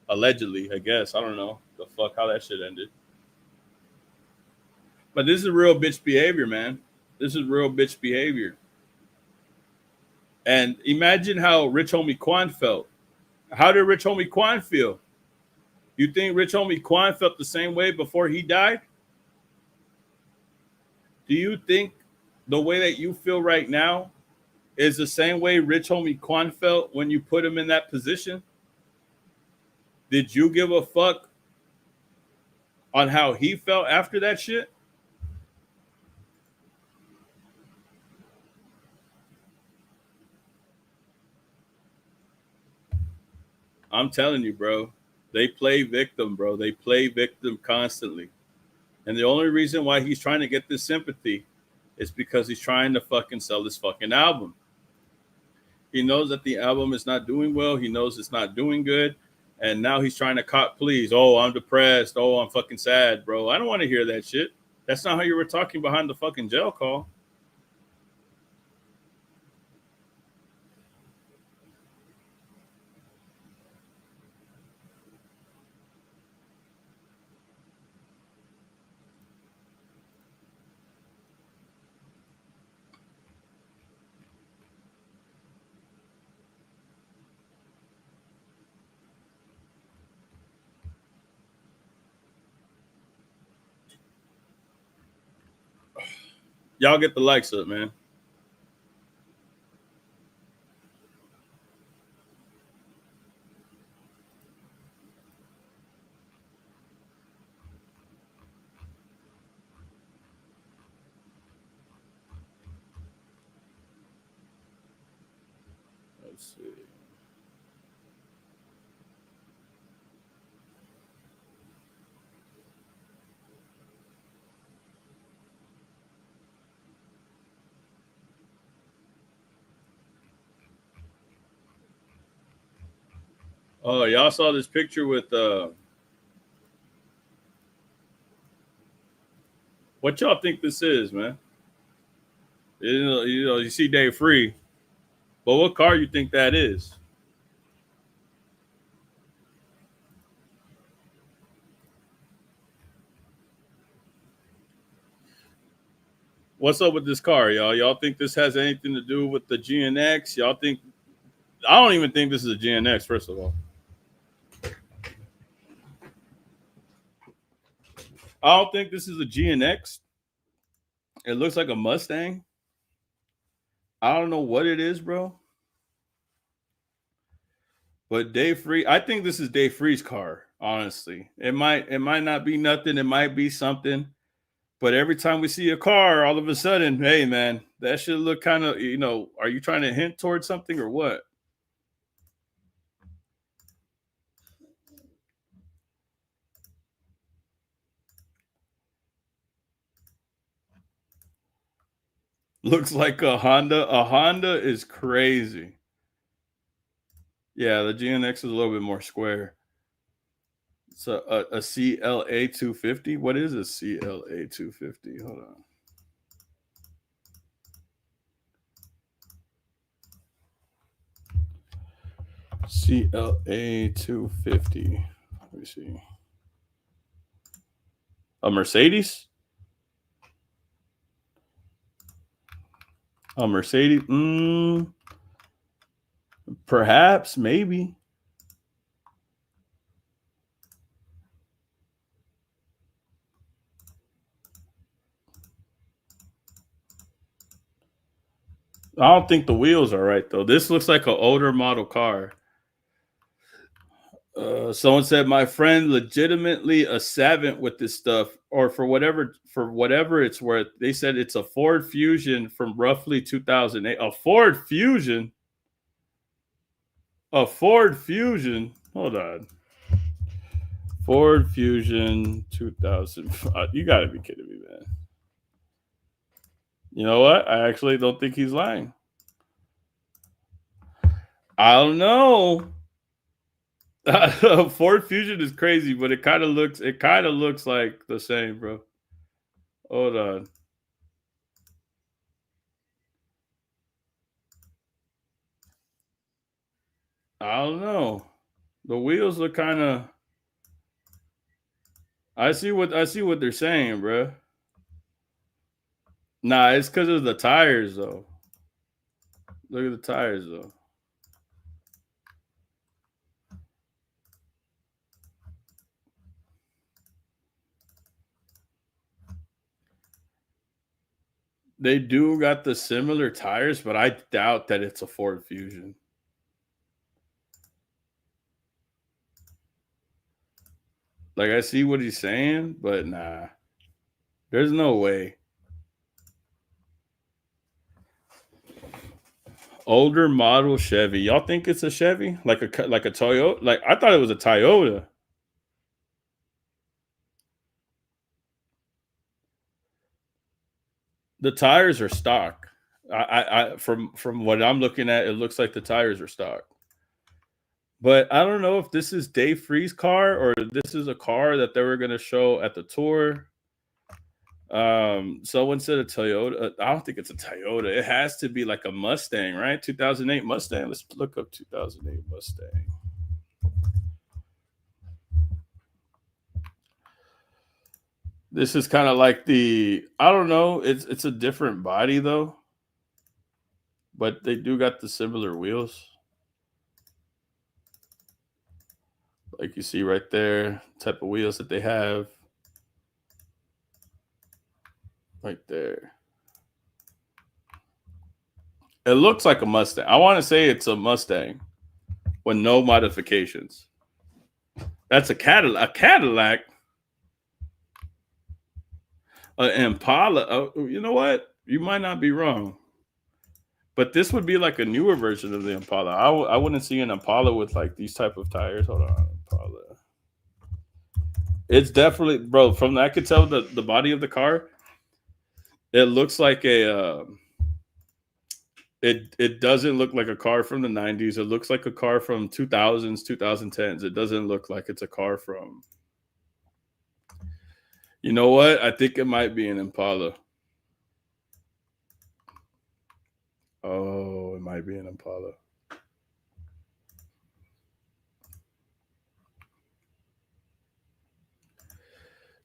allegedly, I guess. I don't know the fuck how that shit ended. But this is real bitch behavior, man. This is real bitch behavior. And imagine how Rich Homie Quan felt. How did Rich Homie Quan feel? You think Rich Homie Quan felt the same way before he died? Do you think the way that you feel right now is the same way Rich Homie Quan felt when you put him in that position? Did you give a fuck on how he felt after that shit? I'm telling you, bro. They play victim, bro. They play victim constantly. And the only reason why he's trying to get this sympathy is because he's trying to fucking sell this fucking album. He knows that the album is not doing well. He knows it's not doing good. And now he's trying to cop please. Oh, I'm depressed. Oh, I'm fucking sad, bro. I don't want to hear that shit. That's not how you were talking behind the fucking jail call. Y'all get the likes up, man. Let's see. Oh, y'all saw this picture with what y'all think this is, man? You see Dave Free, but what car you think that is? What's up with this car, y'all? Y'all think this has anything to do with the GNX? Y'all think? I don't even think this is a GNX. First of all, I don't think this is a GNX. It looks like a Mustang. I don't know what it is, bro. But Dave Free, I think this is Dave Free's car. Honestly, it might not be nothing. It might be something. But every time we see a car, all of a sudden, hey man, that should look kind of, are you trying to hint towards something or what? Looks like a Honda. A Honda is crazy. Yeah, the GNX is a little bit more square. It's a CLA 250. What is a CLA 250? Hold on. CLA 250. Let me see. A Mercedes? A Mercedes? Perhaps, maybe. I don't think the wheels are right though. This looks like an older model car. Someone said my friend legitimately a savant with this stuff, or for whatever it's worth. They said it's a Ford Fusion from roughly 2008. A Ford Fusion. A Ford Fusion. Hold on. Ford Fusion 2000. You got to be kidding me, man. You know what? I actually don't think he's lying. I don't know. Ford Fusion is crazy, but it kind of looks like the same, bro. Hold on. I don't know. The wheels look kind of. I see what they're saying, bro. Nah, it's because of the tires, though. Look at the tires, though. They do got the similar tires, but I doubt that it's a Ford Fusion. Like, I see what he's saying, but nah. There's no way. Older model Chevy. Y'all think it's a Chevy? Like a Toyota? Like, I thought it was a Toyota. The tires are stock. From what I'm looking at, it looks like the tires are stock. But I don't know if this is Dave Free's car or this is a car that they were going to show at the tour. Someone said a Toyota. I don't think it's a Toyota. It has to be like a Mustang, right? 2008 Mustang. Let's look up 2008 Mustang. This is kind of like I don't know. It's a different body though, but they do got the similar wheels. Like you see right there, type of wheels that they have. Right there. It looks like a Mustang. I want to say it's a Mustang with no modifications. That's a Cadillac. A Cadillac. An Impala. You know what? You might not be wrong. But this would be like a newer version of the Impala. I wouldn't see an Impala with like these type of tires. Hold on. Impala. It's definitely, bro, from I could tell the body of the car. It looks like it doesn't look like a car from the 90s. It looks like a car from 2000s, 2010s. It doesn't look like it's a car from. You know what? I think it might be an Impala. Oh, it might be an Impala.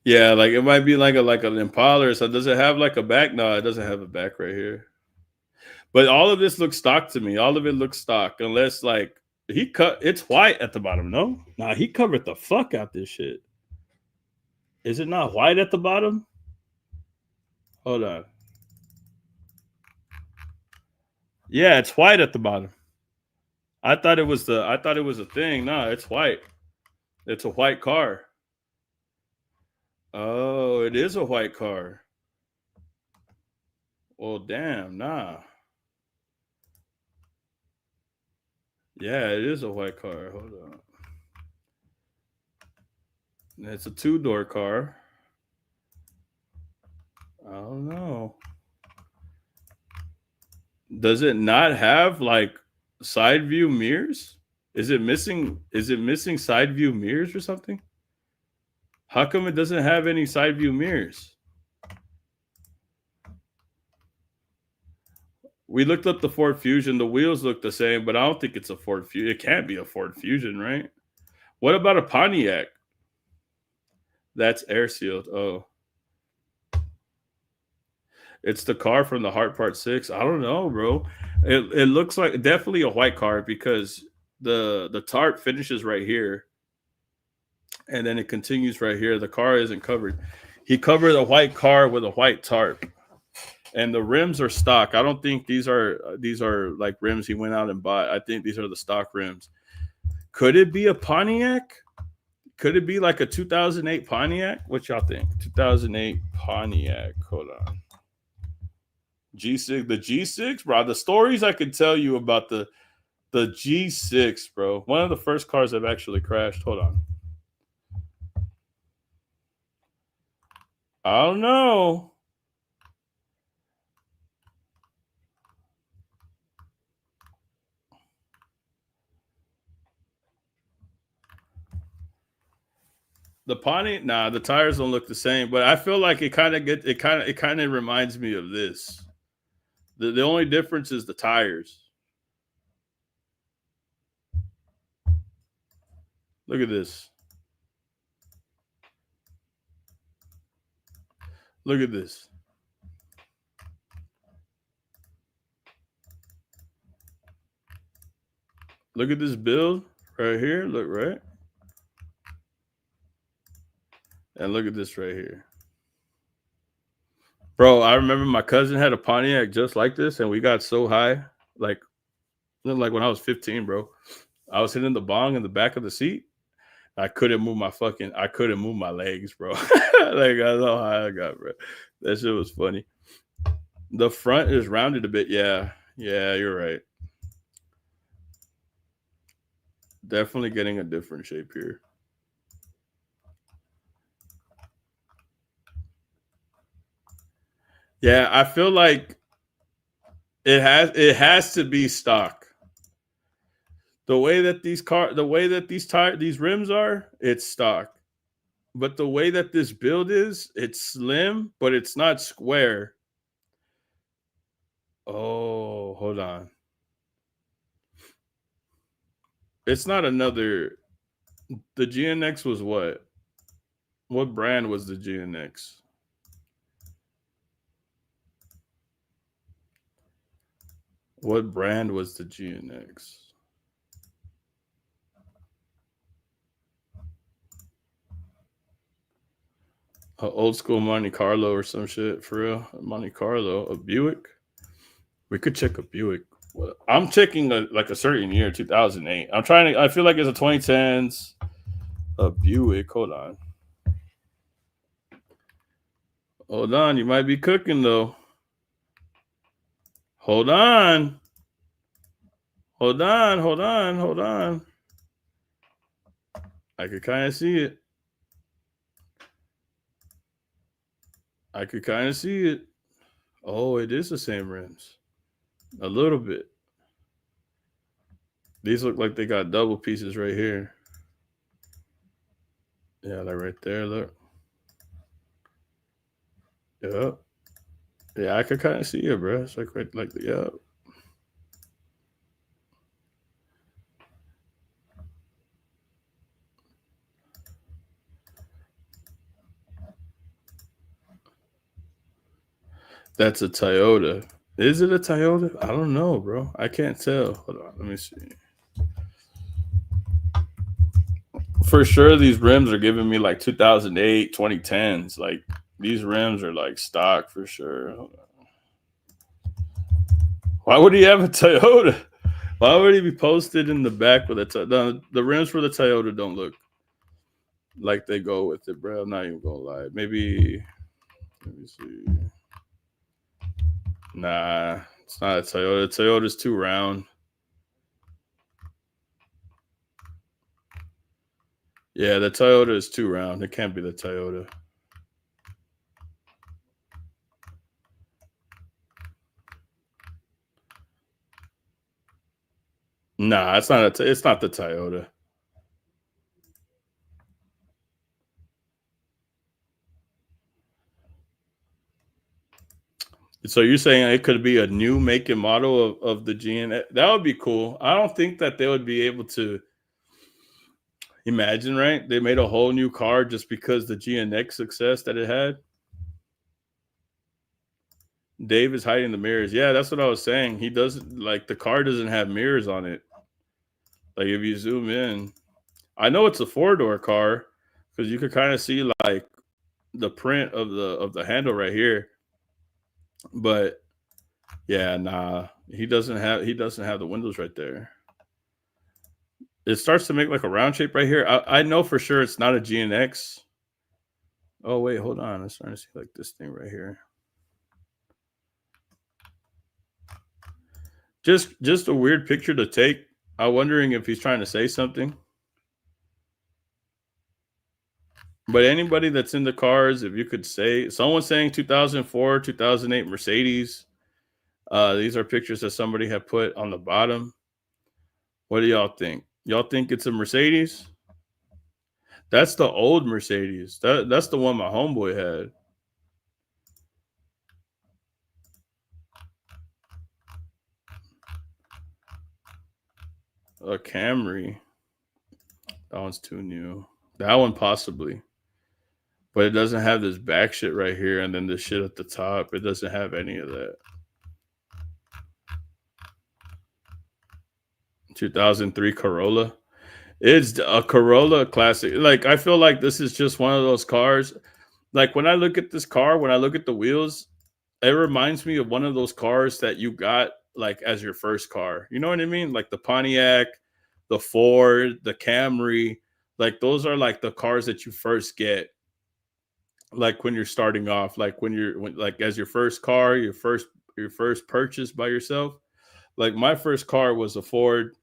Yeah, like it might be like an Impala. So does it have like a back? No, it doesn't have a back right here. But all of this looks stock to me. All of it looks stock, unless like it's white at the bottom. No, nah, he covered the fuck out this shit. Is it not white at the bottom? Hold on. Yeah, it's white at the bottom. I thought it was a thing. No, it's white. It's a white car. Oh, it is a white car. Well, damn, nah. Yeah, it is a white car. Hold on. It's a 2-door car. I don't know. Does it not have like side view mirrors? Is it missing side view mirrors or something? How come it doesn't have any side view mirrors? We looked up the Ford Fusion. The wheels look the same, but I don't think it's a Ford Fusion. It can't be a Ford Fusion, right? What about a Pontiac? That's air sealed. Oh. It's the car from the Hard Part 6. I don't know, bro. It looks like definitely a white car because the tarp finishes right here. And then it continues right here. The car isn't covered. He covered a white car with a white tarp. And the rims are stock. I don't think these are like rims he went out and bought. I think these are the stock rims. Could it be a Pontiac? Could it be like a 2008 Pontiac? What y'all think? 2008 Pontiac. Hold on. G6, the G6, bro. The stories I could tell you about the G6, bro. One of the first cars I've actually crashed. Hold on. I don't know. The Pontiac, nah, the tires don't look the same, but I feel like it kind of reminds me of this. The only difference is the tires. Look at this. Look at this. Look at this build right here. Look, right? And look at this right here. Bro, I remember my cousin had a Pontiac just like this, and we got so high, like when I was 15, bro. I was hitting the bong in the back of the seat. I couldn't move my legs, bro. Like, I know how high I got, bro. That shit was funny. The front is rounded a bit. Yeah, you're right. Definitely getting a different shape here. Yeah, I feel like it has to be stock. The way that these rims are, it's stock. But the way that this build is, it's slim, but it's not square. Oh, hold on. It's not another. The GNX was what? What brand was the GNX? What brand was the GNX? Old school Monte Carlo or some shit, for real. Monte Carlo, a Buick. We could check a Buick. I'm checking like a certain year, 2008. I feel like it's a 2010s. A Buick. Hold on. Hold on. You might be cooking though. Hold on. Hold on. Hold on. Hold on. I could kind of see it. I could kind of see it. Oh, it is the same rims. A little bit. These look like they got double pieces right here. Yeah, like right there, look. Yep. Yeah, I could kind of see it, bro. It's like yeah. That's a Toyota. Is it a Toyota? I don't know, bro. I can't tell. Hold on, let me see. For sure, these rims are giving me like 2008, 2010s. Like, these rims are like stock for sure. Hold on. Why would he have a Toyota? Why would he be posted in the back with a Toyota? The rims for the Toyota don't look like they go with it, bro. I'm not even gonna lie. Maybe, let me see. Nah, it's not a Toyota. Toyota's too round. Yeah, the Toyota is too round. It can't be the Toyota. Nah, it's not the Toyota. So you're saying it could be a new make and model of the GN? That would be cool. I don't think that they would be able to imagine, right? They made a whole new car just because the GNX success that it had. Dave is hiding the mirrors. Yeah, that's what I was saying. He doesn't, like, the car doesn't have mirrors on it. Like, if you zoom in, I know it's a 4-door car because you could kind of see like the print of the handle right here. But yeah, nah, he doesn't have the windows right there. It starts to make like a round shape right here. I know for sure it's not a GNX. Oh wait, hold on. I'm starting to see like this thing right here. Just a weird picture to take. I'm wondering if he's trying to say something. But anybody that's in the cars, if you could say, someone's saying 2004, 2008 Mercedes. These are pictures that somebody had put on the bottom. What do y'all think? Y'all think it's a Mercedes? That's the old Mercedes. That's the one my homeboy had. A Camry. That one's too new. That one possibly. But it doesn't have this back shit right here and then this shit at the top. It doesn't have any of that. 2003 Corolla. It's a Corolla classic. Like, I feel like this is just one of those cars. Like, when I look at this car, when I look at the wheels, it reminds me of one of those cars that you got like as your first car. You know what I mean? Like the Pontiac, the Ford, the Camry. Like, those are like the cars that you first get. Like when you're starting off, like like as your first car, your first purchase by yourself. Like my first car was a Ford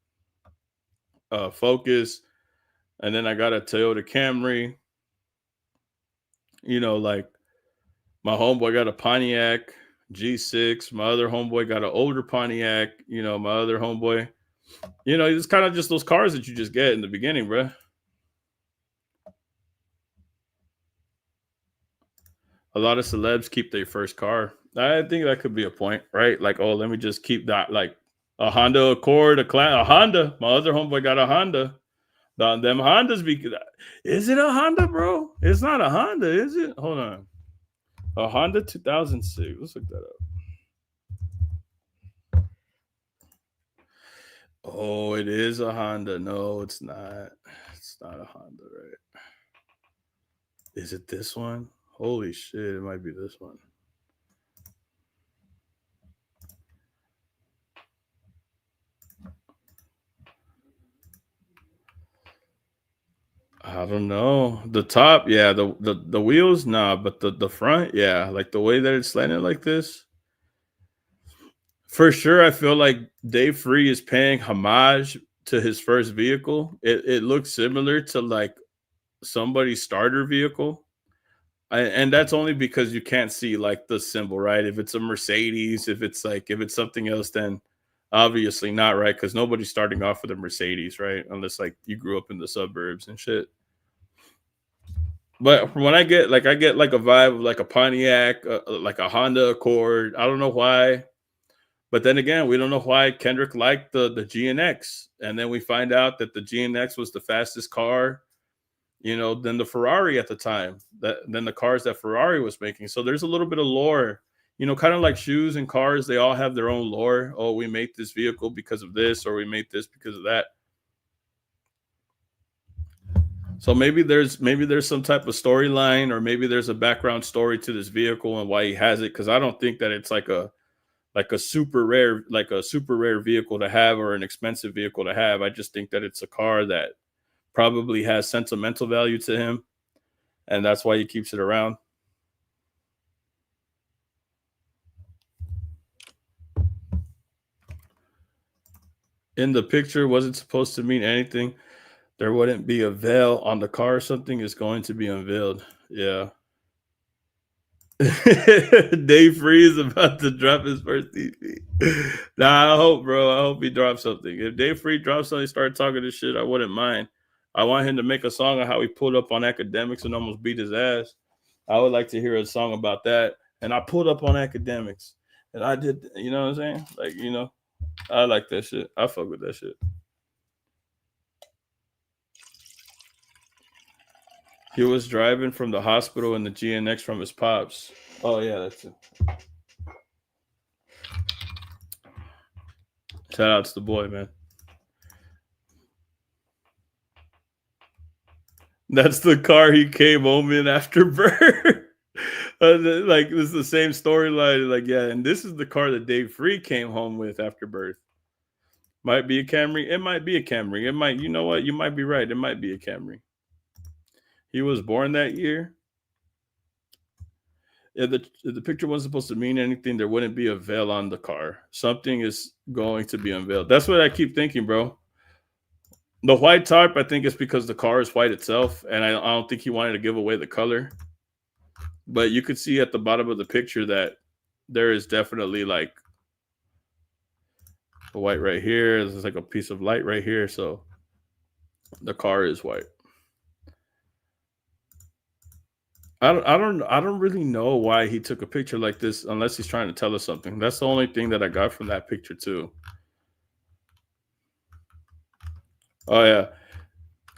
Focus, and then I got a Toyota Camry. You know, like my homeboy got a Pontiac G6. My other homeboy got an older Pontiac. You know, my other homeboy. You know, it's kind of just those cars that you just get in the beginning, bro. A lot of celebs keep their first car. I think that could be a point, right? Like, oh, let me just keep that, like a Honda Accord, a Honda. My other homeboy got a Honda. Them Hondas is it a Honda, bro? It's not a Honda, is it? Hold on. A Honda 2006. Let's look that up. Oh, it is a Honda. No, it's not. It's not a Honda, right? Is it this one? Holy shit, it might be this one. I don't know. The top, yeah, the wheels, nah, but the front, yeah, like the way that it's slanted like this. For sure, I feel like Dave Free is paying homage to his first vehicle. It looks similar to like somebody's starter vehicle. And that's only because you can't see like the symbol, right? If it's a Mercedes, if it's something else, then obviously not, right? Because nobody's starting off with a Mercedes, right? Unless like you grew up in the suburbs and shit. But when I get like a vibe of like a Pontiac, like a Honda Accord. I don't know why. But then again, we don't know why Kendrick liked the GNX. And then we find out that the GNX was the fastest car, you know, than the Ferrari at the time, than the cars that Ferrari was making. So there's a little bit of lore, you know, kind of like shoes and cars. They all have their own lore. Oh, we made this vehicle because of this, or we made this because of that. So maybe there's some type of storyline, or maybe there's a background story to this vehicle and why he has it. Because I don't think that it's like a super rare vehicle to have, or an expensive vehicle to have. I just think that it's a car that probably has sentimental value to him, and that's why he keeps it around. In the picture, wasn't supposed to mean anything. There wouldn't be a veil on the car. Something is going to be unveiled. Yeah. Dave Free is about to drop his first EP. Nah, I hope, bro. I hope he drops something. If Dave Free drops something, start talking this shit, I wouldn't mind. I want him to make a song on how he pulled up on academics and almost beat his ass. I would like to hear a song about that. And I pulled up on academics, and I did, you know what I'm saying? Like, you know, I like that shit. I fuck with that shit. He was driving from the hospital in the GNX from his pops. Oh, yeah, that's it. Shout out to the boy, man. That's the car he came home in after birth. Like this is the same storyline. Like, yeah, and this is the car that Dave Free came home with after birth. Might be a Camry. It might be a Camry. It might, you know what? You might be right. It might be a Camry. He was born that year. If the picture wasn't supposed to mean anything, there wouldn't be a veil on the car. Something is going to be unveiled. That's what I keep thinking, bro. The white tarp, I think, is because the car is white itself, and I don't think he wanted to give away the color. But you could see at the bottom of the picture that there is definitely like a white right here. There's like a piece of light right here, so the car is white. I don't really know why he took a picture like this unless he's trying to tell us something. That's the only thing that I got from that picture too. Oh yeah,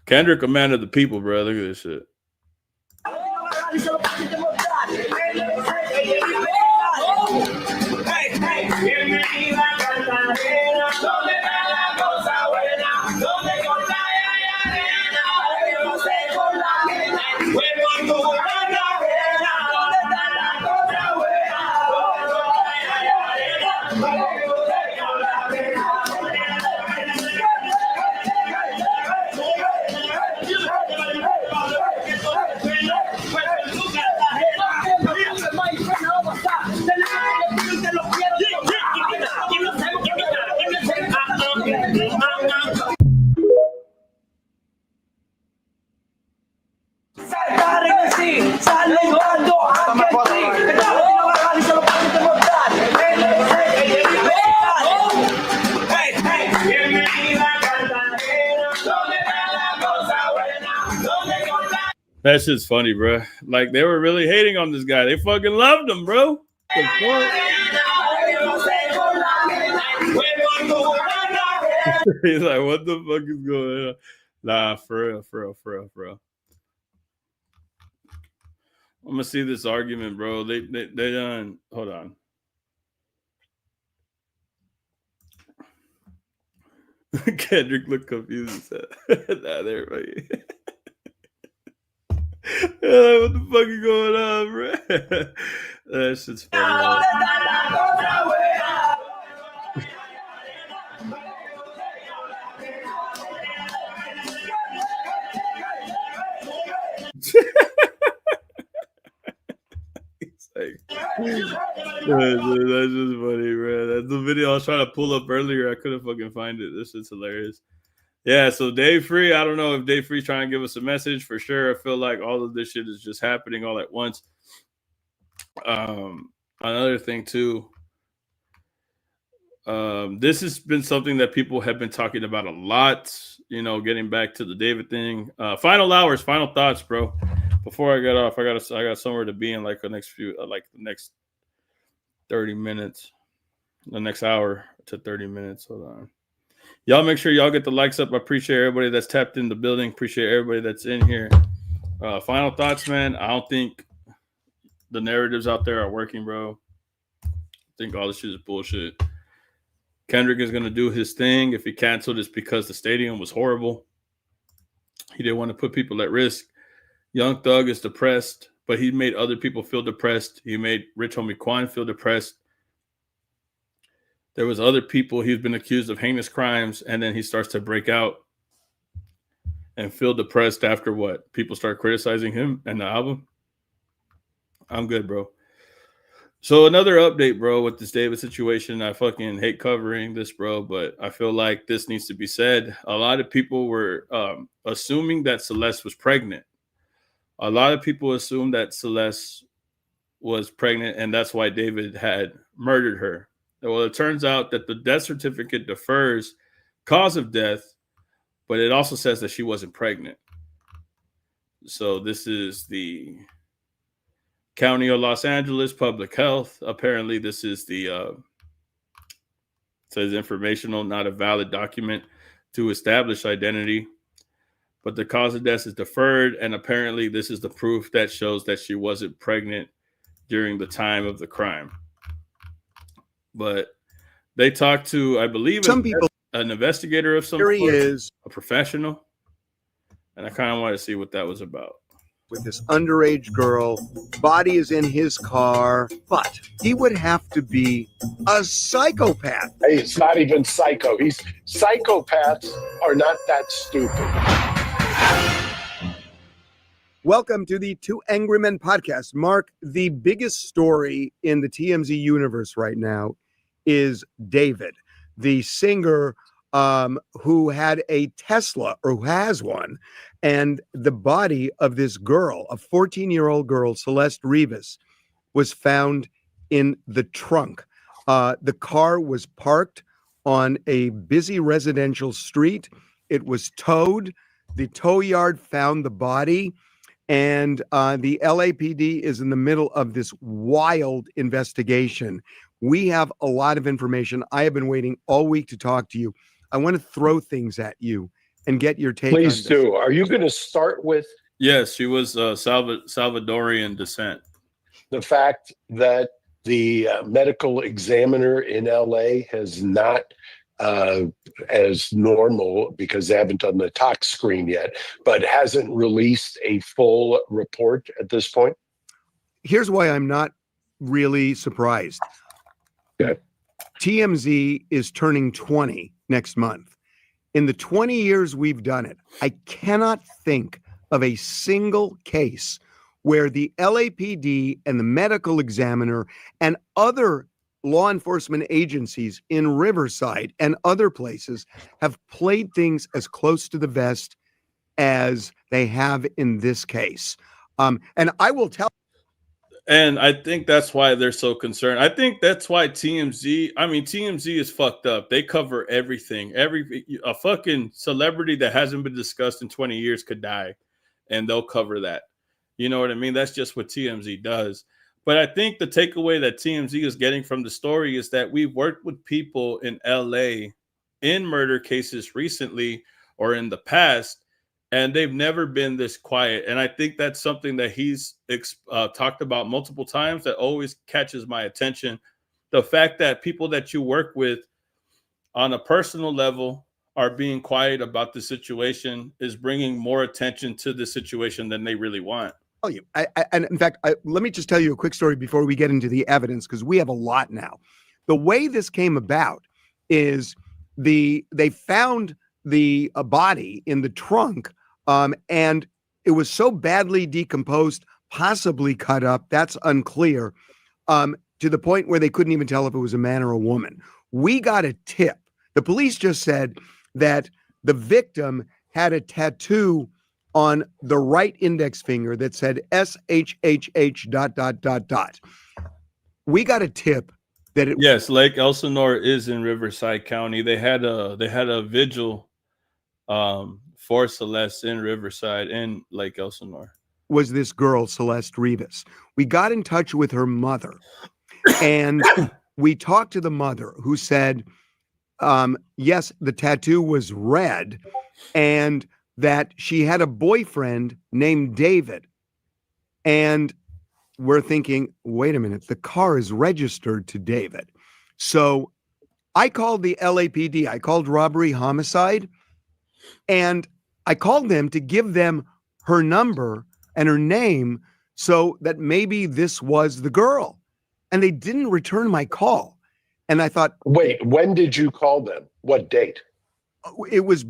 Kendrick, a man of the people, bro. Look at this shit. That shit's funny, bro. Like, they were really hating on this guy. They fucking loved him, bro. He's like, what the fuck is going on? Nah, for real. I'm gonna see this argument, bro. They done. Hold on. Kendrick looked confused. Nah, there, buddy. What the fuck is going on, bro? That shit's funny. That's just funny, bro. That's the video I was trying to pull up earlier. I couldn't fucking find it. This shit's hilarious. Yeah, so Dave Free, I don't know if Dave Free's trying to give us a message for sure. I feel like all of this shit is just happening all at once. Another thing too, this has been something that people have been talking about a lot, you know, getting back to the David thing. Final hours, final thoughts, bro. Before I get off, I got somewhere to be in like the next 30 minutes, the next hour to 30 minutes. Hold on. Y'all make sure y'all get the likes up. I appreciate everybody that's tapped in the building. Appreciate everybody that's in here. Final thoughts, man. I don't think the narratives out there are working, bro. I think all this shit is bullshit. Kendrick is going to do his thing. If he canceled, it's because the stadium was horrible. He didn't want to put people at risk. Young Thug is depressed, but he made other people feel depressed. He made Rich Homie Quan feel depressed. There was other people he's been accused of heinous crimes, and then he starts to break out and feel depressed after what? People start criticizing him and the album. I'm good, bro. So another update, bro, with this David situation. I fucking hate covering this, bro, but I feel like this needs to be said. A lot of people were assuming that Celeste was pregnant. A lot of people assumed that Celeste was pregnant, and that's why David had murdered her. Well, it turns out that the death certificate defers cause of death, but it also says that she wasn't pregnant. So this is the County of Los Angeles Public Health. Apparently, this is the says informational, not a valid document to establish identity. But the cause of death is deferred, and apparently this is the proof that shows that she wasn't pregnant during the time of the crime. But they talked to, I believe, an investigator of some sort, a professional, and I kind of wanted to see what that was about. with this underage girl. Body is in his car, but he would have to be a psychopath. Hey, it's not even psycho. Psychopaths are not that stupid. Welcome to the Two Angry Men podcast. Mark, the biggest story in the TMZ universe right now is David, the singer who had a Tesla, or who has one, and the body of this girl, a 14-year-old girl, Celeste Rivas, was found in the trunk. The car was parked on a busy residential street. It was towed. The tow yard found the body, and the LAPD is in the middle of this wild investigation. We have a lot of information. I have been waiting all week to talk to you. I want to throw things at you and get your take on Please this. do. Are you going to start with Yes, she was Salvadorian descent. the fact that the medical examiner in LA has not, as normal, because they haven't done the tox screen yet, but hasn't released a full report at this point? Here's why I'm not really surprised. Okay. TMZ is turning 20 next month. In the 20 years we've done it, I cannot think of a single case where the LAPD and the medical examiner and other law enforcement agencies in Riverside and other places have played things as close to the vest as they have in this case. And I will tell. And I think that's why they're so concerned. I think that's why TMZ is fucked up. They cover everything. A fucking celebrity that hasn't been discussed in 20 years could die, and they'll cover that. You know what I mean? That's just what TMZ does. But I think the takeaway that TMZ is getting from the story is that we've worked with people in LA in murder cases recently or in the past, and they've never been this quiet. And I think that's something that he's talked about multiple times that always catches my attention. The fact that people that you work with on a personal level are being quiet about the situation is bringing more attention to the situation than they really want. And in fact, let me just tell you a quick story before we get into the evidence, because we have a lot now. The way this came about is they found the body in the trunk, and it was so badly decomposed, possibly cut up, that's unclear, to the point where they couldn't even tell if it was a man or a woman. We got a tip. The police just said that the victim had a tattoo on the right index finger that said SHHH ... We got a tip that it. Yes, Lake Elsinore is in Riverside County. They had a vigil for Celeste in Riverside in Lake Elsinore. Was this girl, Celeste Rivas. We got in touch with her mother, and we talked to the mother, who said, yes, the tattoo was red, and that she had a boyfriend named David. And we're thinking, wait a minute, the car is registered to David. So I called the LAPD. I called robbery homicide, and I called them to give them her number and her name so that maybe this was the girl. And they didn't return my call. And I thought, wait, when did you call them? What date? It was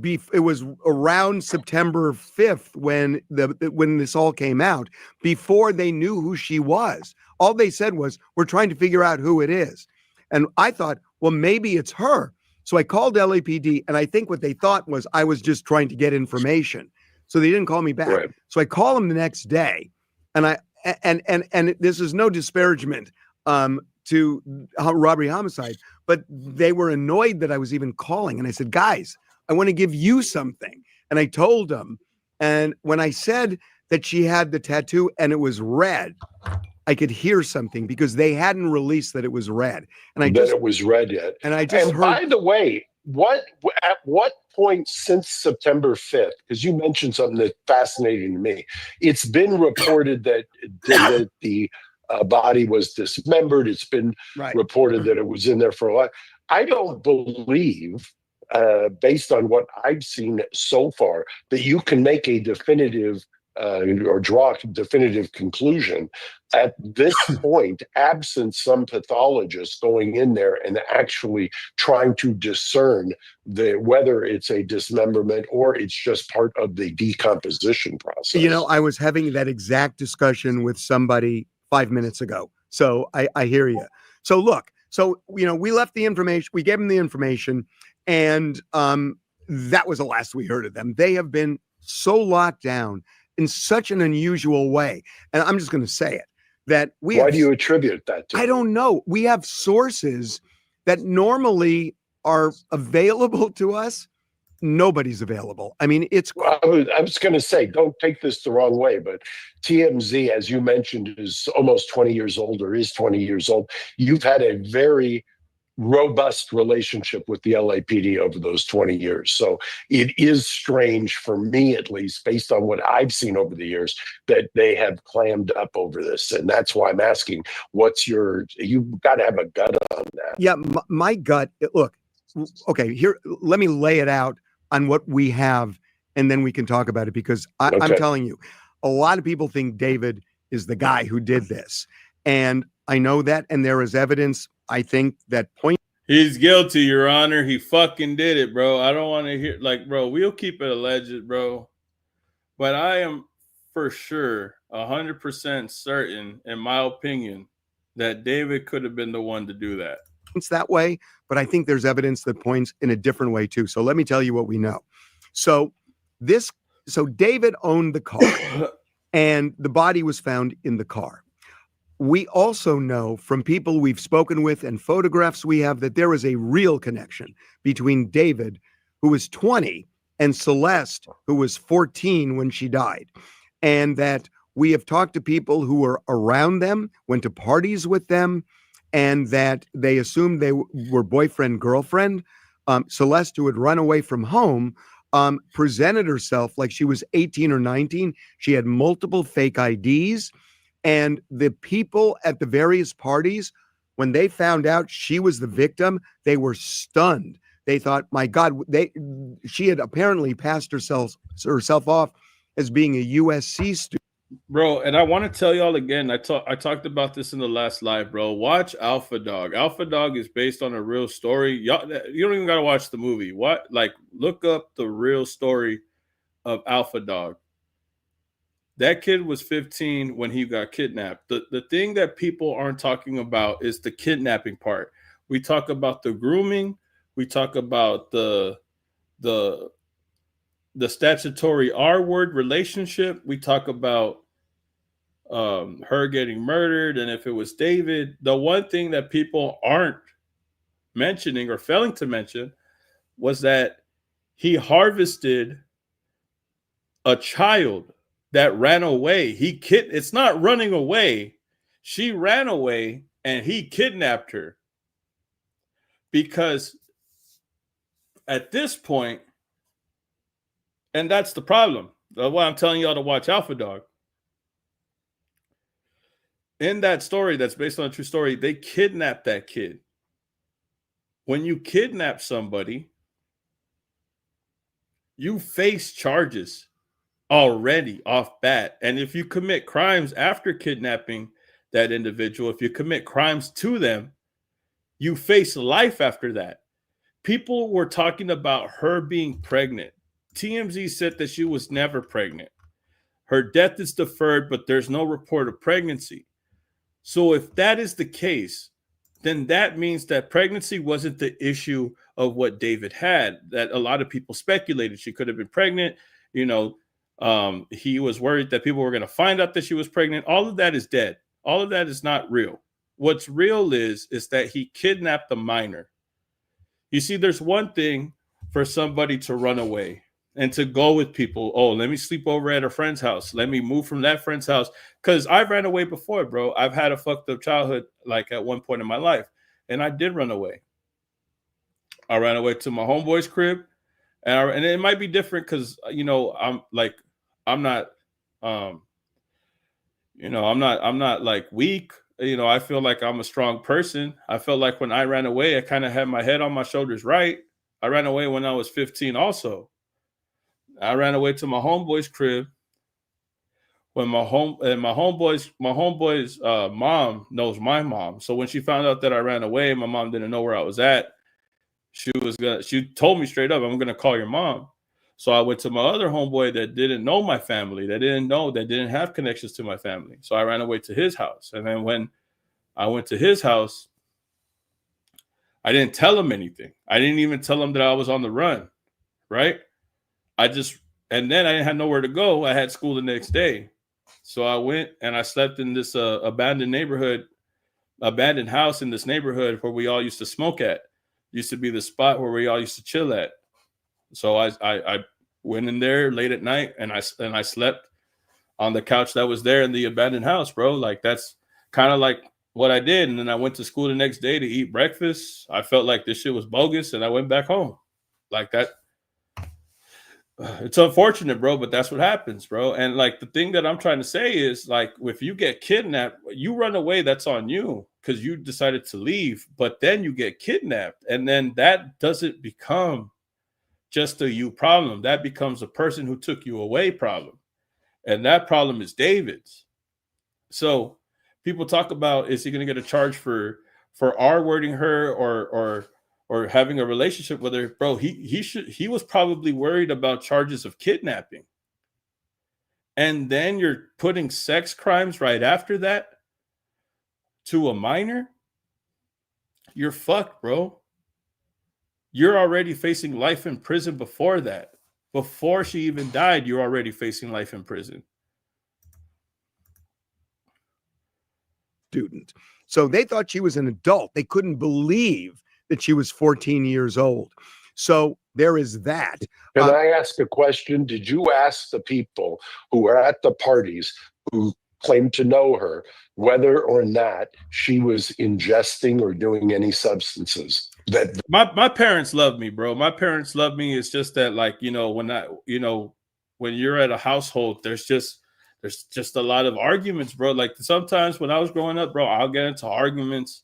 around September 5th when this all came out, before they knew who she was. All they said was, we're trying to figure out who it is. And I thought, well, maybe it's her. So I called LAPD, and I think what they thought was I was just trying to get information. So they didn't call me back. Right. So I call them the next day, and this is no disparagement to robbery homicide, but they were annoyed that I was even calling. And I said, guys, I want to give you something. And I told them. And when I said that she had the tattoo and it was red, I could hear something, because they hadn't released that it was red. And it was red yet. And I just heard. By the way, at what point since September 5th, because you mentioned something that's fascinating to me, it's been reported that the body was dismembered. It's been reported that it was in there for a while. I don't believe, based on what I've seen so far, that you can make a definitive or draw a definitive conclusion. At this point, absent some pathologist going in there and actually trying to discern whether it's a dismemberment or it's just part of the decomposition process. You know, I was having that exact discussion with somebody 5 minutes ago. So I hear you. So look, we left the information, we gave them the information, and that was the last we heard of them. They have been so locked down in such an unusual way. And I'm just going to say it, that why do you attribute that to? I don't know. We have sources that normally are available to us. Nobody's available. I mean, it's. Well, I was going to say, don't take this the wrong way, but TMZ, as you mentioned, is almost 20 years old or is 20 years old. You've had a very robust relationship with the LAPD over those 20 years. So it is strange for me, at least, based on what I've seen over the years, that they have clammed up over this. And that's why I'm asking, you've got to have a gut on that. Yeah, my gut, look, okay, here, let me lay it out on what we have, and then we can talk about it, because I'm telling you, a lot of people think David is the guy who did this. And I know that, and there is evidence, I think, that he's guilty, Your Honor. He fucking did it, bro. I don't want to hear, bro, we'll keep it alleged, bro. But I am for sure 100% certain, in my opinion, that David could have been the one to do that. It's that way, but I think there's evidence that points in a different way too. So let me tell you what we know. So David owned the car and the body was found in the car. We also know from people we've spoken with and photographs we have that there is a real connection between David, who was 20, and Celeste, who was 14 when she died. And that we have talked to people who were around them, went to parties with them, and that they assumed they were boyfriend, girlfriend. Celeste, who had run away from home, presented herself like she was 18 or 19. She had multiple fake IDs. And the people at the various parties, when they found out she was the victim, they were stunned. They thought, my God, she had apparently passed herself off as being a USC student. Bro, and I want to tell y'all again, I talked about this in the last live, bro. Watch Alpha Dog. Alpha Dog is based on a real story. Y'all, you don't even got to watch the movie. Look up the real story of Alpha Dog. That kid was 15 when he got kidnapped. The thing that people aren't talking about is the kidnapping part. We talk about the grooming. We talk about the statutory R-word relationship. We talk about her getting murdered, and if it was David. The one thing that people aren't mentioning or failing to mention was that he harvested a child that ran away. It's not running away. She ran away and he kidnapped her. Because at this point, and that's the problem. That's why I'm telling y'all to watch Alpha Dog. In that story that's based on a true story, they kidnapped that kid. When you kidnap somebody, you face charges already off bat. And if you commit crimes after kidnapping that individual, if you commit crimes to them, you face life after that. People were talking about her being pregnant. TMZ said that she was never pregnant. Her death is deferred, but there's no report of pregnancy. So if that is the case, then that means that pregnancy wasn't the issue of what David had, that a lot of people speculated she could have been pregnant. He was worried that people were going to find out that she was pregnant. All of that is dead. All of that is not real. What's real is that he kidnapped a minor. You see, there's one thing for somebody to run away and to go with people. Oh, let me sleep over at a friend's house. Let me move from that friend's house. Because I ran away before, bro. I've had a fucked up childhood, at one point in my life. And I did run away. I ran away to my homeboy's crib. And it might be different because, I'm not weak. I feel like I'm a strong person. I felt like when I ran away, I kind of had my head on my shoulders right. I ran away when I was 15 also. I ran away to my homeboy's crib. when my homeboy's mom knows my mom. So when she found out that I ran away, my mom didn't know where I was at. She told me straight up, I'm gonna call your mom. So I went to my other homeboy that didn't know my family, that didn't have connections to my family. So I ran away to his house. And then when I went to his house, I didn't tell him anything. I didn't even tell him that I was on the run, right? And then I didn't have nowhere to go. I had school the next day. So I went and I slept in this abandoned house in this neighborhood where we all used to smoke at. Used to be the spot where we all used to chill at. So I went in there late at night and I slept on the couch that was there in the abandoned house, bro. Like that's kind of like what I did. And then I went to school the next day to eat breakfast. I felt like this shit was bogus and I went back home. Like that. It's unfortunate, bro, but that's what happens, bro. And like the thing that I'm trying to say is like if you get kidnapped, you run away, that's on you because you decided to leave, but then you get kidnapped. And then that doesn't become just a you problem. That becomes a person who took you away problem. And that problem is David's. So people talk about, is he going to get a charge for R-wording her or having a relationship with her? Bro, he was probably worried about charges of kidnapping. And then you're putting sex crimes right after that to a minor. You're fucked, bro. You're already facing life in prison before that. Before she even died, you're already facing life in prison. Student. So they thought she was an adult. They couldn't believe that she was 14 years old. So there is that. Can I ask a question? Did you ask the people who were at the parties who claimed to know her whether or not she was ingesting or doing any substances? That my parents love me, bro. My parents love me. It's just that, like, when you're at a household, there's just a lot of arguments, bro. Like sometimes when I was growing up, bro, I'll get into arguments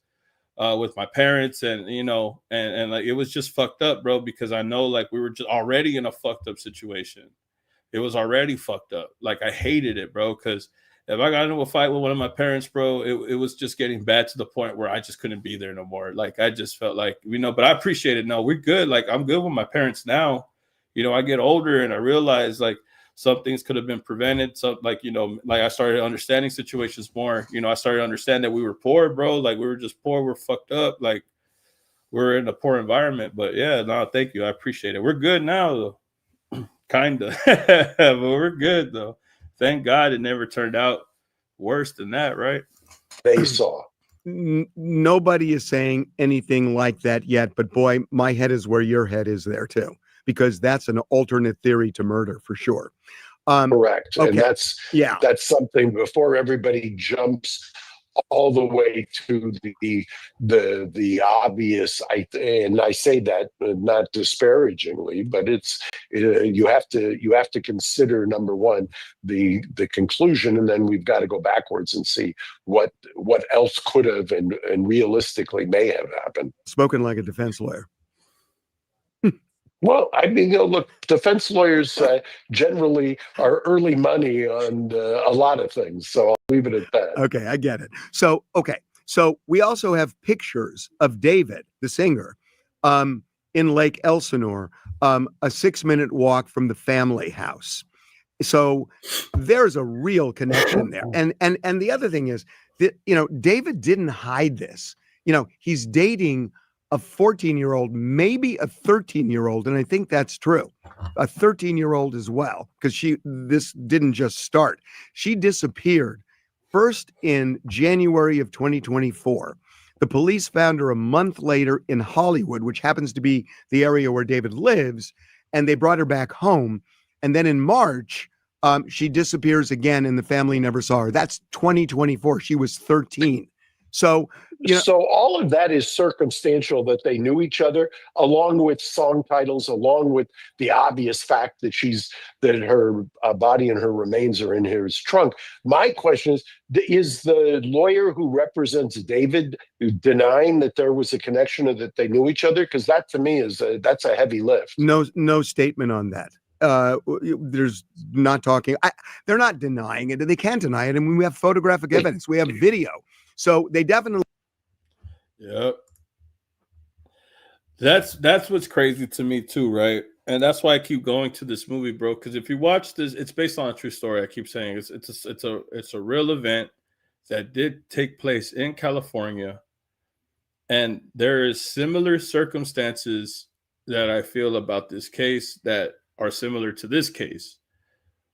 with my parents, and like it was just fucked up, bro, because I know like we were just already in a fucked up situation. It was already fucked up. Like I hated it, bro, because if I got into a fight with one of my parents, bro, it was just getting bad to the point where I just couldn't be there no more. Like I just felt like, but I appreciate it. No, we're good. Like I'm good with my parents now. I get older and I realize like some things could have been prevented. So like, like I started understanding situations more. I started to understand that we were poor, bro. Like we were just poor. We're fucked up. Like we're in a poor environment. But yeah, no, thank you. I appreciate it. We're good now, though. Kind of. But we're good, though. Thank God it never turned out worse than that, right? They saw. Nobody is saying anything like that yet. But boy, my head is where your head is there, too, because that's an alternate theory to murder for sure. Correct. Okay. And that's something before everybody jumps all the way to the obvious. And I say that not disparagingly, but you have to consider, number one, the conclusion, and then we've got to go backwards and see what else could have and realistically may have happened. Spoken like a defense lawyer. Well, I mean, look, defense lawyers generally are early money on a lot of things, so I'll leave it at that. Okay, I get it. So we also have pictures of David, the singer, in Lake Elsinore, a 6-minute walk from the family house. So there's a real connection there. And the other thing is that, David didn't hide this. He's dating a 14-year-old, maybe a 13-year-old, and I think that's true. A 13-year-old as well, because this didn't just start. She disappeared first in January of 2024. The police found her a month later in Hollywood, which happens to be the area where David lives, and they brought her back home. And then in March, she disappears again, and the family never saw her. That's 2024. She was 13. So all of that is circumstantial, that they knew each other, along with song titles, along with the obvious fact that her body and her remains are in his trunk. My question is the lawyer who represents David denying that there was a connection or that they knew each other? Because that to me that's a heavy lift. No statement on that. there's not talking. They're not denying it. They can't deny it. And we have photographic evidence. We have video. So they definitely. Yep. That's what's crazy to me too, right? And that's why I keep going to this movie, bro. Because if you watch this, it's based on a true story. I keep saying it's a real event that did take place in California, and there is similar circumstances that I feel about this case that are similar to this case.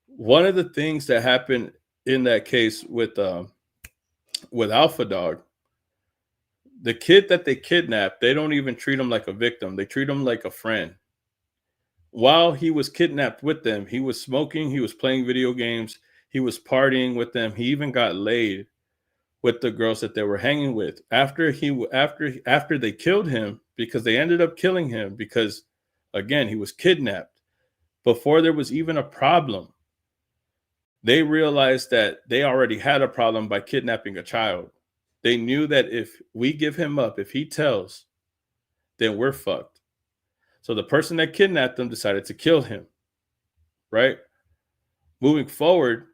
One of the things that happened in that case with Alpha Dog, the kid that they kidnapped, they don't even treat him like a victim. They treat him like a friend. While he was kidnapped with them, he was smoking, he was playing video games, he was partying with them. He even got laid with the girls that they were hanging with. After they killed him, because they ended up killing him because, again, he was kidnapped. Before there was even a problem, they realized that they already had a problem by kidnapping a child. They knew that if we give him up, if he tells, then we're fucked. So the person that kidnapped him decided to kill him, right? Moving forward,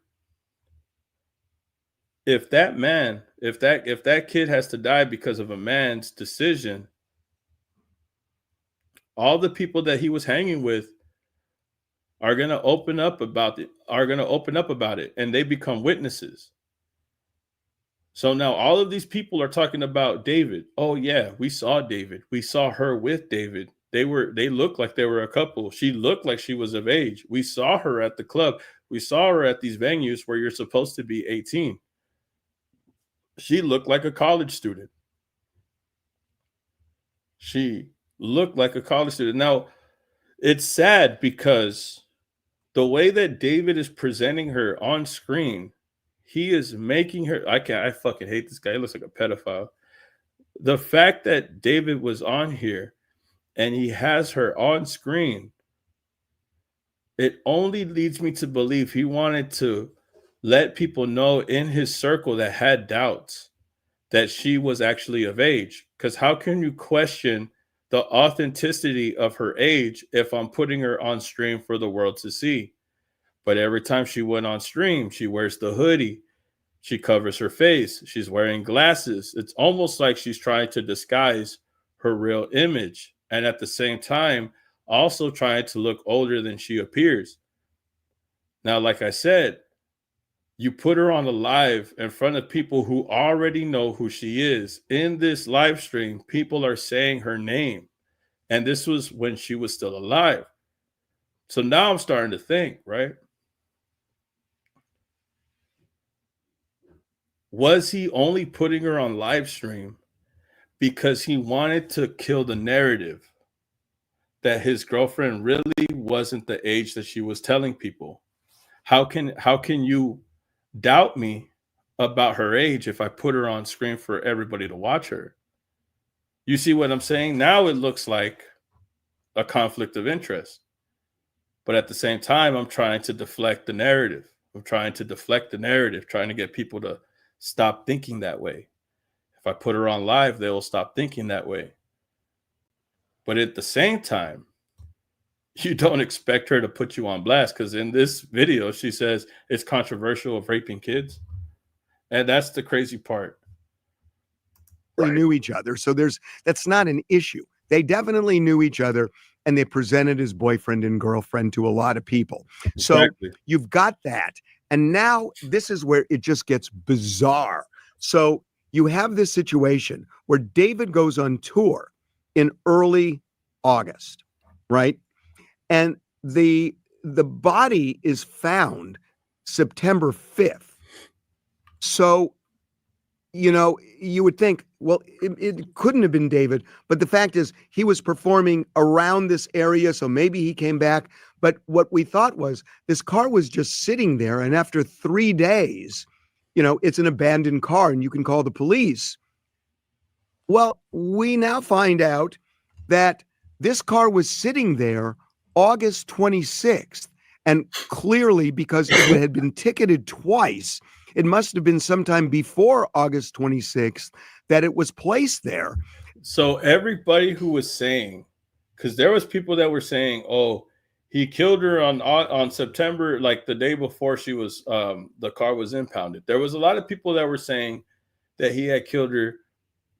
if that kid has to die because of a man's decision, all the people that he was hanging with are going to open up about it, and they become witnesses. So now all of these people are talking about David. Oh yeah, we saw David. We saw her with David. They looked like they were a couple. She looked like she was of age. We saw her at the club. We saw her at these venues where you're supposed to be 18. She looked like a college student. Now, it's sad because the way that David is presenting her on screen, he is making her. I fucking hate this guy. He looks like a pedophile. The fact that David was on here and he has her on screen, it only leads me to believe he wanted to let people know in his circle that had doubts that she was actually of age. Because how can you question the authenticity of her age if I'm putting her on stream for the world to see? But every time she went on stream, she wears the hoodie. She covers her face. She's wearing glasses. It's almost like she's trying to disguise her real image. And at the same time, also trying to look older than she appears. Now, like I said, you put her on a live in front of people who already know who she is. In this live stream, people are saying her name. And this was when she was still alive. So now I'm starting to think, right? Was he only putting her on live stream because he wanted to kill the narrative that his girlfriend really wasn't the age that she was telling people? How can you doubt me about her age if I put her on screen for everybody to watch her? You see what I'm saying? Now it looks like a conflict of interest. But at the same time, I'm trying to deflect the narrative. trying to get people to stop thinking that way. If I put her on live, they will stop thinking that way. But at the same time, you don't expect her to put you on blast, because in this video, she says it's controversial of raping kids. And that's the crazy part. They knew each other. So that's not an issue. They definitely knew each other, and they presented as boyfriend and girlfriend to a lot of people. Exactly. So you've got that. And now this is where it just gets bizarre. So you have this situation where David goes on tour in early August, right? And the body is found September 5th. So, you would think, well, it couldn't have been David, but the fact is he was performing around this area, so maybe he came back. But what we thought was this car was just sitting there, and after 3 days, it's an abandoned car and you can call the police. Well, we now find out that this car was sitting there August 26th, and clearly because it had been ticketed twice, it must have been sometime before August 26th that it was placed there. So everybody who was saying, because there was people that were saying, oh, He killed her on September, like the day before she was the car was impounded. There was a lot of people that were saying that he had killed her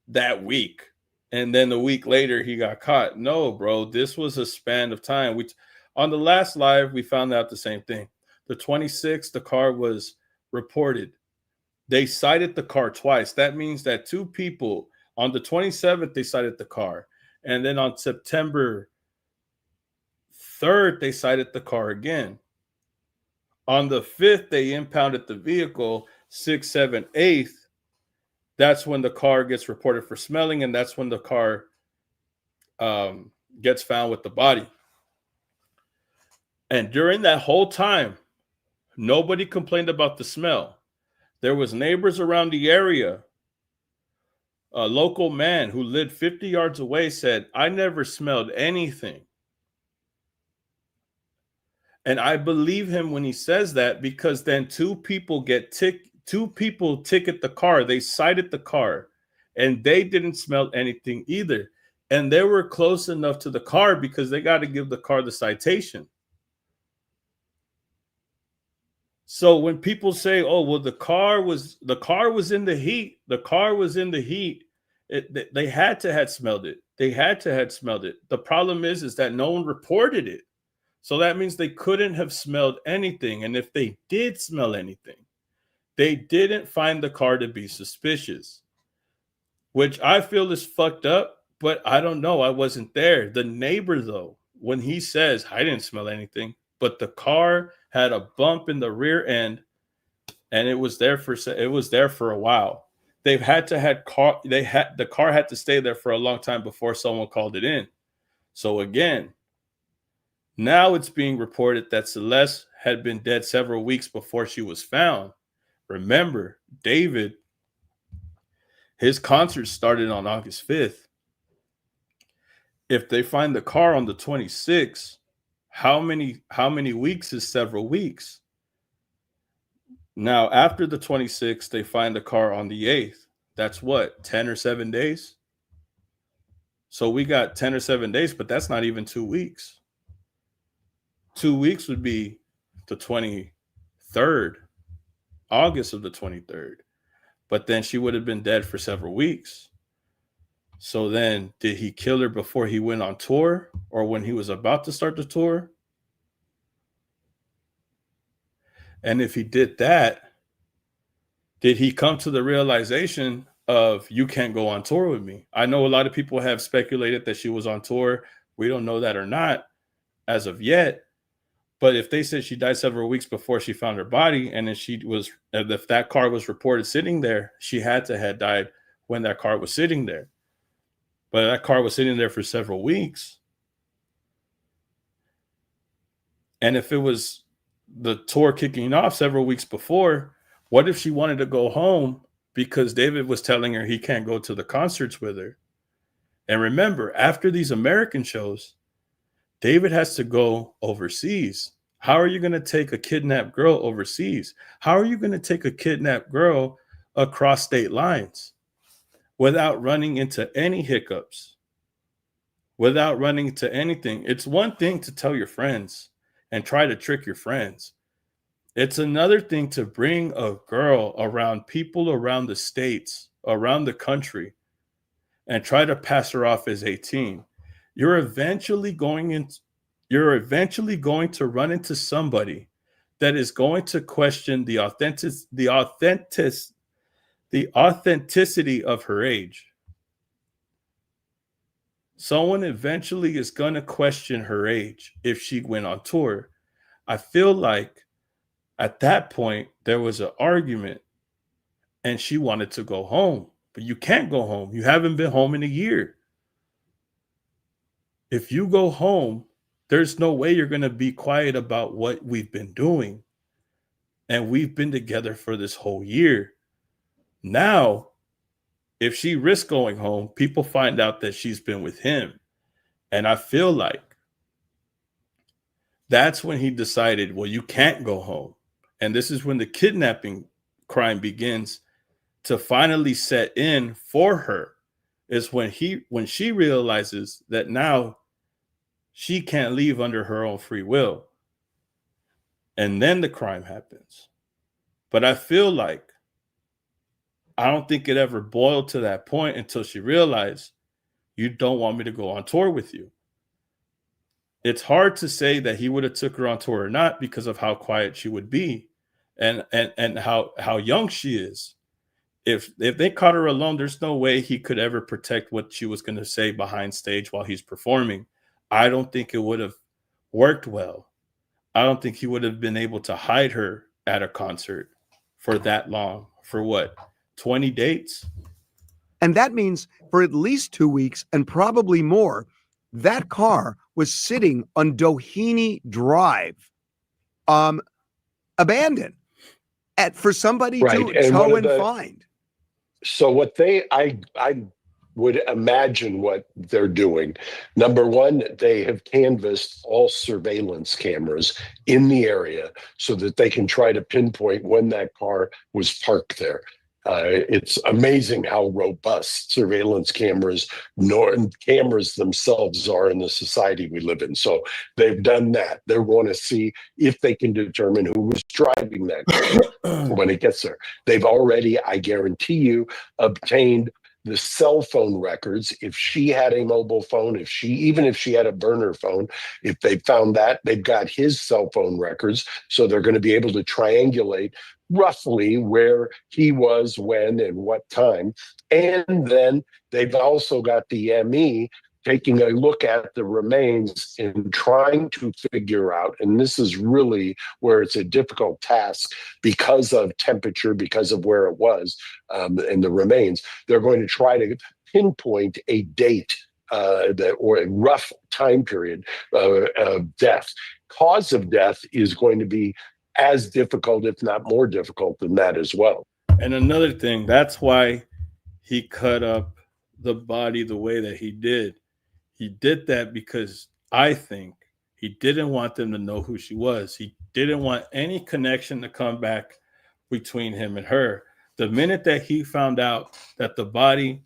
that week, and then the week later he got caught. No, bro, this was a span of time. We on the last live we found out the same thing. The 26th, the car was reported. They cited the car twice. That means that two people on the 27th they cited the car, and then on September 3rd they cited the car again. On the 5th they impounded the vehicle. 6th, 7th, 8th. That's when the car gets reported for smelling, and that's when the car gets found with the body. And during that whole time, nobody complained about the smell. There was neighbors around the area. A local man who lived 50 yards away said, I never smelled anything. And I believe him when he says that, because then two people ticket the car. They cited the car, and they didn't smell anything either. And they were close enough to the car because they got to give the car the citation. So when people say, "Oh, well, the car was in the heat," the car was in the heat. They had to have smelled it. They had to have smelled it. The problem is that no one reported it. So that means they couldn't have smelled anything. And if they did smell anything, they didn't find the car to be suspicious, which I feel is fucked up. But I don't know. I wasn't there. The neighbor, though, when he says, I didn't smell anything, but the car had a bump in the rear end, and it was there for a while. The car had to stay there for a long time before someone called it in. So again, now it's being reported that Celeste had been dead several weeks before she was found. Remember, David, his concert started on August 5th. If they find the car on the 26th, how many weeks is several weeks? Now, after the 26th, they find the car on the 8th. That's what, 10 or 7 days? So we got 10 or 7 days, but that's not even 2 weeks. 2 weeks would be the 23rd, August of the 23rd. But then she would have been dead for several weeks. So then, did he kill her before he went on tour, or when he was about to start the tour? And if he did that, did he come to the realization of, you can't go on tour with me? I know a lot of people have speculated that she was on tour. We don't know that or not as of yet. But if they said she died several weeks before she found her body, and then if that car was reported sitting there, she had to have died when that car was sitting there. But that car was sitting there for several weeks. And if it was the tour kicking off several weeks before, what if she wanted to go home because David was telling her he can't go to the concerts with her? And remember, after these American shows, David has to go overseas. How are you going to take a kidnapped girl overseas? How are you going to take a kidnapped girl across state lines without running into any hiccups, without running into anything? It's one thing to tell your friends and try to trick your friends. It's another thing to bring a girl around people around the states, around the country, and try to pass her off as 18. You're eventually going to run into somebody that is going to question the authenticity of her age. Someone eventually is going to question her age if she went on tour. I feel like at that point there was an argument and she wanted to go home, but you can't go home. You haven't been home in a year. If you go home, there's no way you're going to be quiet about what we've been doing. And we've been together for this whole year. Now, if she risks going home, people find out that she's been with him. And I feel like that's when he decided, well, you can't go home. And this is when the kidnapping crime begins to finally set in for her, is when she realizes that now she can't leave under her own free will. And then the crime happens. But I feel like I don't think it ever boiled to that point until she realized, you don't want me to go on tour with you. It's hard to say that he would have took her on tour or not because of how quiet she would be and how young she is. If they caught her alone, there's no way he could ever protect what she was going to say behind stage while he's performing. I don't think it would have worked well. I don't think he would have been able to hide her at a concert for that long. For what, 20 dates? And that means for at least 2 weeks and probably more, that car was sitting on Doheny Drive, abandoned for somebody to tow and find. So what I would imagine what they're doing. Number one, they have canvassed all surveillance cameras in the area so that they can try to pinpoint when that car was parked there. It's amazing how robust surveillance cameras themselves are in the society we live in. So they've done that. They want to see if they can determine who was driving that car when it gets there. They've already, I guarantee you, obtained the cell phone records. If she had a mobile phone, even if she had a burner phone, if they found that, they've got his cell phone records. So they're going to be able to triangulate roughly where he was, when, and what time. And then they've also got the ME taking a look at the remains and trying to figure out, and this is really where it's a difficult task because of temperature, because of where it was, and the remains. They're going to try to pinpoint a date or a rough time period of death. Cause of death is going to be as difficult, if not more difficult than that as well. And another thing, that's why he cut up the body the way that he did. He did that because I think he didn't want them to know who she was. He didn't want any connection to come back between him and her. The minute that he found out that the body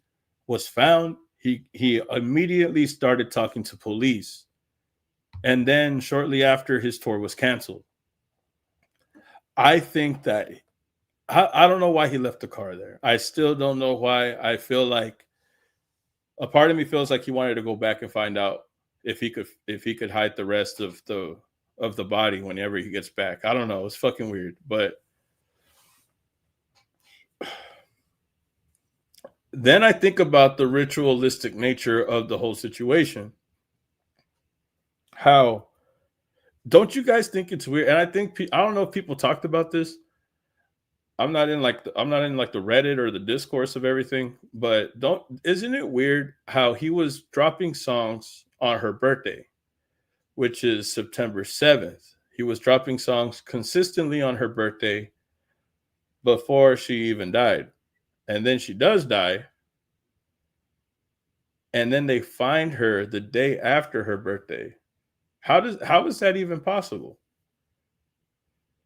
was found, he immediately started talking to police. And then shortly after, his tour was canceled. I think that I don't know why he left the car there. I still don't know why. I feel like a part of me feels like he wanted to go back and find out if he could hide the rest of the body whenever he gets back. I don't know. It's fucking weird. But then I think about the ritualistic nature of the whole situation. How don't you guys think it's weird? And I think I don't know if people talked about this. I'm not in like the Reddit or the discourse of everything, but isn't it weird how he was dropping songs on her birthday, which is September 7th. He was dropping songs consistently on her birthday before she even died. And then she does die. And then they find her the day after her birthday. How is that even possible?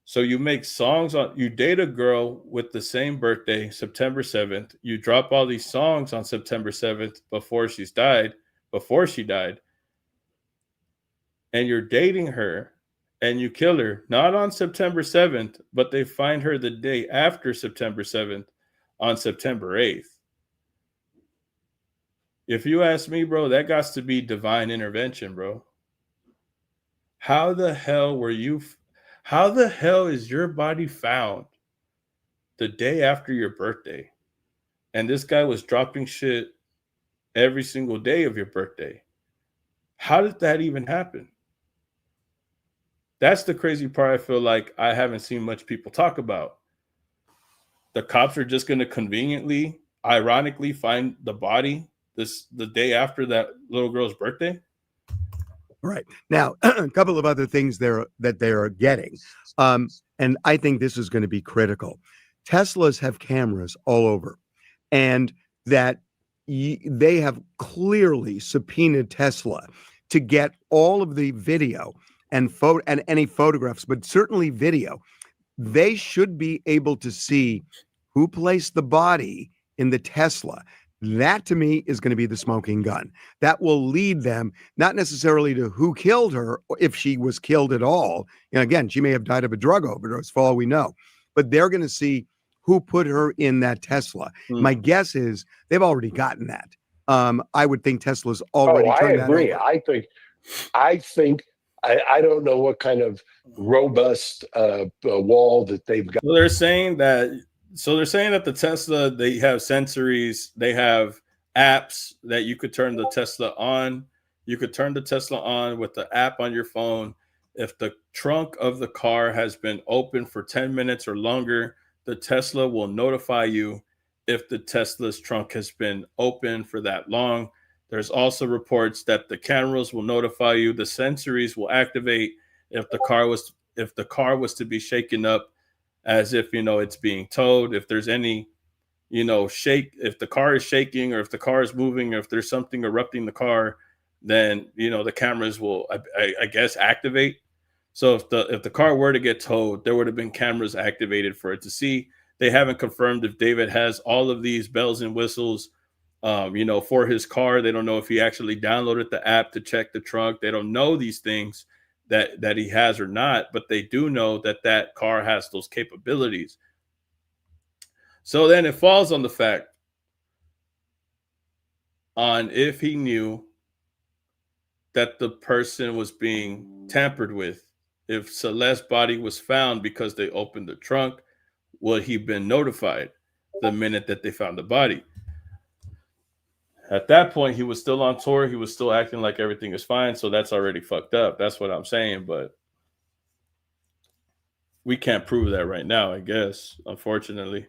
So you make songs you date a girl with the same birthday, September 7th. You drop all these songs on September 7th before she died. And you're dating her and you kill her, not on September 7th, but they find her the day after September 7th on September 8th. If you ask me, bro, that got to be divine intervention, bro. How the hell is your body found the day after your birthday? And this guy was dropping shit every single day of your birthday. How did that even happen? That's the crazy part I feel like I haven't seen much people talk about. The cops are just going to conveniently, ironically find the body the day after that little girl's birthday. Right. Now, a couple of other things that they're getting. And I think this is going to be critical. Teslas have cameras all over, and that they have clearly subpoenaed Tesla to get all of the video and any photographs, but certainly video. They should be able to see who placed the body in the Tesla. That to me is going to be the smoking gun. That will lead them not necessarily to who killed her, or if she was killed at all. And again, she may have died of a drug overdose for all we know, but they're going to see who put her in that Tesla. My guess is they've already gotten that. I would think Tesla's already I turned agree. that over. I think I don't know what kind of robust wall that they've got. Well, they're saying that. So they're saying that the Tesla, they have sensories, they have apps that you could turn the Tesla on. You could turn the Tesla on with the app on your phone. If the trunk of the car has been open for 10 minutes or longer, the Tesla will notify you if the Tesla's trunk has been open for that long. There's also reports that the cameras will notify you. The sensories will activate if the car was to be shaken up, as if, it's being towed. If there's any, shake, if the car is shaking or if the car is moving or if there's something erupting the car, then, the cameras will, I guess, activate. So if the car were to get towed, there would have been cameras activated for it to see. They haven't confirmed if David has all of these bells and whistles, for his car. They don't know if he actually downloaded the app to check the trunk. They don't know these things that he has or not, but they do know that car has those capabilities. So then it falls on the fact on if he knew that the person was being tampered with. If Celeste's body was found because they opened the trunk, would he been notified the minute that they found the body? At that point, he was still on tour. He was still acting like everything is fine. So that's already fucked up. That's what I'm saying. But we can't prove that right now, I guess, unfortunately.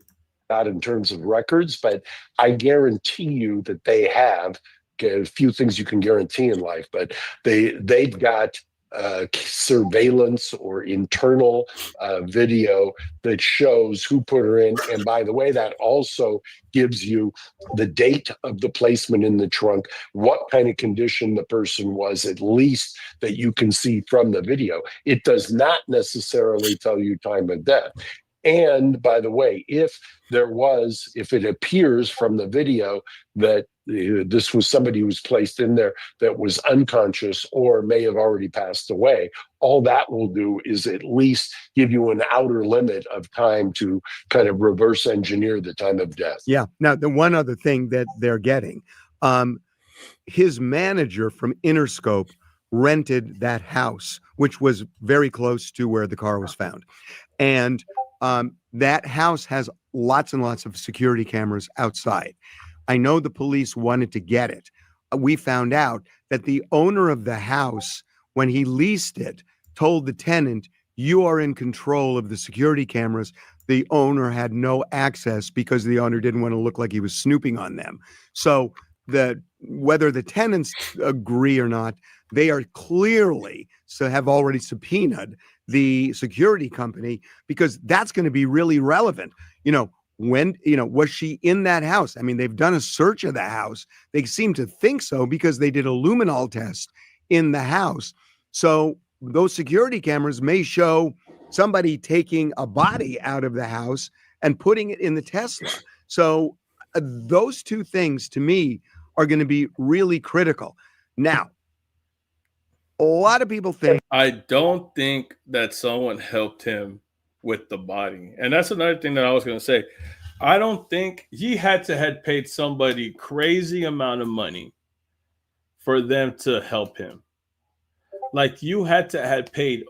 Not in terms of records, but I guarantee you that they have a few things you can guarantee in life, but they've got surveillance or internal video that shows who put her in. And by the way, that also gives you the date of the placement in the trunk, what kind of condition the person was, at least that you can see from the video. It does not necessarily tell you time of death. And by the way, if it appears from the video that this was somebody who was placed in there that was unconscious or may have already passed away, all that will do is at least give you an outer limit of time to kind of reverse engineer the time of death. Yeah. Now, the one other thing that they're getting, his manager from Interscope rented that house, which was very close to where the car was found. And that house has lots and lots of security cameras outside. I know the police wanted to get it. We found out that the owner of the house, when he leased it, told the tenant, "You are in control of the security cameras." The owner had no access because the owner didn't want to look like he was snooping on them. So whether the tenants agree or not, they are clearly have already subpoenaed the security company, because that's going to be really relevant. When, was she in that house? I mean, they've done a search of the house. They seem to think so because they did a luminol test in the house. So those security cameras may show somebody taking a body out of the house and putting it in the Tesla. So those two things to me are going to be really critical. Now, a lot of people think, I don't think that someone helped him with the body. And that's another thing that I was going to say. I don't think he had paid somebody crazy amount of money for them to help him. Like, you had paid,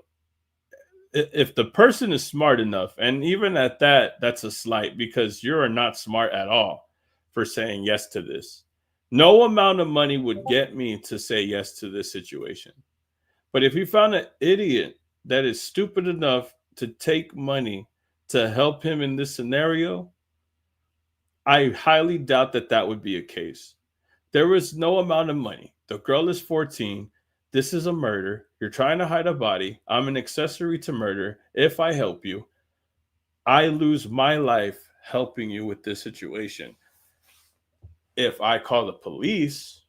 if the person is smart enough, and even at that, that's a slight, because you're not smart at all for saying yes to this. No amount of money would get me to say yes to this situation. But if you found an idiot that is stupid enough to take money to help him in this scenario, I highly doubt that would be a case. There was no amount of money. The girl is 14. This is a murder. You're trying to hide a body. I'm an accessory to murder. If I help you, I lose my life helping you with this situation. If I call the police,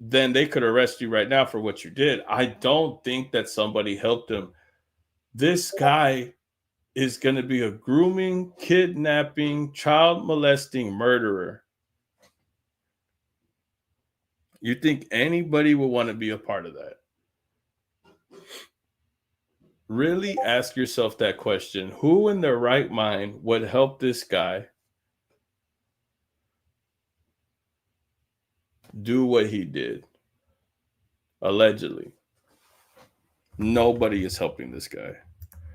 then they could arrest you right now for what you did. I don't think that somebody helped him. This guy is going to be a grooming, kidnapping, child molesting murderer. You think anybody would want to be a part of that? Really ask yourself that question. Who in their right mind would help this guy do what he did? Allegedly. Nobody is helping this guy.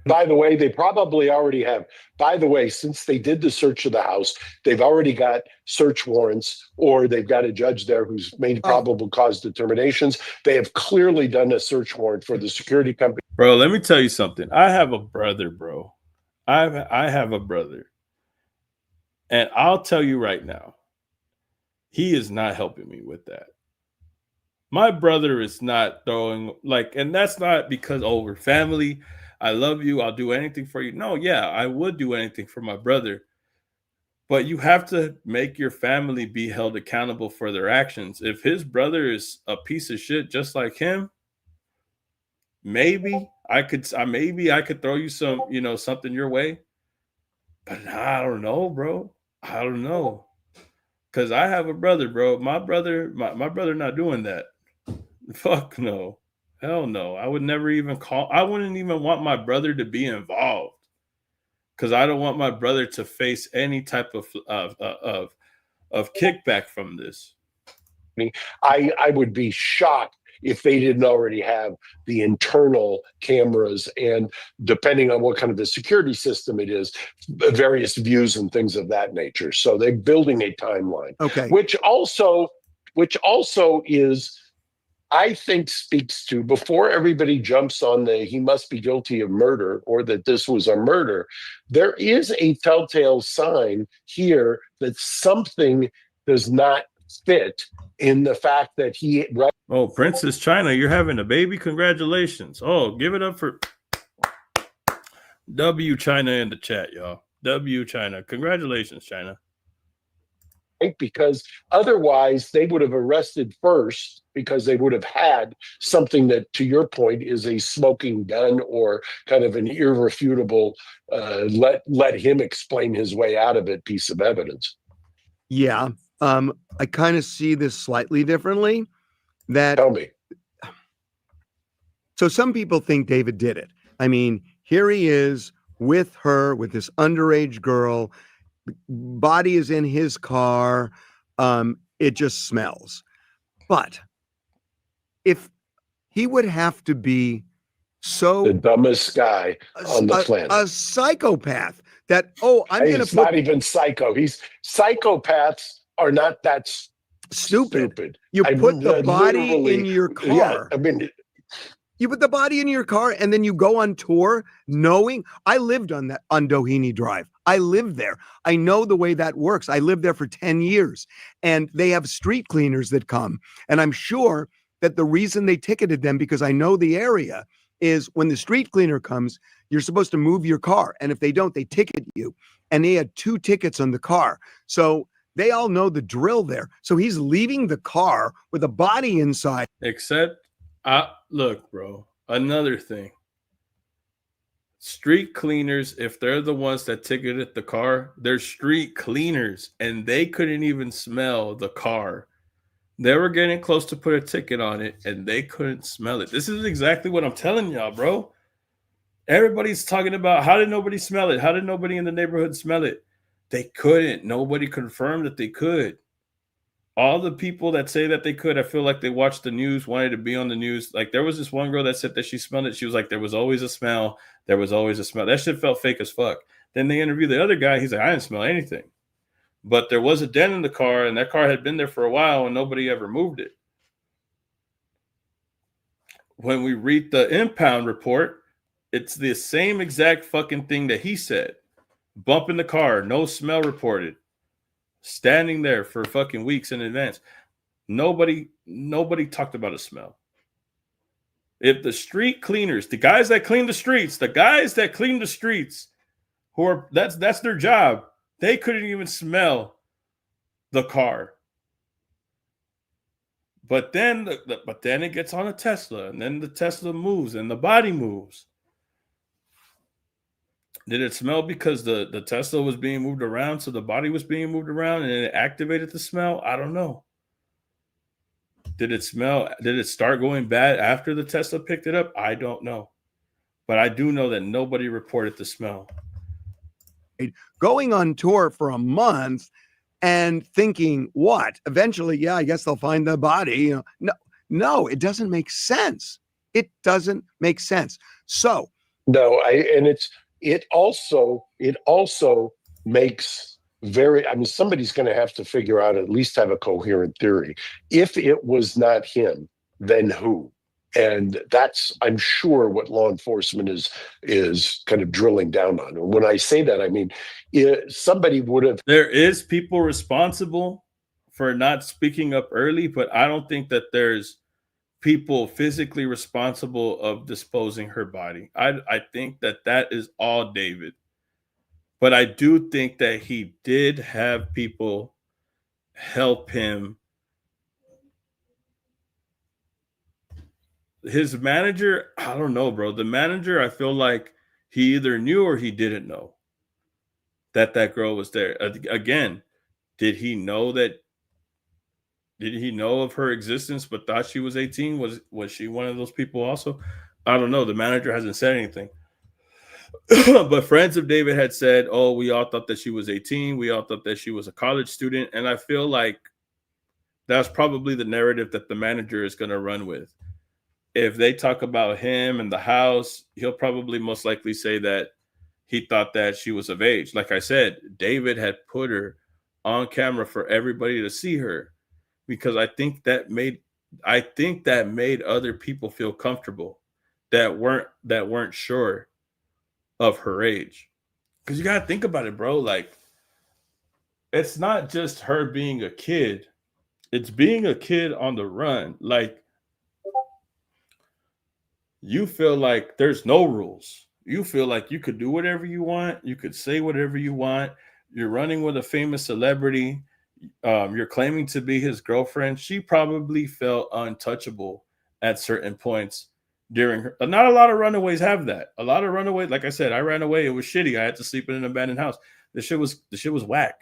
By the way, they probably already have. By the way, since they did the search of the house, they've already got search warrants, or they've got a judge there who's made probable cause determinations. They have clearly done a search warrant for the security company. Bro, let me tell you something. I have a brother, bro. I have a brother. And I'll tell you right now, he is not helping me with that. My brother is not throwing, like, and that's not because, oh, we're family. I love you. I'll do anything for you. No, yeah, I would do anything for my brother. But you have to make your family be held accountable for their actions. If his brother is a piece of shit just like him, maybe I could throw you some, something your way. But I don't know, bro. I don't know. Cause I have a brother, bro. My brother not doing that. Fuck no. Hell no. I would never even I wouldn't even want my brother to be involved. Cause I don't want my brother to face any type of kickback from this. I would be shocked if they didn't already have the internal cameras, and depending on what kind of a security system it is, various views and things of that nature. So they're building a timeline. Okay. Which also is, I think, speaks to, before everybody jumps on the he must be guilty of murder or that this was a murder, there is a telltale sign here that something does not fit in the fact that he... Oh, Princess China, you're having a baby? Congratulations. Oh, give it up for W China in the chat, y'all. W China. Congratulations, China. Right? Because otherwise they would have arrested first, because they would have had something that, to your point, is a smoking gun or kind of an irrefutable let him explain his way out of it piece of evidence. Yeah. I kind of see this slightly differently. Tell me. So some people think David did it. I mean, here he is with her, with this underage girl. Body is in his car. It just smells. But if he would have to be The dumbest guy on the planet. A psychopath that, I'm going to put... not even psycho. Psychopaths are not that stupid. You put the body in your car. Yeah, you put the body in your car and then you go on tour knowing... I lived on Doheny Drive. I lived there. I know the way that works. I lived there for 10 years and they have street cleaners that come. And I'm sure that the reason they ticketed them, because I know the area, is when the street cleaner comes, you're supposed to move your car. And if they don't, they ticket you. And they had 2 tickets on the car. So they all know the drill there. So he's leaving the car with a body inside. Except, look, bro, another thing. Street cleaners, if they're the ones that ticketed the car, they're street cleaners, and they couldn't even smell the car. They were getting close to put a ticket on it, and they couldn't smell it. This is exactly what I'm telling y'all, bro. Everybody's talking about, how did nobody smell it? How did nobody in the neighborhood smell it? They couldn't. Nobody confirmed that they could. All the people that say that they could, I feel like they watched the news, wanted to be on the news. Like, there was this one girl that said that she smelled it. She was like, there was always a smell. There was always a smell. That shit felt fake as fuck. Then they interviewed the other guy. He's like, I didn't smell anything. But there was a dent in the car, and that car had been there for a while, and nobody ever moved it. When we read the impound report, it's the same exact fucking thing that he said. Bump in the car, no smell reported. Standing there for fucking weeks in advance. Nobody talked about a smell. If the street cleaners, the guys that clean the streets, who are that's their job, they couldn't even smell the car. But then it gets on a Tesla, and then the Tesla moves and the body moves. Did it smell because the Tesla was being moved around, so the body was being moved around and it activated the smell? I don't know. Did it smell? Did it start going bad after the Tesla picked it up? I don't know. But I do know that nobody reported the smell. Going on tour for a month and thinking, what? Eventually, yeah, I guess they'll find the body. No, it doesn't make sense. It doesn't make sense. So no, it also makes somebody's going to have to figure out, at least have a coherent theory. If it was not him, then who? And that's, I'm sure, what law enforcement is kind of drilling down on. And when I say that, I mean, somebody would have. There is people responsible for not speaking up early, but I don't think that there's people physically responsible of disposing her body. I think that is all David. But I do think that he did have people help him. His manager, I don't know, bro. The manager, I feel like he either knew or he didn't know that girl was there. Again, did he know of her existence but thought she was 18? Was she one of those people also? I don't know. The manager hasn't said anything. But friends of David had said, oh, we all thought that she was 18. We all thought that she was a college student. And I feel like that's probably the narrative that the manager is going to run with. If they talk about him and the house, he'll probably most likely say that he thought that she was of age. Like I said, David had put her on camera for everybody to see her because I think that made other people feel comfortable that weren't sure of her age. Because you got to think about it, bro. Like, it's not just her being a kid. It's being a kid on the run. Like, you feel like there's no rules. You feel like you could do whatever you want. You could say whatever you want. You're running with a famous celebrity. You're claiming to be his girlfriend. She probably felt untouchable at certain points during her. Not a lot of runaways have that. A lot of runaways, like I said, I ran away. It was shitty. I had to sleep in an abandoned house. The shit was whack.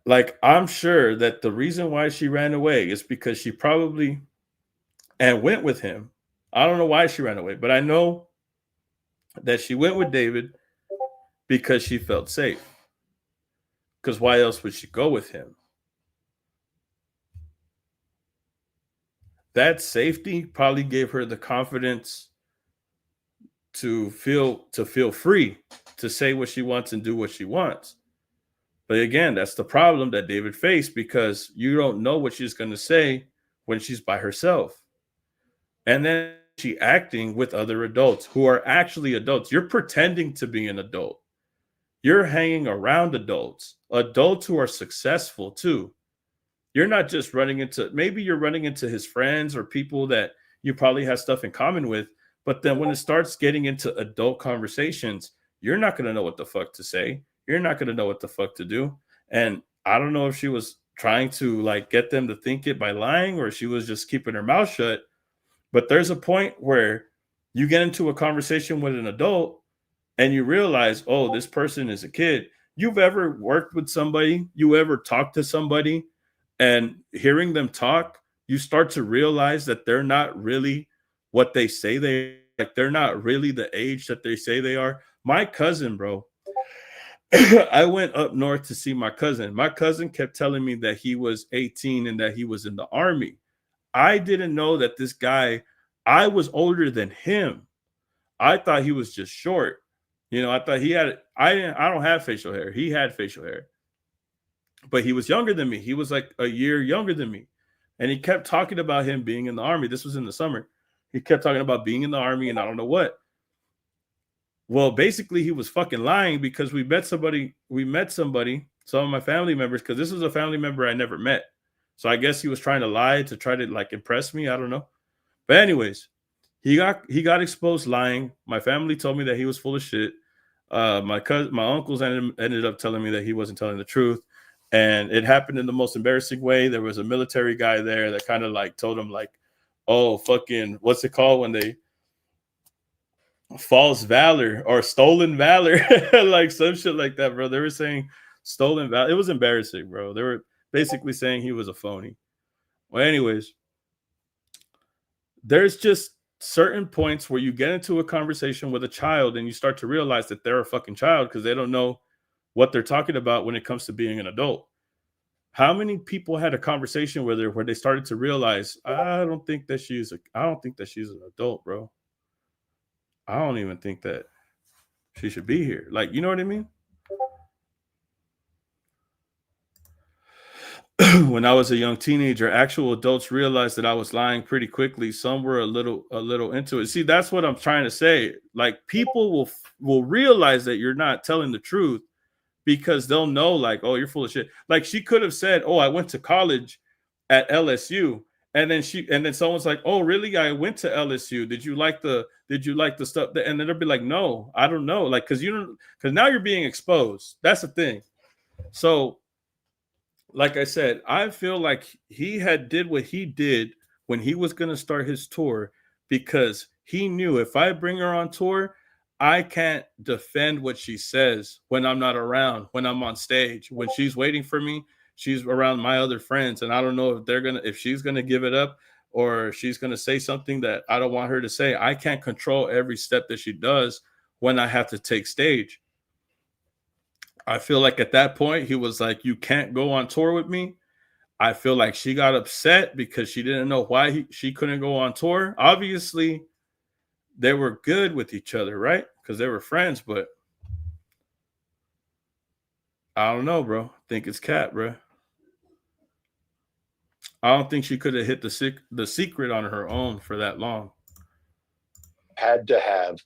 Like, I'm sure that the reason why she ran away is because she probably and went with him. I don't know why she ran away, but I know that she went with David because she felt safe. Because why else would she go with him? That safety probably gave her the confidence to feel free to say what she wants and do what she wants. But again, that's the problem that David faced, because you don't know what she's going to say when she's by herself. And then she acting with other adults who are actually adults. You're pretending to be an adult. You're hanging around adults who are successful too. You're not just maybe you're running into his friends or people that you probably have stuff in common with. But then when it starts getting into adult conversations, you're not going to know what the fuck to say. You're not going to know what the fuck to do. And I don't know if she was trying to like get them to think it by lying, or she was just keeping her mouth shut. But there's a point where you get into a conversation with an adult and you realize, oh, this person is a kid. You've ever worked with somebody, you ever talked to somebody, and hearing them talk, you start to realize that they're not really what they say they're not really the age that they say they are. My cousin, bro, I went up north to see my cousin. My cousin kept telling me that he was 18 and that he was in the army. I didn't know that this guy, I was older than him. I thought he was just short. You know, I thought I don't have facial hair. He had facial hair. But he was younger than me. He was like a year younger than me. And he kept talking about him being in the army. This was in the summer. He kept talking about being in the army and I don't know what. Well, basically he was fucking lying, because we met somebody, some of my family members, because this was a family member I never met. So I guess he was trying to lie to try to like impress me. I don't know. But anyways, he got exposed lying. My family told me that he was full of shit. My uncles ended up telling me that he wasn't telling the truth. And it happened in the most embarrassing way. There was a military guy there that kind of like told him like, oh, fucking, what's it called when false valor or stolen valor, like some shit like that, bro. They were saying stolen valor. It was embarrassing, bro. They were basically saying he was a phony. Well, anyways, there's just certain points where you get into a conversation with a child and you start to realize that they're a fucking child because they don't know what they're talking about when it comes to being an adult. How many people had a conversation with her where they started to realize, I don't think that she's an adult, bro. I don't even think that she should be here. Like, you know what I mean? When I was a young teenager, actual adults realized that I was lying pretty quickly. Some were a little into it. See, that's what I'm trying to say. Like, people will realize that you're not telling the truth because they'll know, like, oh, you're full of shit. Like, she could have said, oh, I went to college at LSU. And then someone's like, oh, really? I went to LSU. Did you like the stuff? And then they'll be like, no, I don't know. Like, because now you're being exposed. That's the thing. So, like I said, I feel like he did what he did when he was going to start his tour because he knew if I bring her on tour, I can't defend what she says when I'm not around, when I'm on stage, when she's waiting for me. She's around my other friends, and I don't know if she's gonna give it up or she's gonna say something that I don't want her to say. I can't control every step that she does when I have to take stage. I feel like at that point he was like, "You can't go on tour with me." I feel like she got upset because she didn't know why she couldn't go on tour. Obviously, they were good with each other, right? Because they were friends, but I don't know, bro. I think it's cat, bro. I don't think she could have hit the secret on her own for that long. Had to have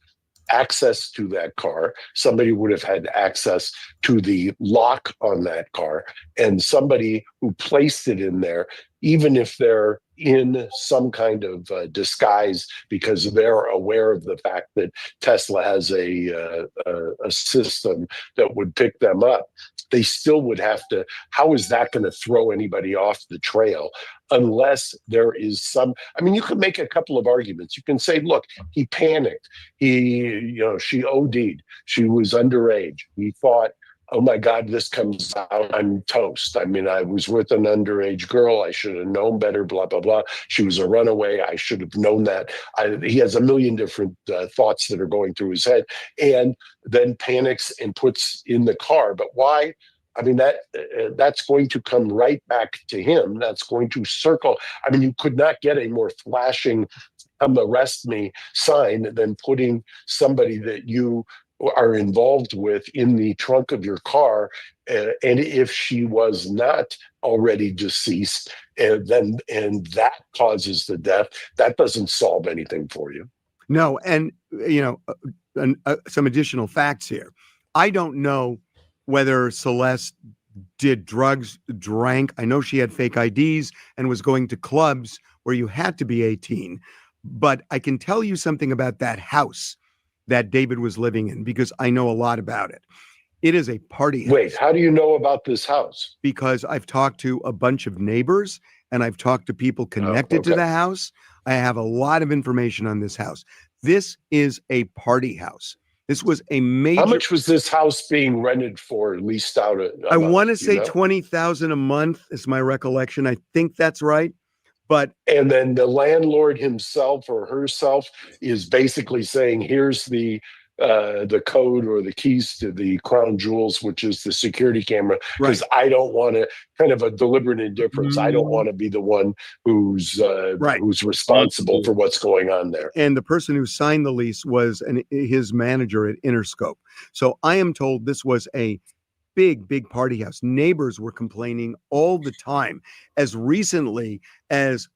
access to that car. Somebody would have had access to the lock on that car, and somebody who placed it in there, even if they're in some kind of disguise because they're aware of the fact that Tesla has a system that would pick them up, they still would have to. How is that going to throw anybody off the trail unless there is some? I mean, you could make a couple of arguments. You can say, look, he panicked. She OD'd. She was underage. He thought, oh my God, this comes out, I'm toast. I mean, I was with an underage girl. I should have known better, blah, blah, blah. She was a runaway. I should have known that. He has a million different thoughts that are going through his head, and then panics and puts in the car. But why? I mean, that's going to come right back to him. That's going to circle. I mean, you could not get a more flashing "come arrest me" sign than putting somebody that you are involved with in the trunk of your car, and if she was not already deceased, and that causes the death, that doesn't solve anything for you. No, and some additional facts here. I don't know whether Celeste did drugs, drank. I know she had fake IDs and was going to clubs where you had to be 18, but I can tell you something about that house that David was living in because I know a lot about it. It is a party house. Wait, how do you know about this house? Because I've talked to a bunch of neighbors and I've talked to people connected to the house. I have a lot of information on this house. This is a party house. This was a major. How much was this house being rented for, leased out? I want to say $20,000 a month is my recollection. I think that's right. And then the landlord himself or herself is basically saying, here's the code or the keys to the crown jewels, which is the security camera, because I don't want to, kind of a deliberate indifference. I don't want to be the one who's responsible for what's going on there. And the person who signed the lease was his manager at Interscope. So I am told this was a big party house. Neighbors were complaining all the time. As recently as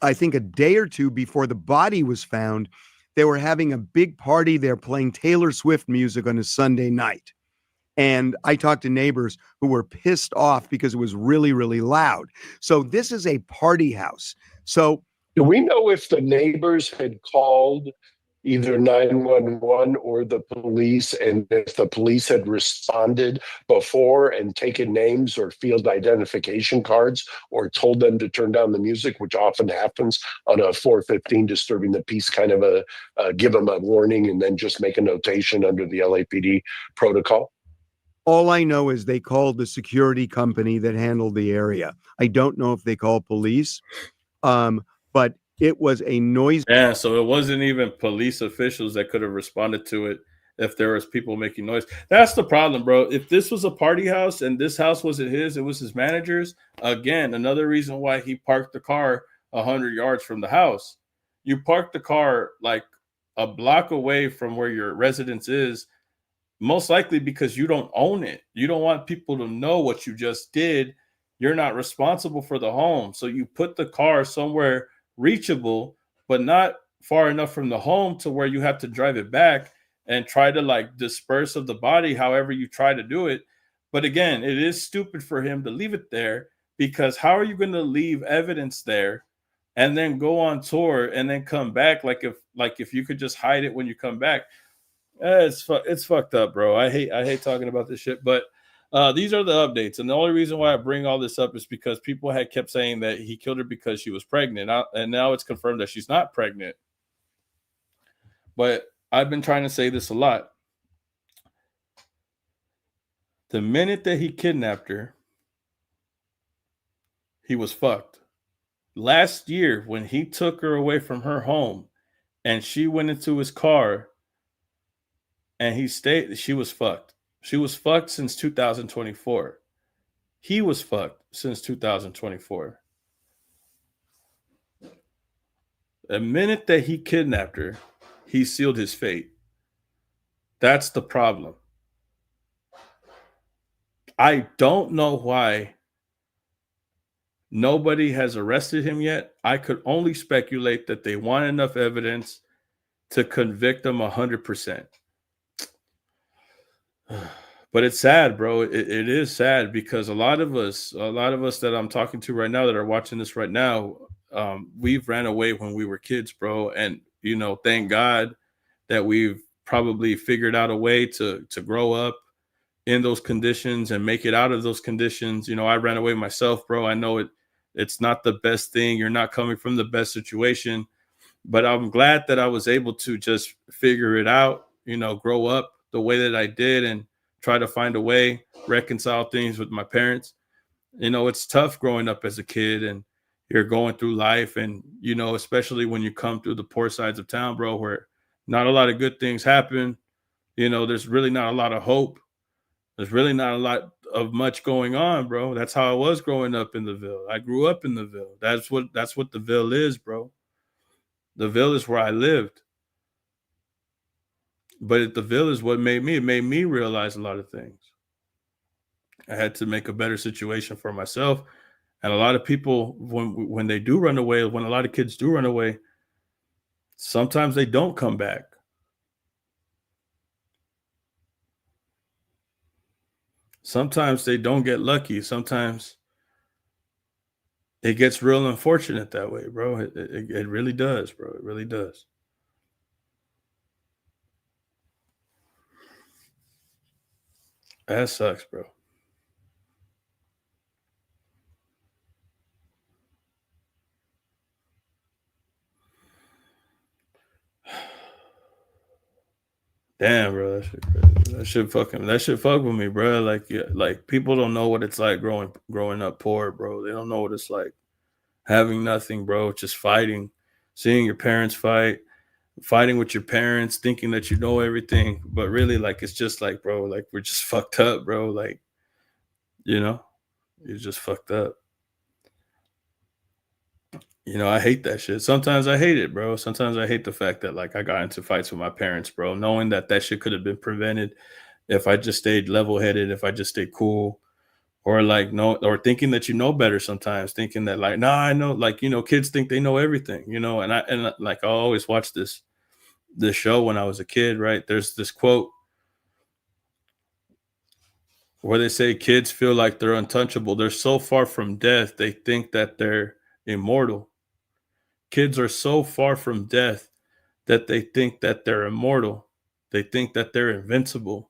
I think a day or two before the body was found, they were having a big party. They're playing Taylor Swift music on a Sunday night. And I talked to neighbors who were pissed off because it was really, really loud. So this is a party house. So do we know if the neighbors had called either 911 or the police. And if the police had responded before and taken names or field identification cards or told them to turn down the music, which often happens on a 415 disturbing the peace kind of give them a warning and then just make a notation under the LAPD protocol. All I know is they called the security company that handled the area. I don't know if they called police, but it was a noise. Yeah, so it wasn't even police officials that could have responded to it if there was people making noise. That's the problem, bro. If this was a party house and this house wasn't his, it was his manager's, again, another reason why he parked the car 100 yards from the house. You park the car like a block away from where your residence is, most likely because you don't own it. You don't want people to know what you just did. You're not responsible for the home. So you put the car somewhere reachable, but not far enough from the home to where you have to drive it back and try to like disperse of the body however you try to do it. But again, it is stupid for him to leave it there, because how are you going to leave evidence there and then go on tour and then come back like if you could just hide it when you come back? It's fucked up, bro. I hate talking about this shit, but these are the updates, and the only reason why I bring all this up is because people had kept saying that he killed her because she was pregnant, and now it's confirmed that she's not pregnant. But I've been trying to say this a lot. The minute that he kidnapped her, he was fucked. Last year, when he took her away from her home and she went into his car and he stayed, she was fucked. She was fucked since 2024. He was fucked since 2024. The minute that he kidnapped her, he sealed his fate. That's the problem. I don't know why nobody has arrested him yet. I could only speculate that they want enough evidence to convict him 100%. But it's sad, bro. It is sad, because a lot of us that I'm talking to right now that are watching this right now, we've ran away when we were kids, bro. And, thank God that we've probably figured out a way to grow up in those conditions and make it out of those conditions. I ran away myself, bro. I know it's not the best thing. You're not coming from the best situation, but I'm glad that I was able to just figure it out, grow up the way that I did and try to find a way, reconcile things with my parents. It's tough growing up as a kid and you're going through life, and, especially when you come through the poor sides of town, bro, where not a lot of good things happen. There's really not a lot of hope. There's really not a lot of much going on, bro. That's how I was growing up in the Ville. I grew up in the Ville. That's what the Ville is, bro. The Ville is where I lived. But the Ville is what made me realize a lot of things. I had to make a better situation for myself. And a lot of people, when they do run away, when a lot of kids do run away, sometimes they don't come back. Sometimes they don't get lucky. Sometimes it gets real unfortunate that way, bro. It really does, bro. It really does. That sucks, bro. Damn, bro, that shit fuck with me, bro. Like people don't know what it's like growing up poor, bro. They don't know what it's like having nothing, bro. Just fighting, seeing your parents fighting with your parents, thinking that you know everything, but really, like, it's just like, bro, like, we're just fucked up, bro. Like, you're just fucked up. I hate that shit. Sometimes I hate it, bro. Sometimes I hate the fact that, like, I got into fights with my parents, bro, knowing that shit could have been prevented if I just stayed level-headed, if I just stayed cool, or or thinking that you know better sometimes, thinking that, like, nah, I know, like, kids think they know everything, and like, I always watch this show when I was a kid, right? There's this quote where they say kids feel like they're untouchable. They're so far from death, they think that they're immortal. Kids are so far from death that they think that they're immortal. They think that they're invincible.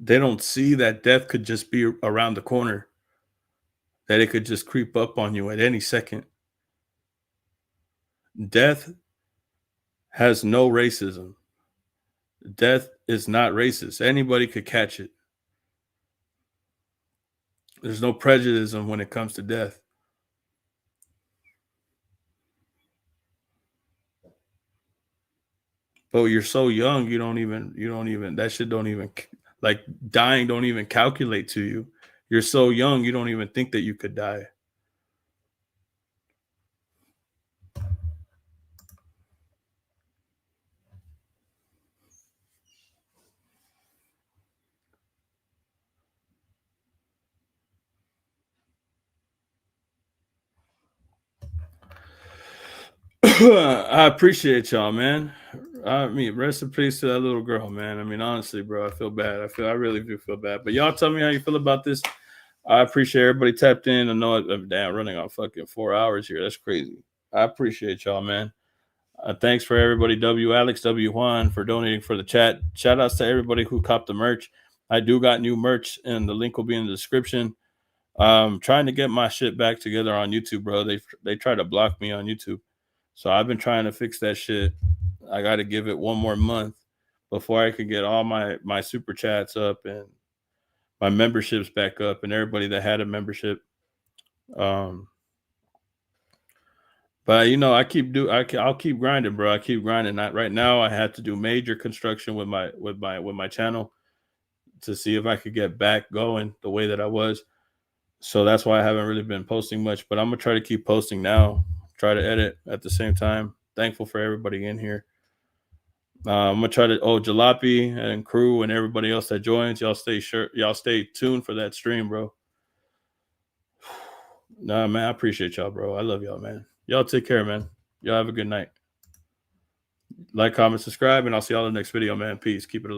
They don't see that death could just be around the corner, that it could just creep up on you at any second. Death has no racism. Death is not racist. Anybody could catch it. There's no prejudice when it comes to death. But you're so young, you don't even, that shit don't even, like dying don't even calculate to you. You're so young, you don't even think that you could die. I appreciate y'all, man. I mean, rest in peace to that little girl, man. I mean, honestly, bro, I feel bad. I really do feel bad. But y'all tell me how you feel about this. I appreciate everybody tapped in. I know I'm running on fucking 4 hours here. That's crazy. I appreciate y'all, man. Thanks for everybody. W. Alex, W. Juan for donating for the chat. Shout outs to everybody who copped the merch. I do got new merch, and the link will be in the description. Trying to get my shit back together on YouTube, bro. They try to block me on YouTube. So I've been trying to fix that shit. I got to give it one more month before I can get all my super chats up and my memberships back up and everybody that had a membership. But I'll keep grinding, bro. I keep grinding. Right now I had to do major construction with my channel to see if I could get back going the way that I was. So that's why I haven't really been posting much, but I'm going to try to keep posting now. Try to edit at the same time. Thankful for everybody in here. I'm gonna try to Jalopy and crew and everybody else that joins. Y'all stay tuned for that stream, bro. Nah, man, I appreciate y'all, bro. I love y'all, man. Y'all take care, man. Y'all have a good night. Like, comment, subscribe, and I'll see y'all in the next video, man. Peace. Keep it alive.